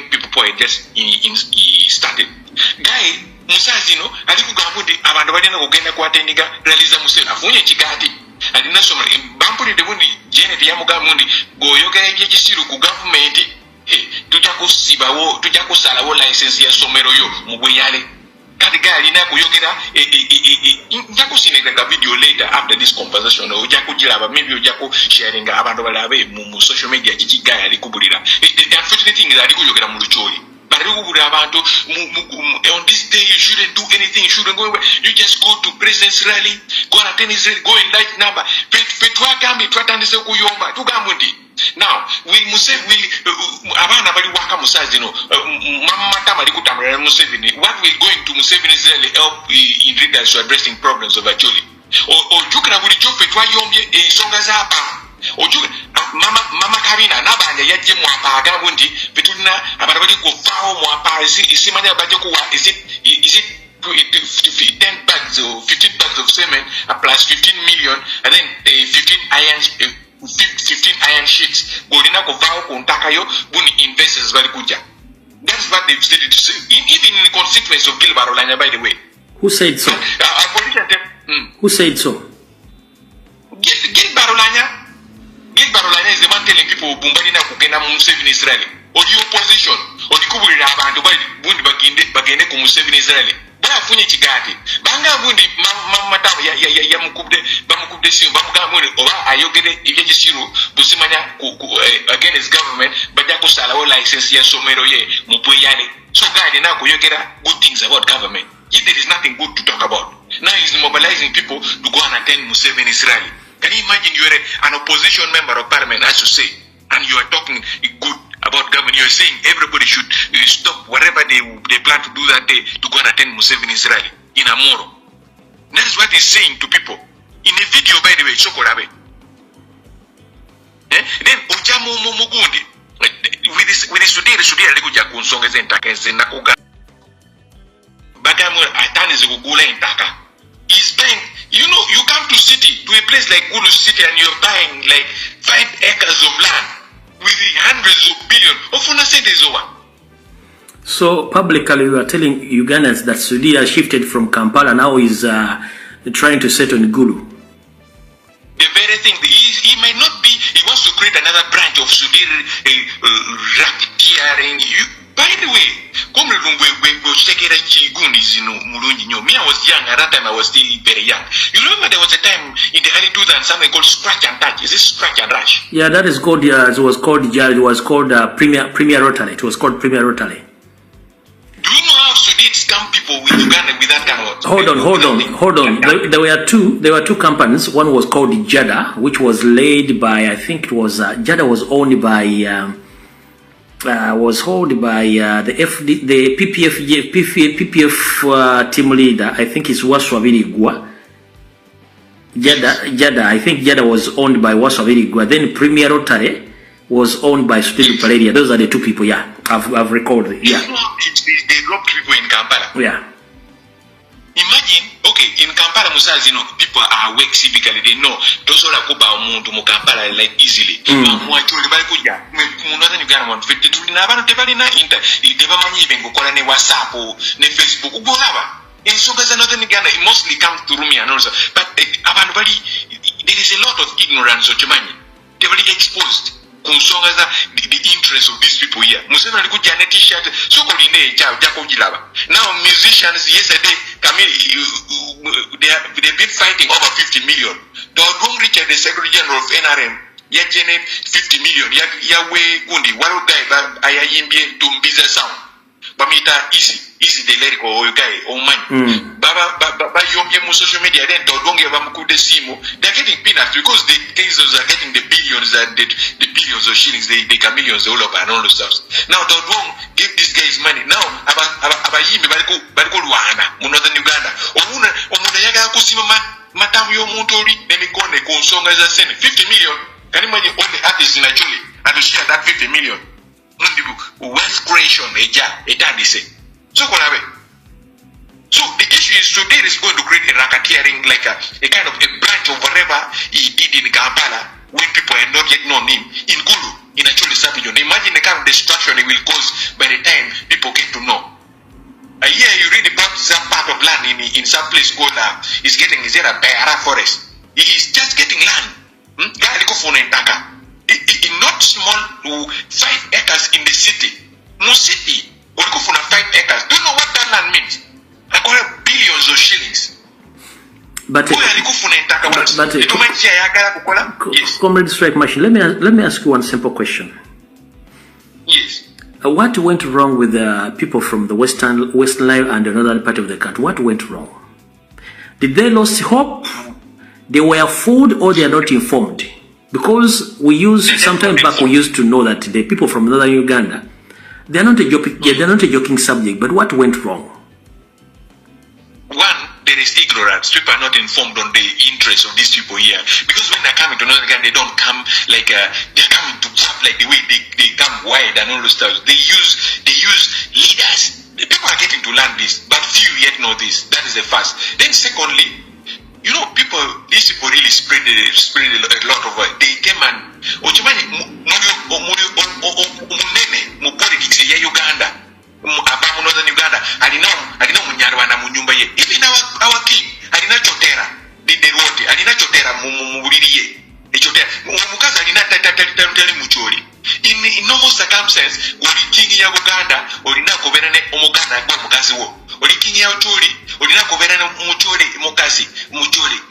[SPEAKER 6] People Power just started. Guy Musazino alikugambudi abantu balina kugenda kwatendinga realiza Museveni afunye kigati alina somero bampuli de bundi Janet yamugamundi goyogera ebyekisiru ku government tujja kusalawo license ya somero yo mu Bweyale. The guy alina kuyogera njakusineka video later after this conversation ojakujilaba maybe ojako sharing abantu balabe mu social media kiki guy alikubulira. The unfortunate thing is alikuyogera mu lucholi but alikubulira abantu on this day you shouldn't do anything, you shouldn't go anywhere, you just go to president's rally, go and attend his rally, go in large number fetwagambi twatandise kuyomba tugamundi. Now we Museveni abana bali waka Museveni mama tama likutambira Museveni. What will going to Museveni is really help in readers to addressing problems of actually ojukira buli jope twayombye ensonga zapa ojukira mama Karina nabanja yajje mu apaga bundi bitulina abantu bali kuvaawo mu apazi isimanya baje kuwa is it 10 bags or 15 bags of semen plus 15 million and then 15 iron sheets golina kuvaawo ku ntaka yo buni investors bali kuja. That's what they've stated to say. Even in the constituency of Barolanya, by the way.
[SPEAKER 1] Who said so? Who said so?
[SPEAKER 6] Barolanya is the one telling people Bumbadina Kukena Museveni Israeli. Or the opposition, or the Kuburi Rabandu Bundi Bagene Museveni Israeli. Bafunye Chigati. Banga Bundi Mamata Yamukubde Bamukubde Sim Bamukamuni or Ayogede Ijesiru Busimanya against government, but Yakusala license ya Somero Ye Mupuyane. So guy now Kuyogera good things about government. If there is nothing good to talk about. Now he's mobilizing people to go and attend Museveni Israeli. Can you imagine you're an opposition member of parliament, as you say, and you are talking good about government. You're saying everybody should stop whatever they plan to do that day to go and attend Museveni's rally in Amoro. That is what he's saying to people. In a video, by the way, Chokorabe. Then Ojamu Mugundi. With this today, the Sudia Leguja Kunsong is in Takas and Nakuga. Bagamu Atan is a Gugula in Taka. He's buying, you know, you come to city, to a place like Gulu City, and you're buying like 5 acres of land with hundreds of billions. Often I say there's over.
[SPEAKER 1] So publicly you are telling Ugandans that Sudia shifted from Kampala, now is trying to settle in Gulu.
[SPEAKER 6] The very thing, he might not be, he wants to create another branch of Sudir racketeering. By the way, me, I was young at that time. I was still very young. You remember there was a time in the early 2000s something called scratch and touch. Is this scratch and rush?
[SPEAKER 1] Yeah, that is called. It was called Premier Rotary. It was called Premier Rotary.
[SPEAKER 6] Do you know how Sudir scam people with Uganda with that kind of?
[SPEAKER 1] Hold on. There were two companies. One was called Jada, which was led by, I think it was Jada was owned by. Was held by the PPF team leader. I think it's Waswabiri Gwa. Jada. I think Jada was owned by Waswabiri Gwa. Then Premier Rotary was owned by Studi Paleria. Those are the two people. Yeah, I've recorded. Yeah.
[SPEAKER 6] You know, they robbed people in Kampala.
[SPEAKER 1] Yeah.
[SPEAKER 6] Imagine, okay, in Kampala, Musazi, you know, people are awake civically. They know those all Kuba Mundo Kampala like easily. WhatsApp or Facebook. In Sugaza, it mostly comes to Rumi and also. But there is a lot of ignorance of Germany. They were exposed. The interest of these people here. Now musicians yesterday, they've been fighting over 50 million. Don't Richard, the Secretary General of NRM, ya generate 50 million. Ya way gundi waru guy ba ayayimbie tumbiza sound. Bamita easy the lyric or guy or money. Baba yombie mu social media then don't give them good simu. They're getting peanuts because the cases are getting the billions and the billions of shillings, the millions all over and all the stuff. Now don't give these guys money. Now abayimbi baliko Luanda, Northern Uganda. Omuna yaga kusimama matamu yo muntori nemikone konsonga za sene 50 million. Can you imagine all the artists in Acholi and to share that 50 million? Wealth creation, so the issue is today is going to create a racketeering, like a kind of a branch of whatever he did in Kampala when people had not yet known him in Gulu, in Acholi Sabijon. Imagine the kind of destruction it will cause by the time people get to know. Here you read about some part of land in some place called is there a Bayara forest? He is just getting land. In not small 5 acres in the city. No city. Or 5 acres. Do you know what that land means? I call it billions of shillings.
[SPEAKER 1] But Comrade Strike Machine, let me ask you one simple question.
[SPEAKER 6] Yes.
[SPEAKER 1] What went wrong with the people from the western line and the northern part of the country? What went wrong? Did they lose hope? They were fooled or they are not informed? Because sometime back we used to know that the people from northern Uganda, they're not a joking subject, but what went wrong?
[SPEAKER 6] One, there is ignorance. People are not informed on the interests of these people here. Because when they're coming to northern Uganda, they don't come like they're coming to jump like the way they come wide and all those stuff. They use leaders. The people are getting to learn this, but few yet know this. That is the first. Then secondly, you know, these people really spread a lot of they came and politics ya Uganda, abamu northern Uganda, alina munyarwana mu nyumba ye. Even our king, alina chotera, diderote, alina chotera mu buliri ye. Chotera, mukazi alina tatali mucholi. In normal circumstances, oli king ya Uganda, olina kobera ne omuganda gwa mukazi wo. Oli king ya Ucholi, olina kobera ne mucholi mukazi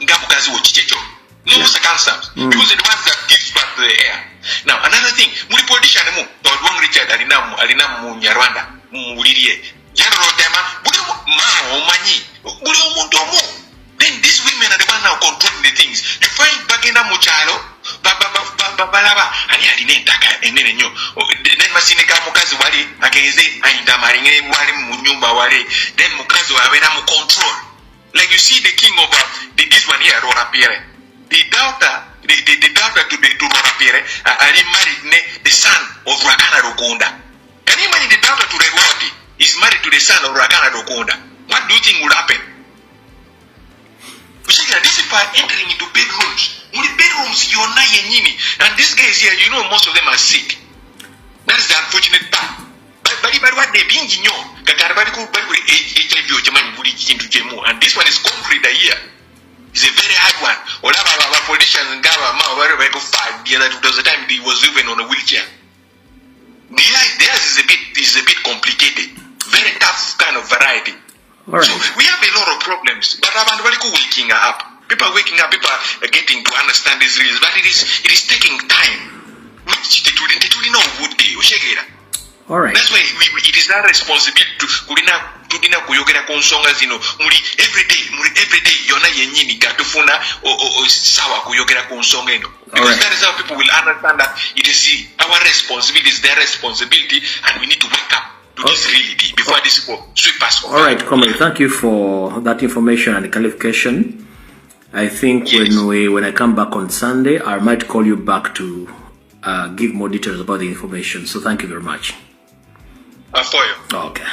[SPEAKER 6] nga mukazi wo chichecho. No circumstances, because they're the ones that gives back to the air. Now another thing, muri politician mu, Don Richard alina mu Nyarwanda, mu buliriye. General tema, buli ma omanyi, buli omuntu omu. Then these women are the ones now controlling the things. You find bagenda mu chalo, balaba ali alina ettaka ennene nnyo then basindika mukazi wali agenze ayinda amalinga wali mu nyumba wali then mukazi wabeera mu control. Like you see the king of this one here, Rorapire. The daughter to Rorapire ali married the son of Rakana Rukunda. Can you imagine the daughter to Rewati is married to the son of Rakana Rukunda? What do you think will happen? This is by entering into bedrooms. In the bedrooms, you're not yenyini. And these guys here, you know, most of them are sick. That is the unfortunate part. But what they being in you, and this one is concrete here. It's a very hard one. All our politicians and government were very fight. The other was the time he was even on a wheelchair. Theirs is a bit complicated. Very tough kind of variety. Right. So we have a lot of problems. But I'm waking up. People are waking up, people are getting to understand these reasons, but it is taking time.
[SPEAKER 1] All right.
[SPEAKER 6] That's why it is our responsibility to kuyogera konsonga zino muri every day yona yenyini gatufuna o sawa kuyogera konsonga eno. Because that is how people will understand that it is our responsibility, is their responsibility, and we need to wake up to this reality before this people sweep us over.
[SPEAKER 1] All right, Comrade, thank you for that information and clarification. I think yes. when I come back on Sunday, I might call you back to give more details about the information. So thank you very much.
[SPEAKER 6] For you.
[SPEAKER 1] Okay.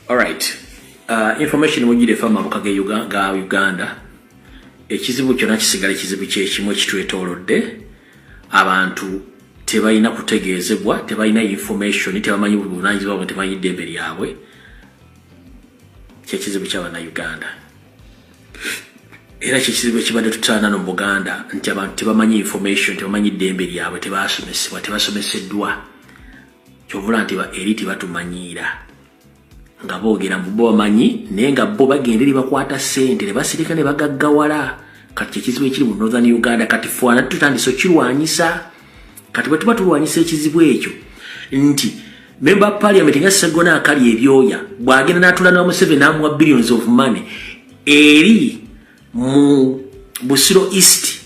[SPEAKER 1] All right. Information mujide fama mukage Uganda. Ekizibu kyonna kisigala kizibu kyekimu ekitwetoolodde. Abantu tebalina kutegeezebwa, tebalina information, tebamanyi buvunaanyizibwa bwabwe, tebamanyi ddembe lyabwe. Kyekizibu ky'abana Uganda. Era kyekizibu ekibadde tutaana mu Buganda nti abantu tebamanyi information, tebamanyi ddembe lyabwe, tebasomesebwa, tebasomeseddwa. Kyovula nti eri tebatumanyiira. Nga boogera bo bamanyi naye nga bo bagenda eri bakwata ssente ne basirika ne bagaggawala. Kati ekizibu ekiri mu Northern Uganda kati fwana tutandise okirwanyisa. Kati bwe tuba tulwanyisa ekizibu ekyo nti member of parliament nga Segona akali ebyoya bwagenda n'atulana wa Museveni n'amuwa billions of money eri mu Busiro East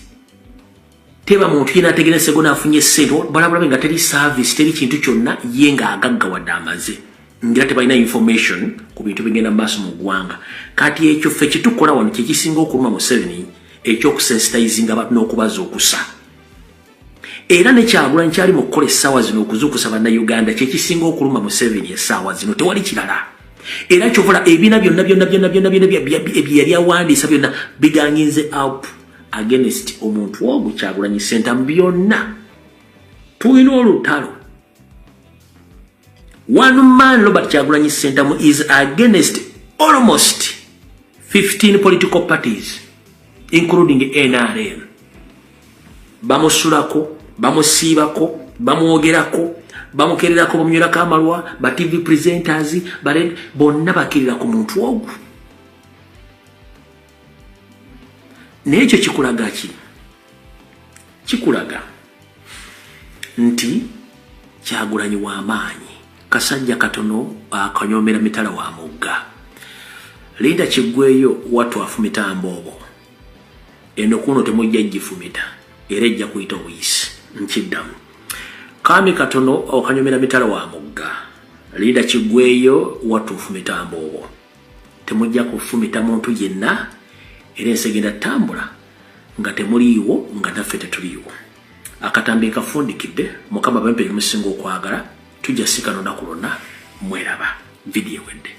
[SPEAKER 1] teba muntu yena ategere Segona afunye ssente balabulabe nga teri service teri kintu kyonna ye nga agaggawadde amaze ngira tebalina information ku bintu bigenda maaso mu ggwanga. Kati ekyo ffe kitukola wano kye kisinga okuluma Museveni ekyokusensitizinga abantu n'okubaza okusa. Era ne Kyagulanyi kyali mu kukola essaawa zino okuzuukusa bannayuganda kye kisinga okuluma Museveni essaawa zino tewali kirala. Era kyovula ebina byonna yali awandiisa byonna biganyize up against omuntu ogwo Kyagulanyi Ssentamu byonna. Tulina olutalo. One man, Robert Kyagulanyi Ssentamu, is against almost 15 political parties, including NRM. Bamusulako, bamusiibako, bamwogerako, bamukererako bamunywelako amalwa, ba TV presenters, bonna bakirira ku muntu ogwo. Naye ekyo kikulaga ki? Kikulaga nti Kyagulanyi w'amaanyi. Kasajja katono akanyomera mitala wa mugga. Linda Kigweyo watu afumita mbobo. Eno kuno temujja jifumita. Era ejja kuyita obuyisi. Nkiddamu. Kami katono akanyomera mitala wa mugga. Linda Kigweyo watu afumita mbobo. Temujja kufumita muntu yenna. Era ensegenda tambula. Nga temuliiwo nga naffe tetuliiwo. Akatambi kafundikidde Mukama bampe emusinga okwagala. Tujja sika nona kulona mweraba video wedde.